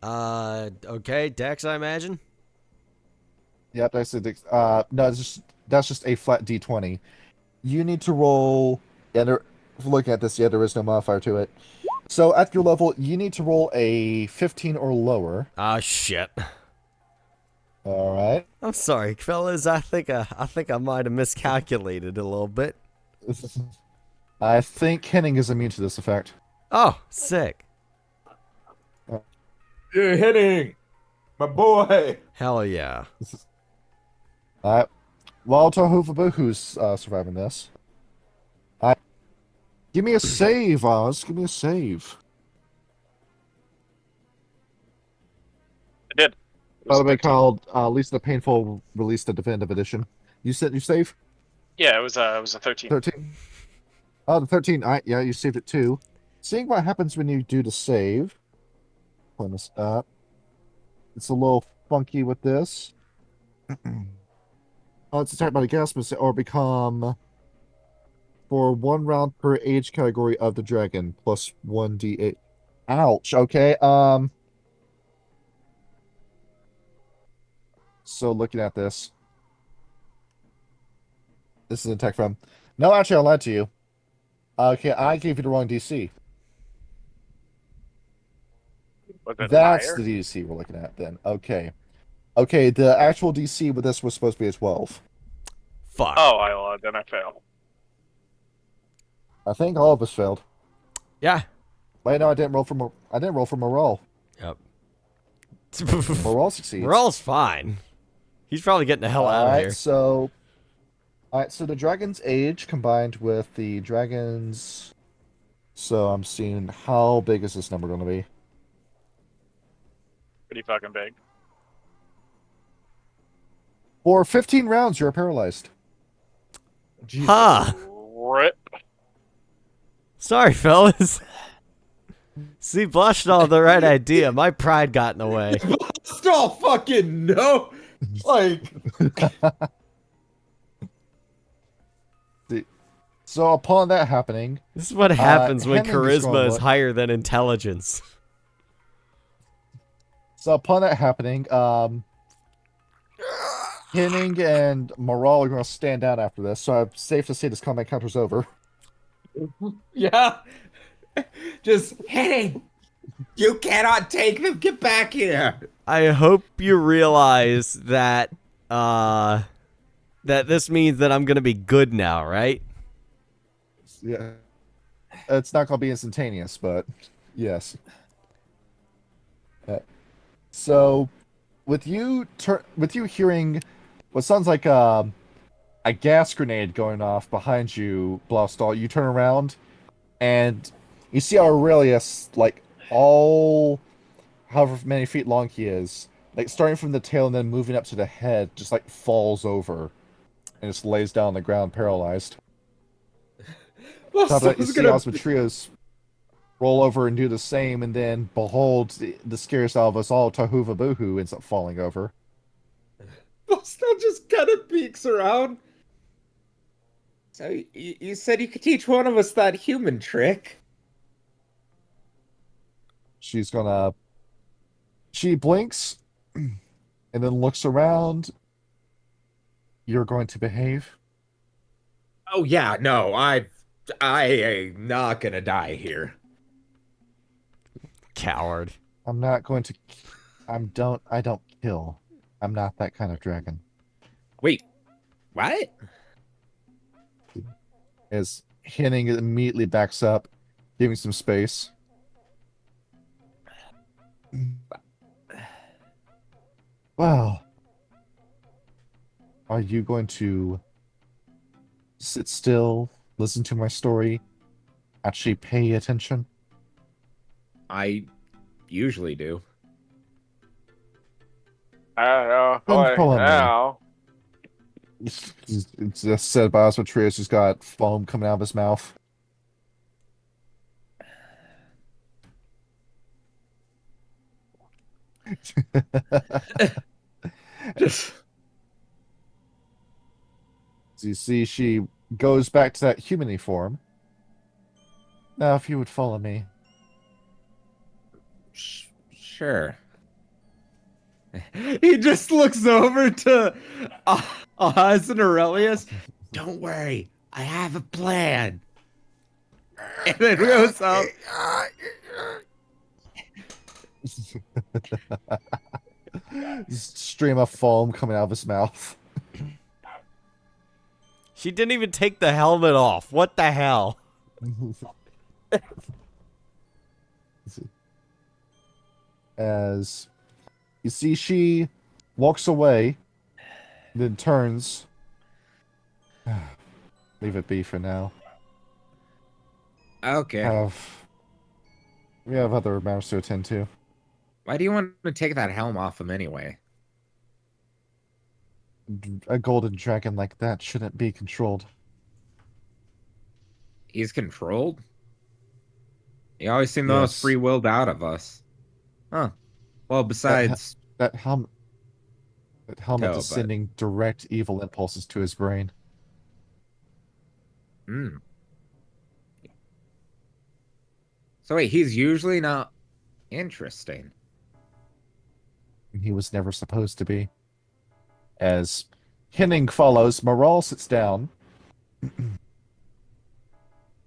Okay, Dex, I imagine. Yep, no, that's just a flat D20. You need to roll. Yeah, looking at this, yeah, there is no modifier to it. So at your level, you need to roll a 15 or lower. Ah, shit. All right. I'm sorry, fellas. I think I might have miscalculated a little bit. I think Henning is immune to this effect. Oh, sick. You're hitting my boy. Hell yeah. All right. Walter Hooverbu, who's surviving this. Give me a save, Oz. Give me a save. I did. By the way, called Lisa the Painful released the definitive edition. You said you save? Yeah, it was a 13. 13. Oh, the 13. All right, yeah, you saved it too. Seeing what happens when you do the save. pulling this up. It's a little funky with this. It's attacked by the gas missile or become for 1 round per age category of the dragon plus 1d8. Ouch. Okay. So looking at this. This is an attack from. No, actually, I lied to you. Okay, I gave you the wrong DC. Was it That's higher? the DC we're looking at then. Okay. Okay, the actual DC with this was supposed to be a 12. Fuck. Oh, then I fail. I think all of us failed. Yeah. Wait, no, I didn't roll for morale. Yep. Morale succeeds. Morale's fine. He's probably getting the hell out of here. Alright, so the dragon's age combined with the dragon's... So I'm seeing how big is this number going to be? Pretty fucking big. For 15 rounds, you're paralyzed. Jesus. Huh. Rip. Sorry, fellas. See, Blush all the right idea. My pride got in the way. Still fucking no. Like. So upon that happening, this is what happens when Henning is charisma is higher than intelligence. So upon that happening, Henning and Morale are going to stand down after this. So I'm safe to say this combat counter's over. Yeah. Just Henning, you cannot take them. Get back here. I hope you realize that that this means that I'm gonna be good now, right? Yeah. It's not going to be instantaneous, but yes. So, with you hearing what sounds like a gas grenade going off behind you, Blostall, you turn around and you see Aurelius, like all however many feet long he is, like starting from the tail and then moving up to the head, just like falls over and just lays down on the ground paralyzed. Top of that, you see Osmotrios roll over and do the same, and then behold, the scariest out of us all, Tahuva Boohoo ends up falling over. Still just kind of peeks around. So you said you could teach one of us that human trick. She blinks and then looks around. You're going to behave? Oh yeah, no, I am not gonna die here. Coward. I'm not going to. I don't kill. I'm not that kind of dragon. Wait, what? As Henning immediately backs up, giving some space. Well, are you going to sit still, listen to my story, actually pay attention? I usually do. Don't follow me. Now. It's just said by Osmotrius, who's got foam coming out of his mouth. Just. So you see, she goes back to that humany form. Now, if you would follow me. Sure. He just looks over to Oz and Aurelius. Don't worry, I have a plan. And then goes up. Stream of foam coming out of his mouth. She didn't even take the helmet off. What the hell? As you see, she walks away, then turns. Leave it be for now. Okay. We have other matters to attend to. Why do you want to take that helm off him anyway? A golden dragon like that shouldn't be controlled. He's controlled? He always seemed the most Yes. free-willed out of us. Huh. Well, besides That helmet No, is but sending direct evil impulses to his brain. hmm. So wait, he's usually not interesting. And he was never supposed to be. As Henning follows, Moral sits down,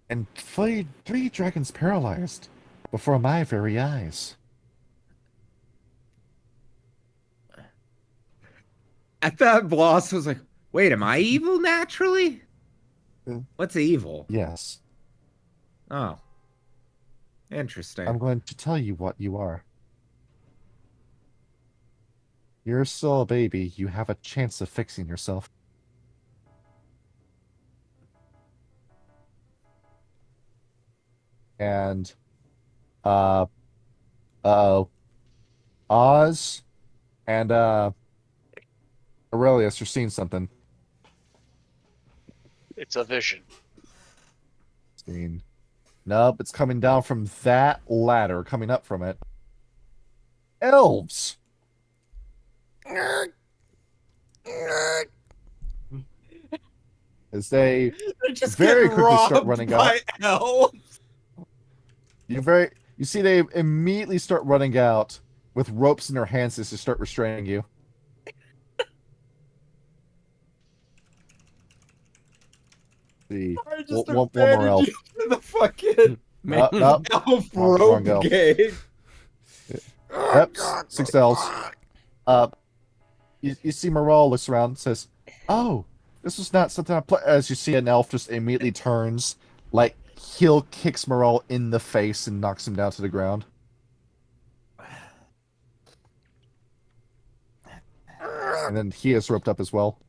and three dragons paralyzed before my very eyes. At that, Bloss was like, "Wait, am I evil naturally? What's evil? Yes, Oh, interesting. I'm going to tell you what you are. You're still a baby. You have a chance of fixing yourself. And, uh, uh, Oz and, Aurelius, you're seeing something. It's a vision. Seeing. Nope, it's coming down from that ladder, coming up from it. Elves! As they just very get quickly start robbed running by out. elves. You see they immediately start running out with ropes in their hands as they start restraining you. See, I just one more elf. to the fucking No, elf Wrong rope elf. game. Yep, 6 elves. You see Moral looks around and says, "Oh, this was not something I play." As you see an elf just immediately turns, like heel kicks Moral in the face and knocks him down to the ground. And then he is roped up as well.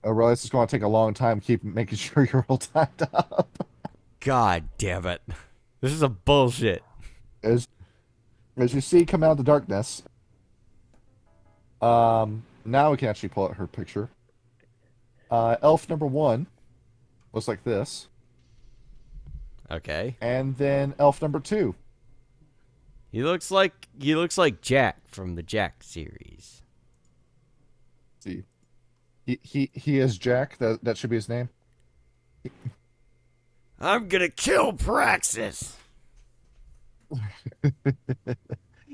I realize it's going to take a long time making sure you're all tied up. God damn it. This is a bullshit. As you see come out of the darkness, now we can actually pull out her picture. Elf number 1 looks like this. Okay. And then elf number 2. He looks like Jack from the Jack series. See. He is Jack. That should be his name. I'm gonna kill Praxis.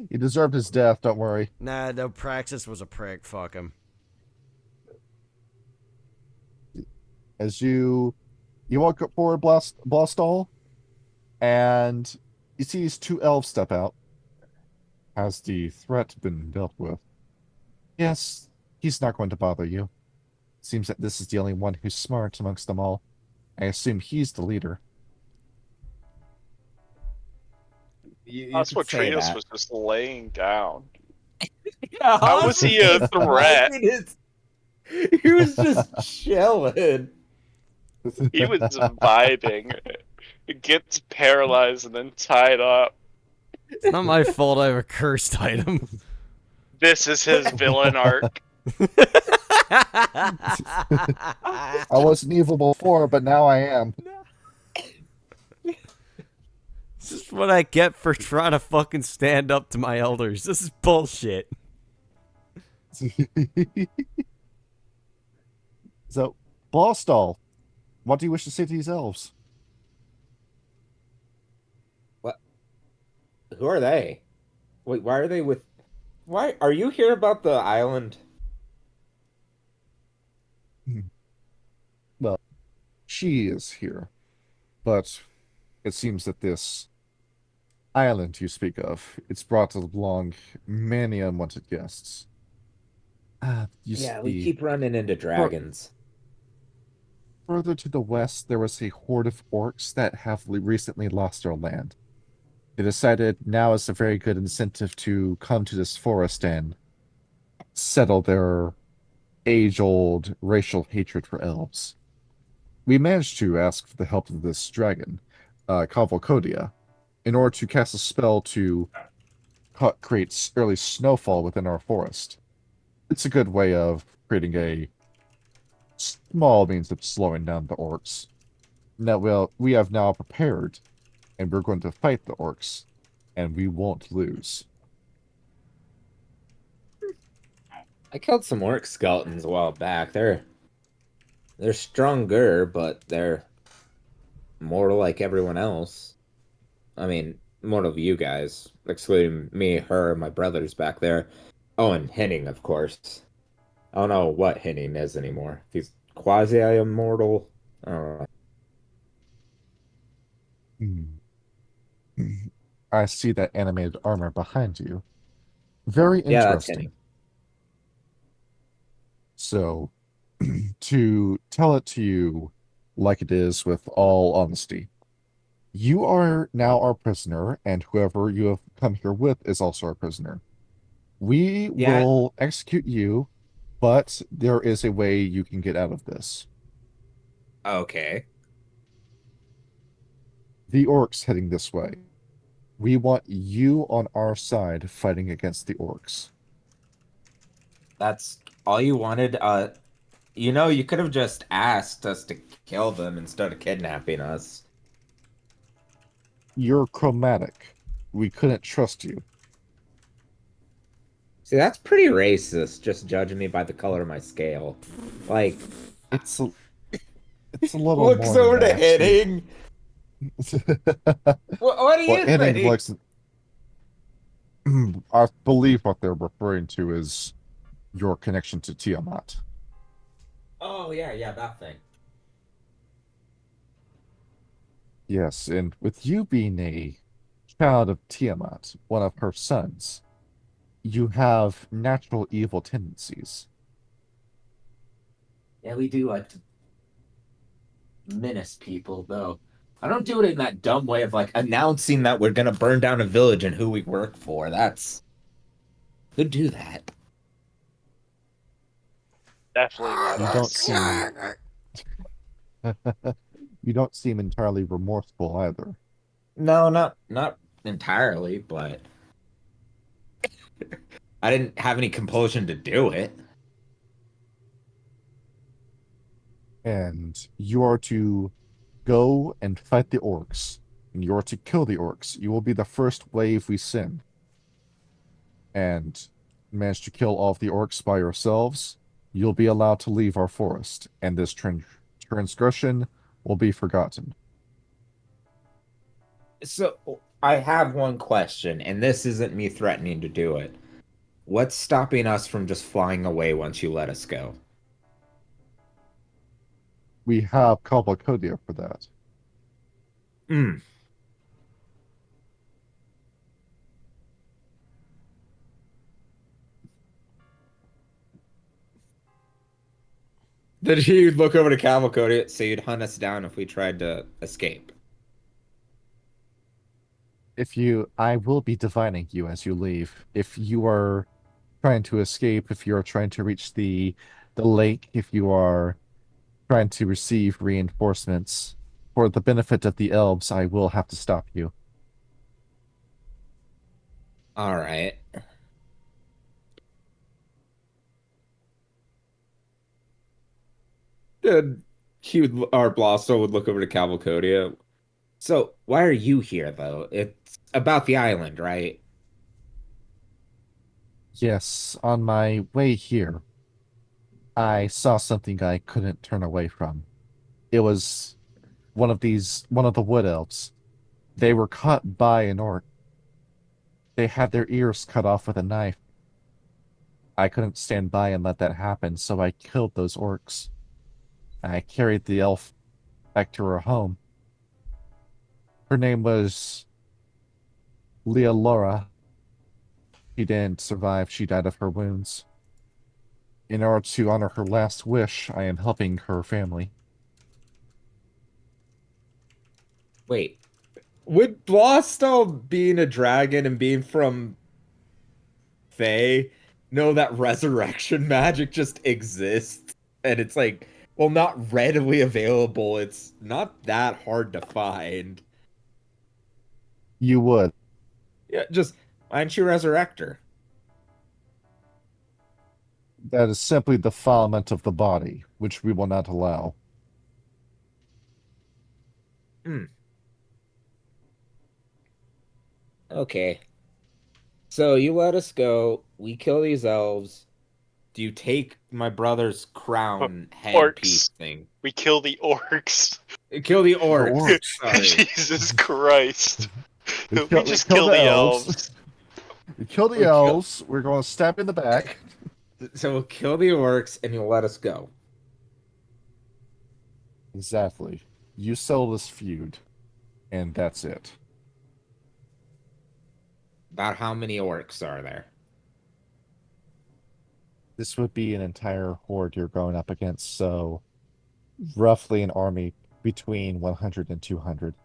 He deserved his death, don't worry. Nah, no, Praxis was a prick. Fuck him. As you walk up forward, Blastall, and you see these 2 elves step out. Has the threat been dealt with? Yes, he's not going to bother you. Seems that this is the only one who's smart amongst them all. I assume he's the leader. That's what Trios was just laying down. Yeah, How was he a threat? He was just chilling. He was vibing. It gets paralyzed and then tied up. It's not my fault I have a cursed item. This is his villain arc. I wasn't evil before, but now I am. This is what I get for trying to fucking stand up to my elders. This is bullshit. So, Blastall, what do you wish to say to these elves? What? Who are they? Wait, why are they with? Why are you here about the island? Well, she is here, but it seems that this island you speak of, it's brought along many unwanted guests. You Yeah, see, we keep running into dragons. further to the west, there was a horde of orcs that have recently lost their land. They decided now is a very good incentive to come to this forest and settle their age-old racial hatred for elves. We managed to ask for the help of this dragon, Cavalcodia, in order to cast a spell to create early snowfall within our forest. It's a good way of creating a small means of slowing down the orcs. Now, well, we have now prepared, and we're going to fight the orcs, and we won't lose. I killed some orc skeletons a while back. They're stronger, but they're mortal like everyone else. I mean, mortal to you guys, excluding me, her, and my brothers back there. Oh, and Henning, of course. I don't know what Henning is anymore. If he's quasi-immortal. I don't know. Hmm. I see that animated armor behind you. Very Yeah, that's interesting. Henning. So, to tell it to you like it is with all honesty, you are now our prisoner, and whoever you have come here with is also our prisoner. We Yeah, will execute you, but there is a way you can get out of this. okay. The orcs heading this way. We want you on our side fighting against the orcs. That's all you wanted. You could have just asked us to kill them instead of kidnapping us. You're chromatic. We couldn't trust you. See, that's pretty racist, just judging me by the color of my scale. Like, It's a, it's a little looks more than over to that. Henning. What do Well, you Henning think? looks. I believe what they're referring to is your connection to Tiamat. Oh, yeah, that thing. Yes, and with you being a child of Tiamat, one of her sons, you have natural evil tendencies. Yeah, we do like to menace people, though. I don't do it in that dumb way of like announcing that we're gonna burn down a village and who we work for. That's who do that. Definitely not You don't us. seem you don't seem entirely remorseful either. No, not entirely, but I didn't have any compulsion to do it. And you are to go and fight the orcs. And you are to kill the orcs. You will be the first wave we send. And manage to kill all of the orcs by yourselves, you'll be allowed to leave our forest, and this transgression will be forgotten. So I have one question, and this isn't me threatening to do it. What's stopping us from just flying away once you let us go? We have Cavalcodia for that. Hmm. Did he look over to Cavalcode so you'd hunt us down if we tried to escape? I will be divining you as you leave. If you are trying to escape, if you are trying to reach the lake, if you are trying to receive reinforcements, for the benefit of the elves, I will have to stop you. All right. And our Blasto would look over to Cavalcodia. So, why are you here, though? It's about the island, right? Yes, on my way here, I saw something I couldn't turn away from. It was one of the wood elves. They were caught by an orc. They had their ears cut off with a knife. I couldn't stand by and let that happen, so I killed those orcs. I carried the elf back to her home. Her name was Leah Laura. She didn't survive. She died of her wounds. In order to honor her last wish, I am helping her family. Wait, would Blasto being a dragon and being from Fae know that resurrection magic just exists? And it's like, well, not readily available. It's not that hard to find. You would. Yeah, just why don't you resurrect her? That is simply defilement of the body, which we will not allow. Okay. So you let us go. We kill these elves. Do you take my brother's crown headpiece Orcs. thing? We kill the orcs. Kill the orcs. orcs. Sorry. Jesus Christ. We kill just kill the elves. We kill the elves. We're going to stab in the back. So we'll kill the orcs and you'll let us go. Exactly. You settle this feud, and that's it. About how many orcs are there? This would be an entire horde you're going up against, so roughly an army between 100 and 200.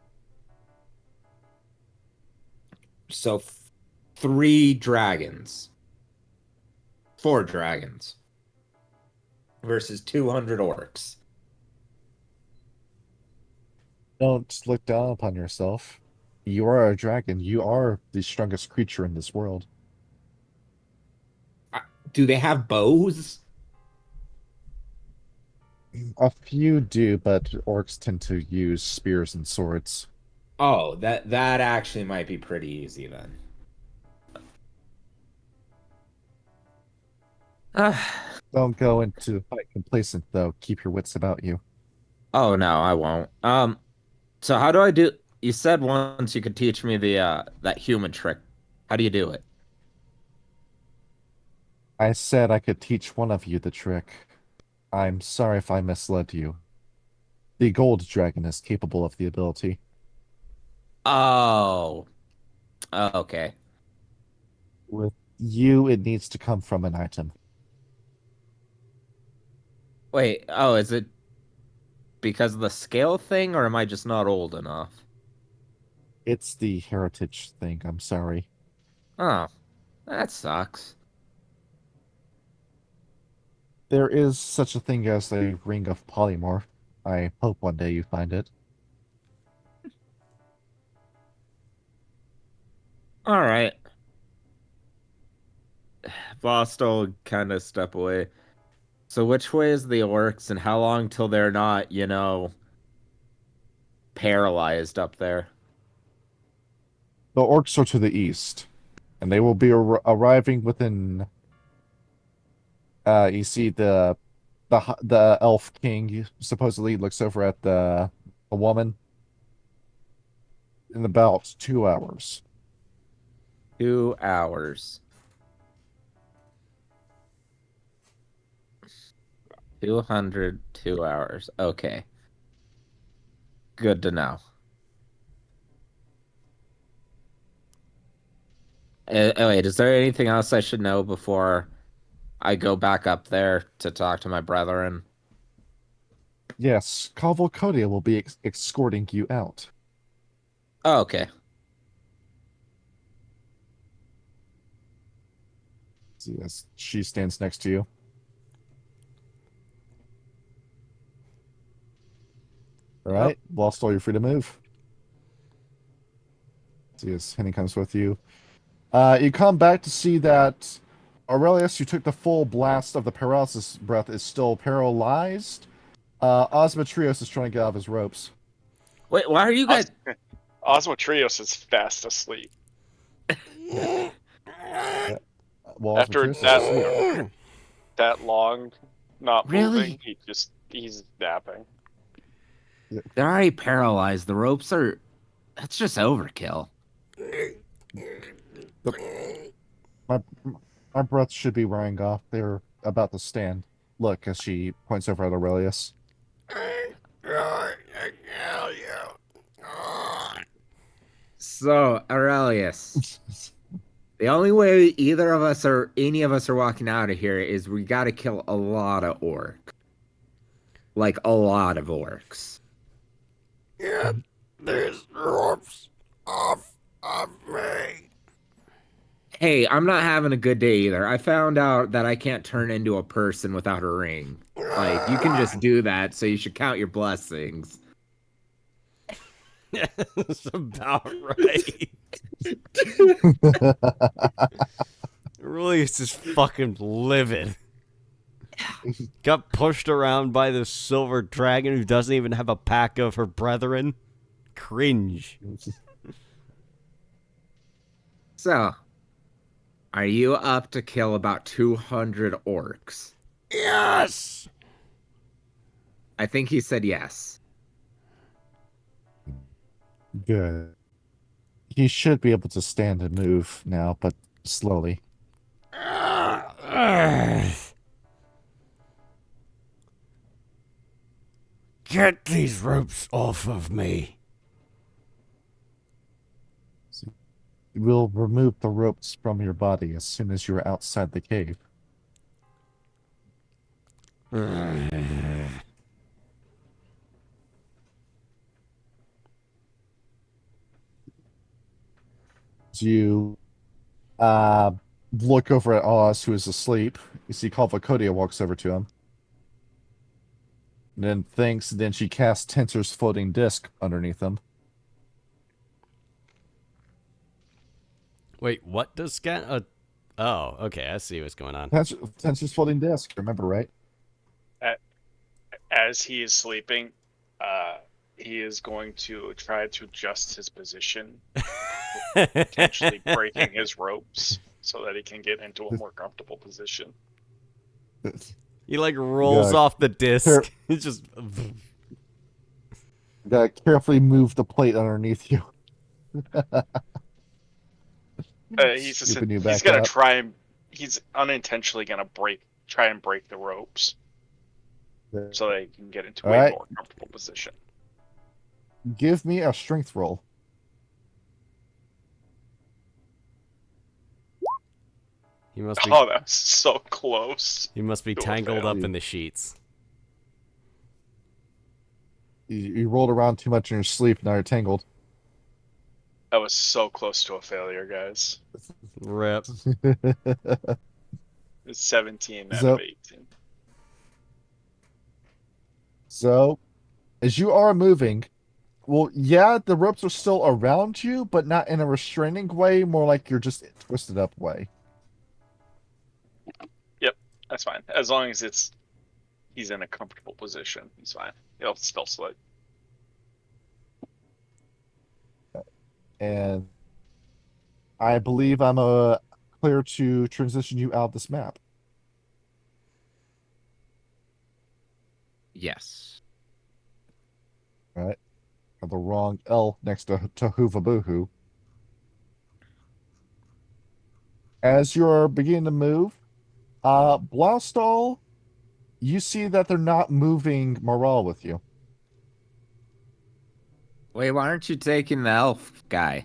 So 3 dragons. 4 dragons. Versus 200 orcs. Don't look down upon yourself. You are a dragon. You are the strongest creature in this world. Do they have bows? A few do, but orcs tend to use spears and swords. Oh, that actually might be pretty easy then. Don't go into the fight complacent, though. Keep your wits about you. Oh no, I won't. So how do I do? You said once you could teach me the that human trick. How do you do it? I said I could teach one of you the trick. I'm sorry if I misled you. The gold dragon is capable of the ability. Oh, okay. With you, it needs to come from an item. Wait, oh, is it because of the scale thing, or am I just not old enough? It's the heritage thing, I'm sorry. Oh, that sucks. There is such a thing as a ring of polymorph. I hope one day you find it. All right. Vost will kind of step away. So which way is the orcs, and how long till they're not, paralyzed up there? The orcs are to the east, and they will be arriving within. You see the elf king supposedly looks over at the woman in about 2 hours. 2 hours. 200, 2 hours. Okay. Good to know. Wait, is there anything else I should know before I go back up there to talk to my brethren? Yes, Cavalcodia will be escorting you out. Oh, okay. Yes, she stands next to you. All right, Lost all, you're free to move. Yes, Henny comes with you. You come back to see that Aurelius, who took the full blast of the paralysis breath, is still paralyzed. Osmotrios is trying to get out of his ropes. Wait, why are you guys... Osmotrios is fast asleep. Well, After Osmotrios is asleep. that long not Really? moving, he's napping. They're already paralyzed. The ropes are... That's just overkill. My breath should be wearing off. They're about to stand. Look, as she points over at Aurelius. So, Aurelius, the only way either of us or any of us are walking out of here is we gotta kill a lot of orcs. Like, a lot of orcs. Yeah, there's ropes off of me. Hey, I'm not having a good day either. I found out that I can't turn into a person without a ring. Like, you can just do that, so you should count your blessings. That's about right. Really, it's just fucking livid. Got pushed around by this silver dragon who doesn't even have a pack of her brethren. cringe. So, are you up to kill about 200 orcs? Yes! I think he said yes. Good. He should be able to stand and move now, but slowly. Get these ropes off of me. We'll remove the ropes from your body as soon as you're outside the cave. You look over at Oz, who is asleep. You see Kalvakodia walks over to him. And then thinks, then she casts Tensor's floating disc underneath him. Wait, what does scan? Oh, okay. I see what's going on. Tensor's floating disc, remember, right? As he is sleeping, he is going to try to adjust his position, potentially breaking his ropes so that he can get into a more comfortable position. He like rolls Yeah. off the disc. It's just. Gotta carefully move the plate underneath you. He's Scooping you he's back gonna up. try and he's unintentionally gonna try and break the ropes so that he can get into All a right. more comfortable position. Give me a strength roll. He must be. Oh, that's so close. He must be to a tangled fail. up in the sheets. You rolled around too much in your sleep, now you're tangled. That was so close to a failure, guys. Rip. It's 17 out So- of 18. So, as you are moving, well, yeah, the ropes are still around you, but not in a restraining way, more like you're just twisted up way. That's fine. As long as he's in a comfortable position, he's fine. He'll still slide. And I believe I'm clear to transition you out of this map. Yes. Right? Got the wrong L next to Tahuvabuhu. As you're beginning to move, Blaustall, you see that they're not moving morale with you. Wait, why aren't you taking the elf guy?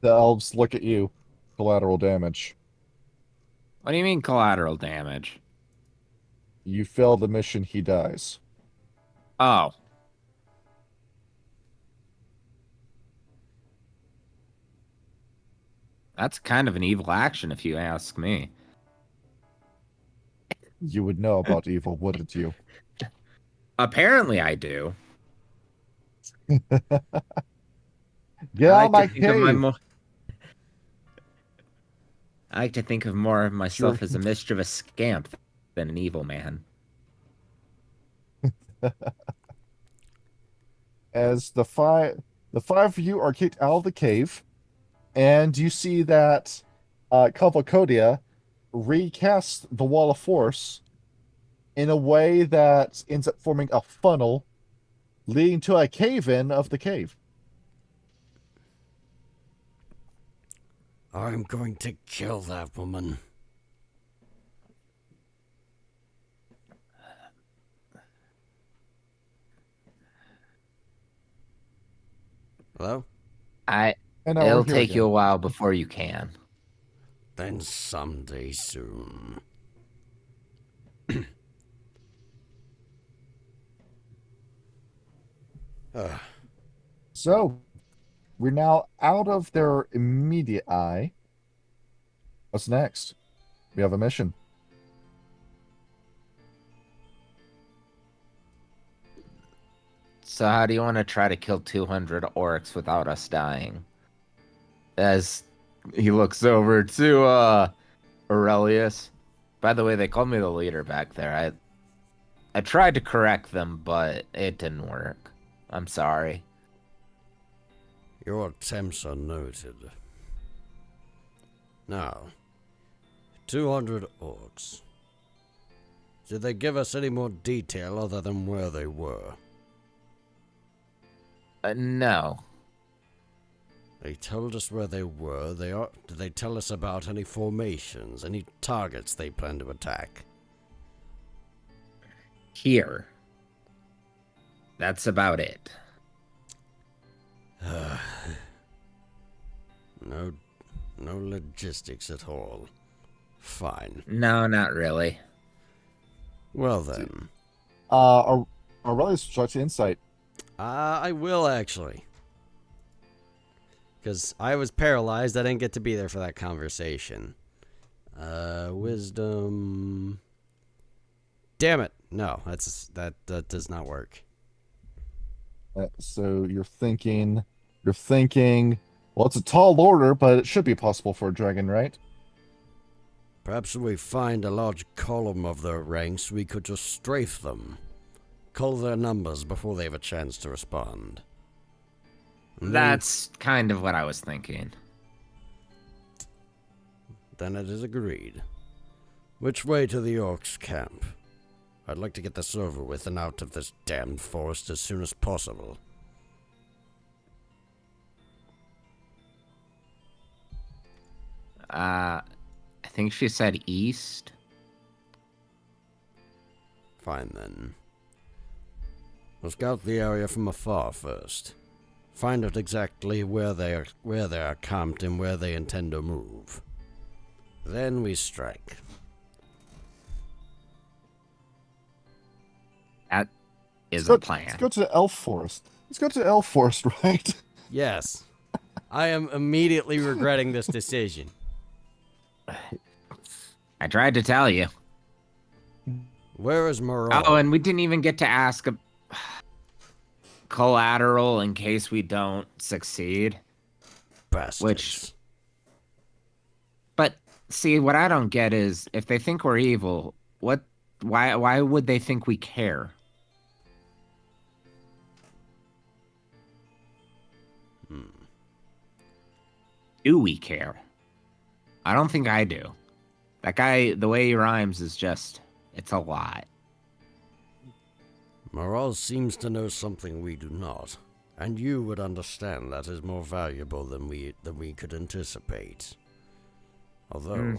The elves look at you. Collateral damage. What do you mean collateral damage? You fail the mission, he dies. Oh. That's kind of an evil action if you ask me. You would know about evil, wouldn't you? Apparently I do. Get out of my cave! I like to think of more of myself Sure. as a mischievous scamp than an evil man. As the five of you are kicked out of the cave, and you see that Kavakodia recasts the Wall of Force in a way that ends up forming a funnel leading to a cave-in of the cave. I'm going to kill that woman. Hello? And now It'll we're here take you a again. while before you can. Then someday soon. So, we're now out of their immediate eye. What's next? We have a mission. So how do you want to try to kill 200 orcs without us dying? As he looks over to Aurelius. By the way, they called me the leader back there. I tried to correct them, but it didn't work. I'm sorry. Your attempts are noted. Now, 200 orcs. Did they give us any more detail other than where they were? No. They told us where they were. Did they tell us about any formations, any targets they plan to attack? Here. That's about it. No logistics at all. Fine. No, not really. Well then. Aurelius, start to insight. I will actually. Because I was paralyzed. I didn't get to be there for that conversation. Wisdom. Damn it. No, that does not work. So you're thinking, well, it's a tall order, but it should be possible for a dragon, right? Perhaps if we find a large column of their ranks, we could just strafe them. Call their numbers before they have a chance to respond. And That's kind of what I was thinking. Then it is agreed. Which way to the orcs' camp? I'd like to get this over with and out of this damned forest as soon as possible. I think she said east. Fine then. We'll scout the area from afar first. Find out exactly where they are camped and where they intend to move. Then we strike. That is Let's a go- plan. Let's go to the elf forest. Let's go to the elf forest, right? Yes. I am immediately regretting this decision. I tried to tell you. Where is Moreau? Oh, and we didn't even get to ask a collateral in case we don't succeed. Bastards. But see, what I don't get is if they think we're evil, why would they think we care? Do we care? I don't think I do. That guy, the way he rhymes is just, it's a lot. Moreau seems to know something we do not, and you would understand that is more valuable than we could anticipate. Although,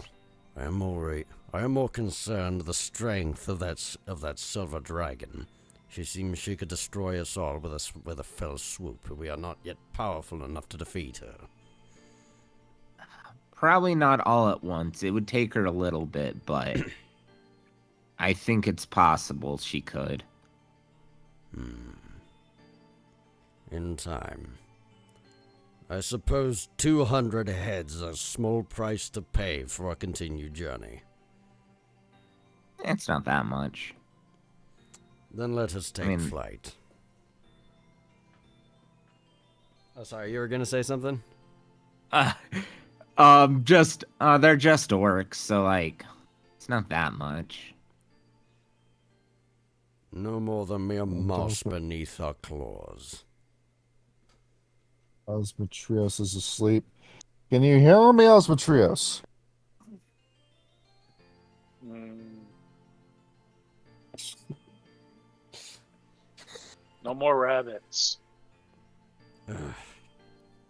I am more concerned the strength of that silver dragon. She seems she could destroy us all with a fell swoop, and we are not yet powerful enough to defeat her. Probably not all at once. It would take her a little bit, but I think it's possible she could. In time. I suppose 200 heads is a small price to pay for a continued journey. It's not that much. Then let us take flight. Oh, sorry, you were gonna say something? They're just orcs, so like, it's not that much. No more than mere moss beneath our claws. Osmotrios is asleep. Can you hear me, Osmotrios? No more rabbits.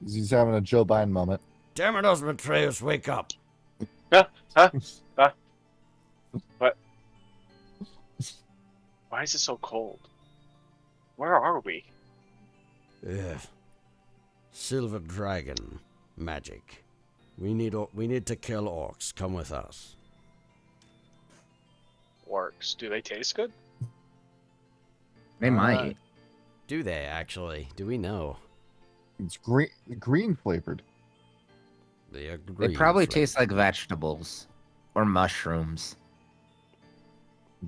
He's having a Joe Biden moment. Damn it, Osmotrios, wake up! What? Why is it so cold? Where are we? Ugh. Silver dragon. Magic. We need to kill orcs. Come with us. Orcs. Do they taste good? They might. Do they actually? Do we know? It's green flavored. They are They green probably flavored. taste like vegetables or mushrooms.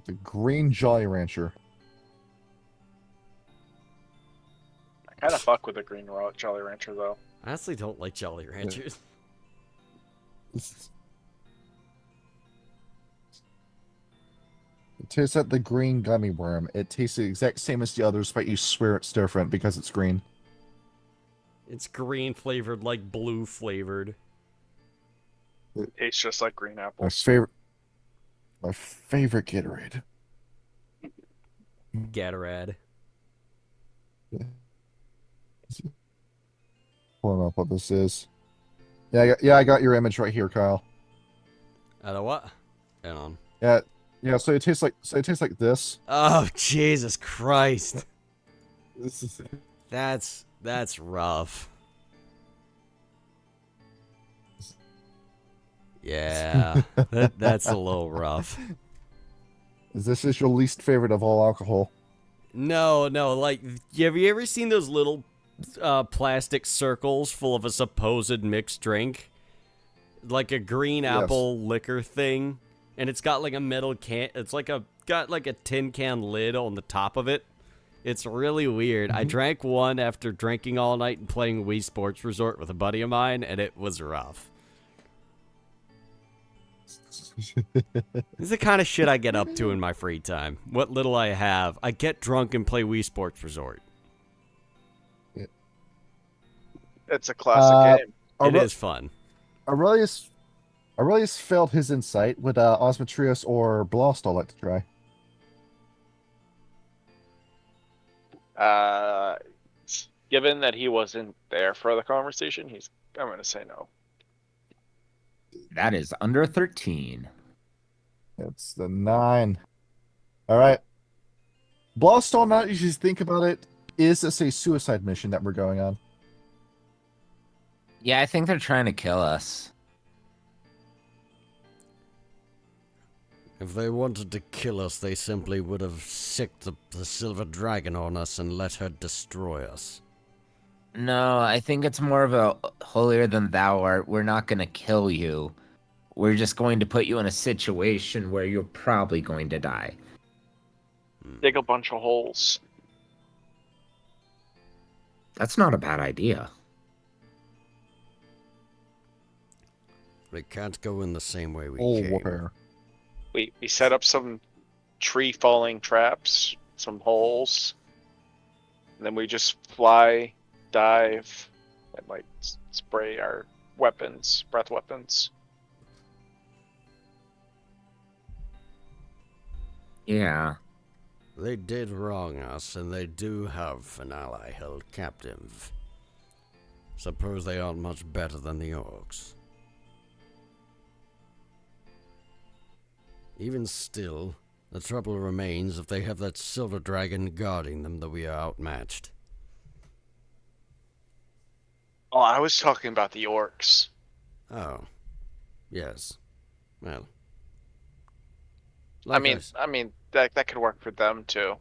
The green Jolly Rancher. I kind of fuck with the green Jolly Rancher though. I honestly don't like Jolly Ranchers. It tastes like the green gummy worm. It tastes the exact same as the others, but you swear it's different because it's green. It's green flavored, like blue flavored. Tastes just like green My apples. favorite. My favorite Gatorade. Gatorade. Pulling up what this is. Yeah, I got your image right here, Kyle. Out of what? Hang on. Yeah. So it tastes like this. Oh, Jesus Christ. This is That's rough. Yeah, that's a little rough. This is your least favorite of all alcohol. No, like, have you ever seen those little plastic circles full of a supposed mixed drink? Like a green Yes. apple liquor thing, and it's got like a metal can. It's like got like a tin can lid on the top of it. It's really weird. I drank one after drinking all night and playing Wii Sports Resort with a buddy of mine, and it was rough. This is the kind of shit I get up to in my free time. What little I have, I get drunk and play Wii Sports Resort. It's a classic game. It is fun. Aurelius failed his insight. Would Osmotrius or Blostal like to try? Given that he wasn't there for the conversation, I'm going to say no. That is under 13. It's the 9. All right. Blostal, now you just think about it, is this a suicide mission that we're going on? Yeah, I think they're trying to kill us. If they wanted to kill us, they simply would have sicked the silver dragon on us and let her destroy us. No, I think it's more of a holier than thou art. We're not going to kill you. We're just going to put you in a situation where you're probably going to die. Dig a bunch of holes. That's not a bad idea. We can't go in the same way we Oh, came. warfare. We set up some tree falling traps, some holes, and then we just fly, dive, and like spray our weapons, breath weapons. Yeah. They did wrong us, and they do have an ally held captive. Suppose they aren't much better than the orcs. Even still, the trouble remains if they have that silver dragon guarding them that we are outmatched. Oh, I was talking about the orcs. Oh. Yes. Well. I mean that could work for them too.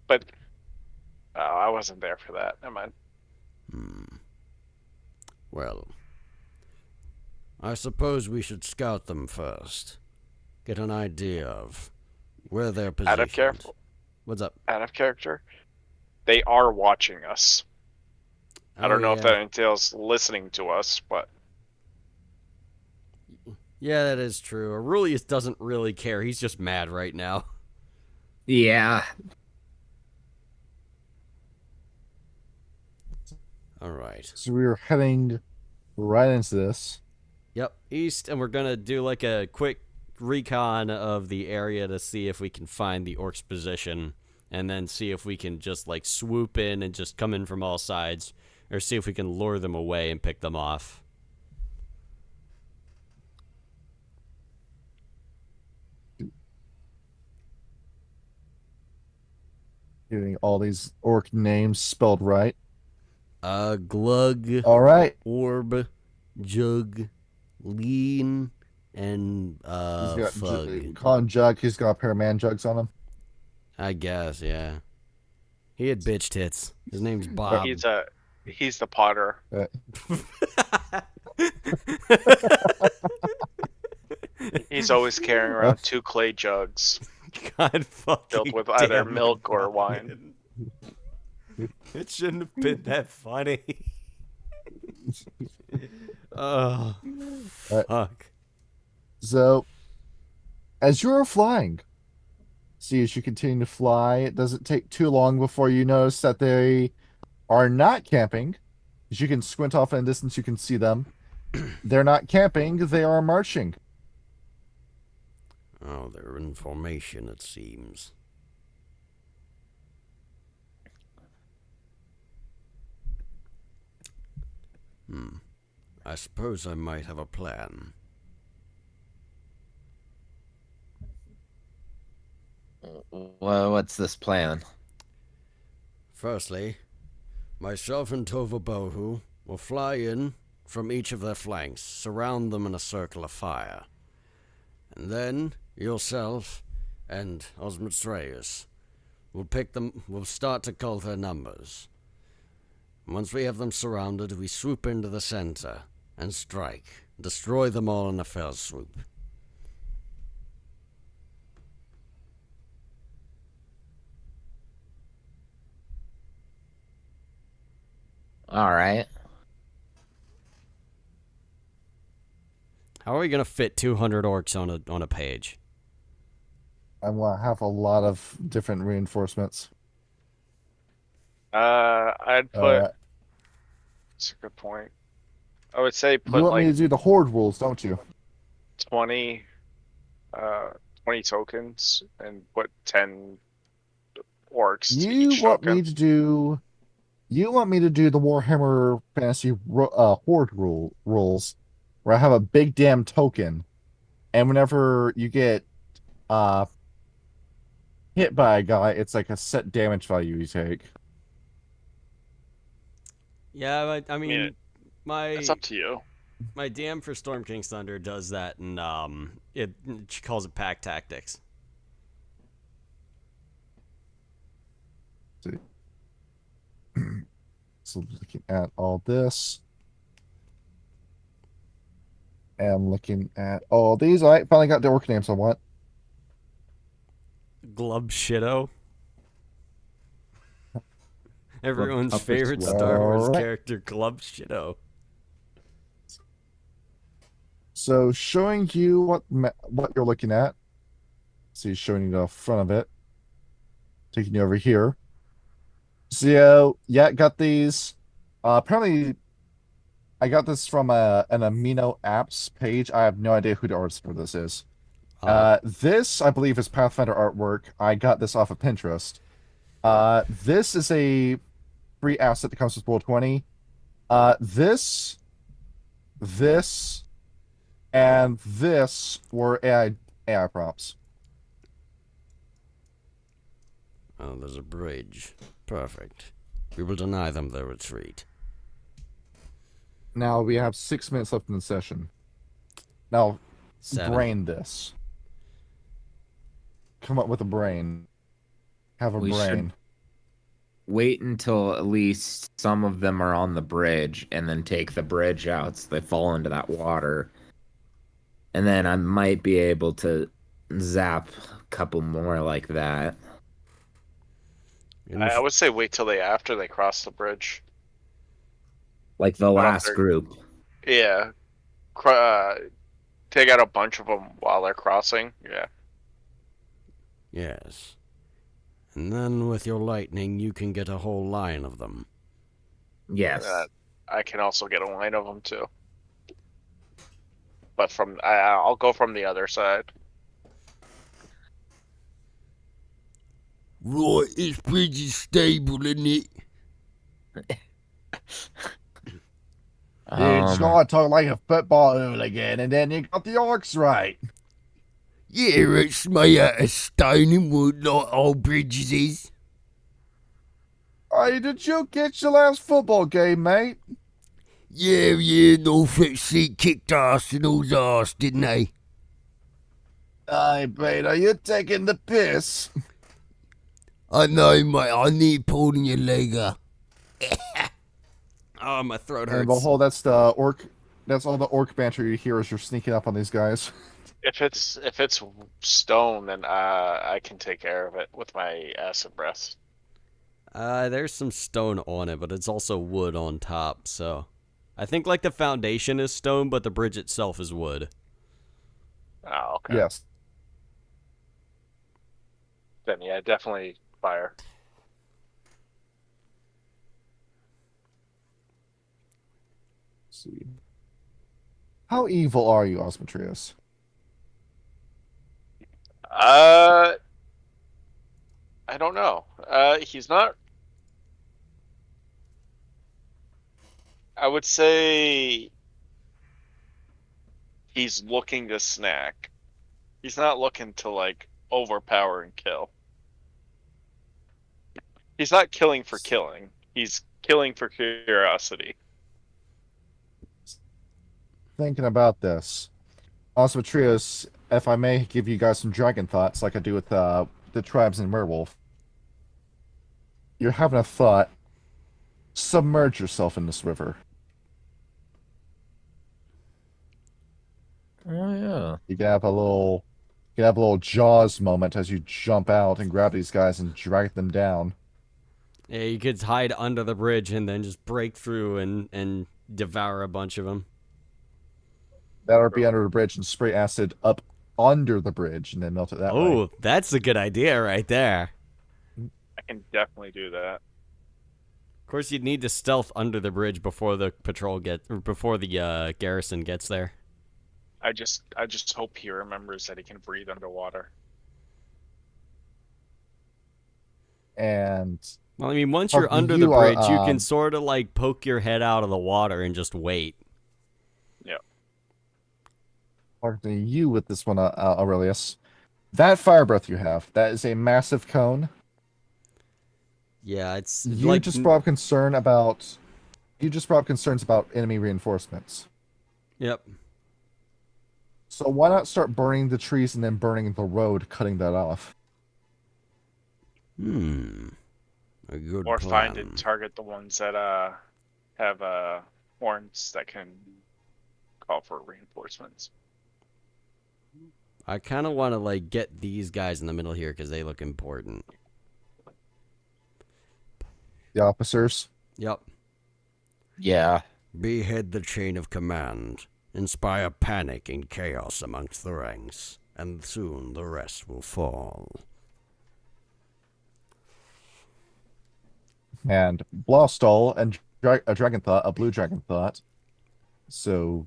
But I wasn't there for that. Never mind. Well, I suppose we should scout them first. Get an idea of where they're positioned. Out of character. What's up? Out of character. They are watching us. I don't know if that entails listening to us, but Yeah, that is true. Aurelius doesn't really care. He's just mad right now. Yeah. All right. So we were heading right into this. Yep, east, and we're gonna do like a quick recon of the area to see if we can find the orcs' position, and then see if we can just like swoop in and just come in from all sides, or see if we can lure them away and pick them off. Getting all these orc names spelled right. Glug, All right. Orb, Jug, Lean, and He's got Fug. Con Jug. He's got a pair of man jugs on him. I guess, yeah. He had bitch tits. His name's Bob. he's the Potter. He's always carrying around 2 clay jugs God fucking filled with either damn it, milk or Bob. wine. It shouldn't have been that funny. Oh, Alright. fuck. So, as you're flying, see, as you continue to fly, it doesn't take too long before you notice that they are not camping. As you can squint off in the distance, you can see them. They're not camping, they are marching. Oh, they're in formation, it seems. I suppose I might have a plan. Well, what's this plan? Firstly, myself and Tovabohu will fly in from each of their flanks, surround them in a circle of fire. And then, yourself and Osmotreus will start to call their numbers. Once we have them surrounded, we swoop into the center and strike. Destroy them all in a fell swoop. All right. How are we gonna fit 200 orcs on a page? I want to have a lot of different reinforcements. I'd put. That's a good point. I would say You put want me like to do the horde rules, don't you? 20, 20 tokens and put 10 orcs to You each want token. me to do. You want me to do the Warhammer Fantasy horde rules, where I have a big damn token, and whenever you get hit by a guy, it's like a set damage value you take. Yeah, but, I mean, my It's up to you. my DM for Storm King's Thunder does that, and she calls it pack tactics. So looking at all this. And looking at all these. All right, finally got the orc names I want. Glub Shitto. Everyone's Puppets favorite Web. Star Wars Alright. character, Glub Shitto. So showing you what you're looking at. See, showing you the front of it. Taking you over here. So yeah, got these. Apparently, I got this from an Amino Apps page. I have no idea who the artist for this is. This, I believe, is Pathfinder artwork. I got this off of Pinterest. This is a free asset that comes with Roll 20. This, and this were AI props. Oh, there's a bridge. Perfect. We will deny them their retreat. Now we have 6 minutes left in the session. Now, 7. brain this. Come up with a brain. Have a We brain. should wait until at least some of them are on the bridge and then take the bridge out so they fall into that water. And then I might be able to zap a couple more like that. I would say wait till after they cross the bridge. Like the But last they're- group. Yeah. Take out a bunch of them while they're crossing. Yeah. Yes. And then with your lightning, you can get a whole line of them. Yes. I can also get a line of them too. But I'll go from the other side. Right, this bridge is stable, isn't it? You just gotta talk like a football hooligan, and then you got the orcs right. Yeah, it's made out of stone and wood like all bridges is. Hey, did you get your last football game, mate? Yeah, Norfolk Sea kicked ass and all's arse, didn't they? Aye, mate, are you taking the piss? I know, mate, I need pulling your leg up. Oh, my throat And hurts. behold, that's the orc. That's all the orc banter you hear as you're sneaking up on these guys. If it's stone, then I can take care of it with my acid breath. There's some stone on it, but it's also wood on top, so... I think, like, the foundation is stone, but the bridge itself is wood. Oh, okay. Yes. Then yeah, definitely fire. Let's see. How evil are you, Osmotrius? I don't know. He's not. I would say he's looking to snack. He's not looking to like overpower and kill. He's not killing for killing. He's killing for curiosity. Thinking about this, Osmotrius, if I may give you guys some dragon thoughts, like I do with the tribes in Werewolf. You're having a thought. Submerge yourself in this river. Oh yeah. You can have a little, Jaws moment as you jump out and grab these guys and drag them down. Yeah, you could hide under the bridge and then just break through and devour a bunch of them. That or be under the bridge and spray acid up under the bridge and then melt it that way. Oh, that's a good idea right there. I can definitely do that. Of course, you'd need to stealth under the bridge before the before the garrison gets there. I just hope he remembers that he can breathe underwater. And Well, I mean, once you're Talking under to the you, bridge, you can sort of like poke your head out of the water and just wait. talking to you with this one, Aurelius. That fire breath you have, that is a massive cone. Yeah, it's You like just brought up concerns about enemy reinforcements. Yep. So why not start burning the trees and then burning the road, cutting that off? A good Or plan. find and target the ones that have horns that can call for reinforcements. I kind of want to like get these guys in the middle here because they look important. The officers. Yep. Yeah. Behead the chain of command. Inspire panic and chaos amongst the ranks, and soon the rest will fall. And Blostall and a dragon thought, a blue dragon thought. So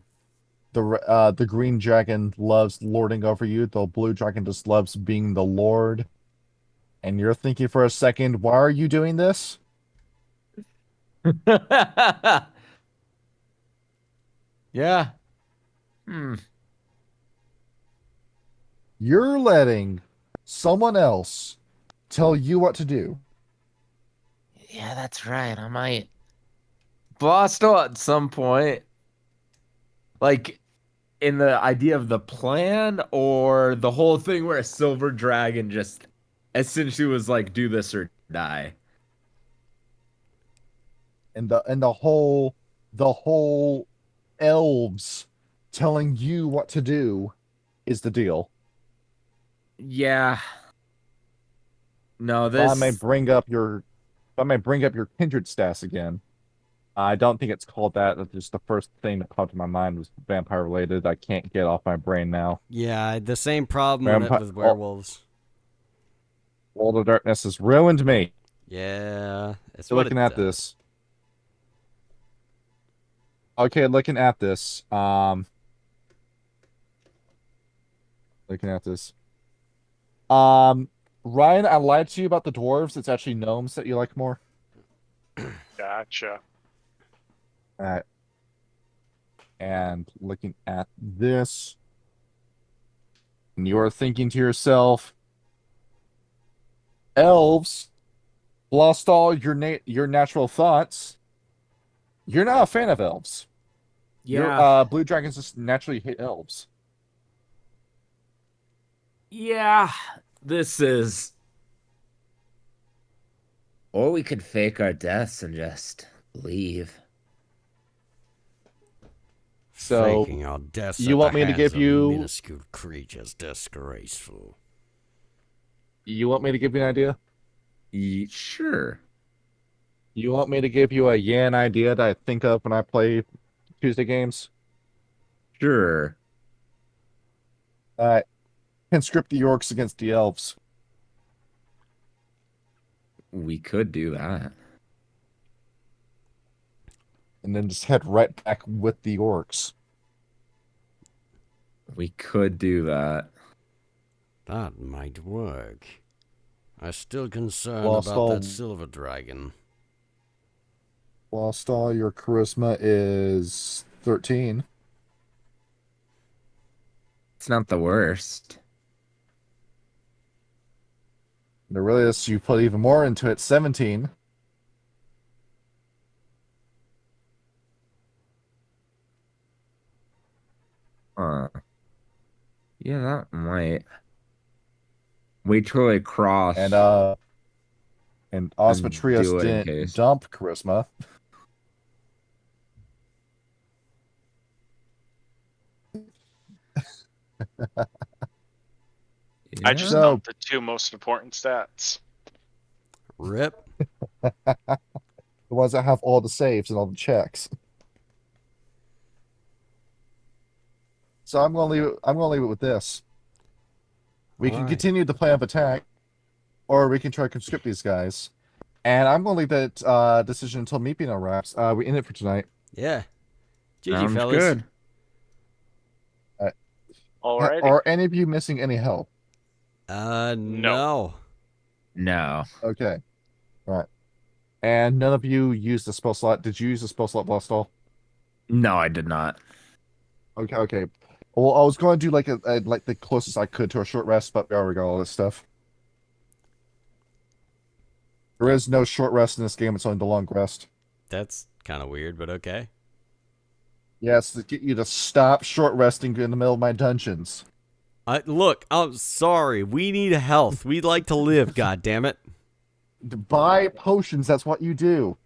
the green dragon loves lording over you. The blue dragon just loves being the lord. And you're thinking for a second, why are you doing this? Yeah. You're letting someone else tell you what to do. Yeah, that's right. I might Boston at some point. Like in the idea of the plan or the whole thing where a silver dragon just essentially was like, do this or die. And the whole elves telling you what to do is the deal. Yeah. No, If I may this bring up your kindred stats again. I don't think it's called that. That's just the first thing that popped in my mind was vampire related. I can't get off my brain now. Yeah, the same problem with werewolves. World of Darkness has ruined me. Yeah, it's So what looking it at does. this. Okay, looking at this. Looking at this. Ryan, I lied to you about the dwarves. It's actually gnomes that you like more. Gotcha. And looking at this, and you're thinking to yourself, elves, lost all your natural thoughts. You're not a fan of elves. Blue dragons just naturally hate elves. Yeah, this is. Or we could fake our deaths and just leave. So Faking our deaths you at want the me to hands give of you- minuscule creatures disgraceful. you want me to give you an idea? Sure. You want me to give you a Yan idea that I think of when I play Tuesday games? Sure. Conscript the orcs against the elves. We could do that. And then just head right back with the orcs. We could do that. That might work. I'm still concerned Lost about all- that silver dragon. Lost all your charisma is 13. It's not the worst. Aurelius, you put even more into it, 17. Yeah, that might. Wait till I cross. And do Osmotrius it in didn't case. dump charisma. I just So- know the two most important stats. Rip. The ones that have all the saves and all the checks. So I'm gonna leave it with this. We can Alright. continue the plan of attack, or we can try to conscript these guys. And I'm gonna leave that decision until Meepino wraps. We end it for tonight. Yeah. GG, Sounds fellas. good. Alrighty. Are any of you missing any help? No. No. Okay. All right. And none of you used the spell slot. Did you use the spell slot, Blastall? No, I did not. Okay, okay. Well, I was going to do like like the closest I could to a short rest, but we already got all this stuff. There is no short rest in this game. It's only the long rest. That's kind of weird, but okay. Yes, to get you to stop short resting in the middle of my dungeons. Look, I'm sorry. We need health. We'd like to live, goddammit. To buy potions, that's what you do.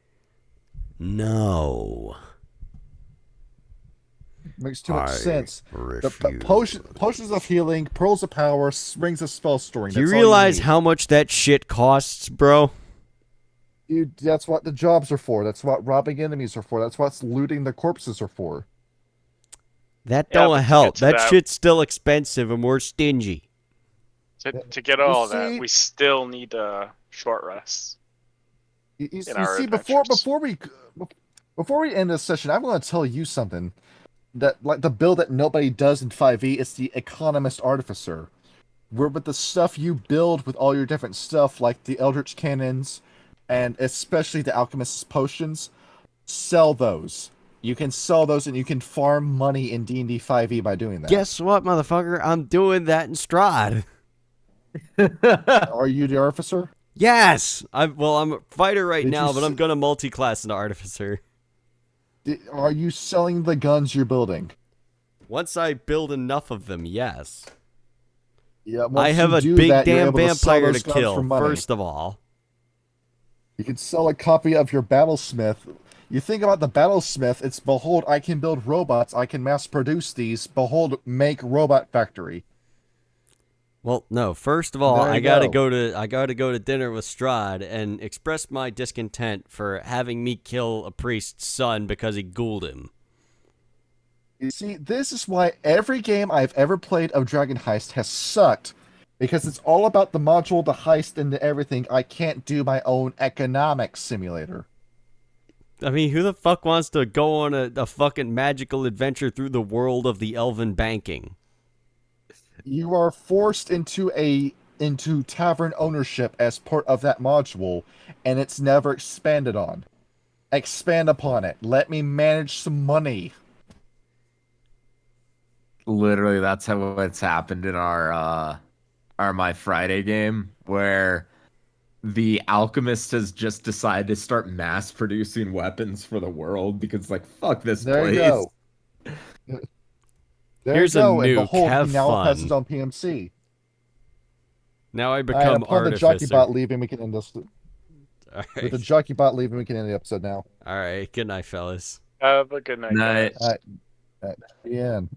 No. Makes too much I sense. The refuse. potions of healing, pearls of power, rings of spell storing. Do you That's all realize need. how much that shit costs, bro? Dude, that's what the jobs are for. That's what robbing enemies are for. That's what looting the corpses are for. That Yeah, don't but to help. get to That that- shit's still expensive and we're stingy. To get all see- that, we still need a short rest. You In our see, adventures. before we end this session, I'm going to tell you something. That like the build that nobody does in 5e, it's the Economist Artificer. Where with the stuff you build with all your different stuff, like the Eldritch Cannons, and especially the Alchemist's Potions, sell those. You can sell those and you can farm money in D&D 5e by doing that. Guess what, motherfucker? I'm doing that in Strahd. Are you the Artificer? Yes! I'm a fighter right Did you now, but I'm s- gonna multi-class into Artificer. Are you selling the guns you're building? Once I build enough of them, yes. Yeah, I once have you a do big that, you're damn able to sell vampire to those guns kill, for money. first of all. You can sell a copy of your Battlesmith. You think about the Battlesmith, it's behold, I can build robots, I can mass produce these, behold, make robot factory. Well, no. First of all, There you I gotta go. go to dinner with Strahd and express my discontent for having me kill a priest's son because he ghouled him. You see, this is why every game I've ever played of Dragon Heist has sucked. Because it's all about the module, the heist, and the everything. I can't do my own economics simulator. I mean, who the fuck wants to go on a fucking magical adventure through the world of the elven banking? You are forced into tavern ownership as part of that module, and it's never expanded on. Expand upon it. Let me manage some money. Literally, that's how it's happened in our My Friday game, where the alchemist has just decided to start mass producing weapons for the world because, like, fuck this There place. you go. There Here's you a go, and nuke. behold, Have he now has his fun. own PMC. Now I And become upon the Artificer. jockey bot leaving, we can end this. All With right. the jockey bot leaving, we can end the episode now. All right. Good night, fellas. Have a good night, Night. guys. The end.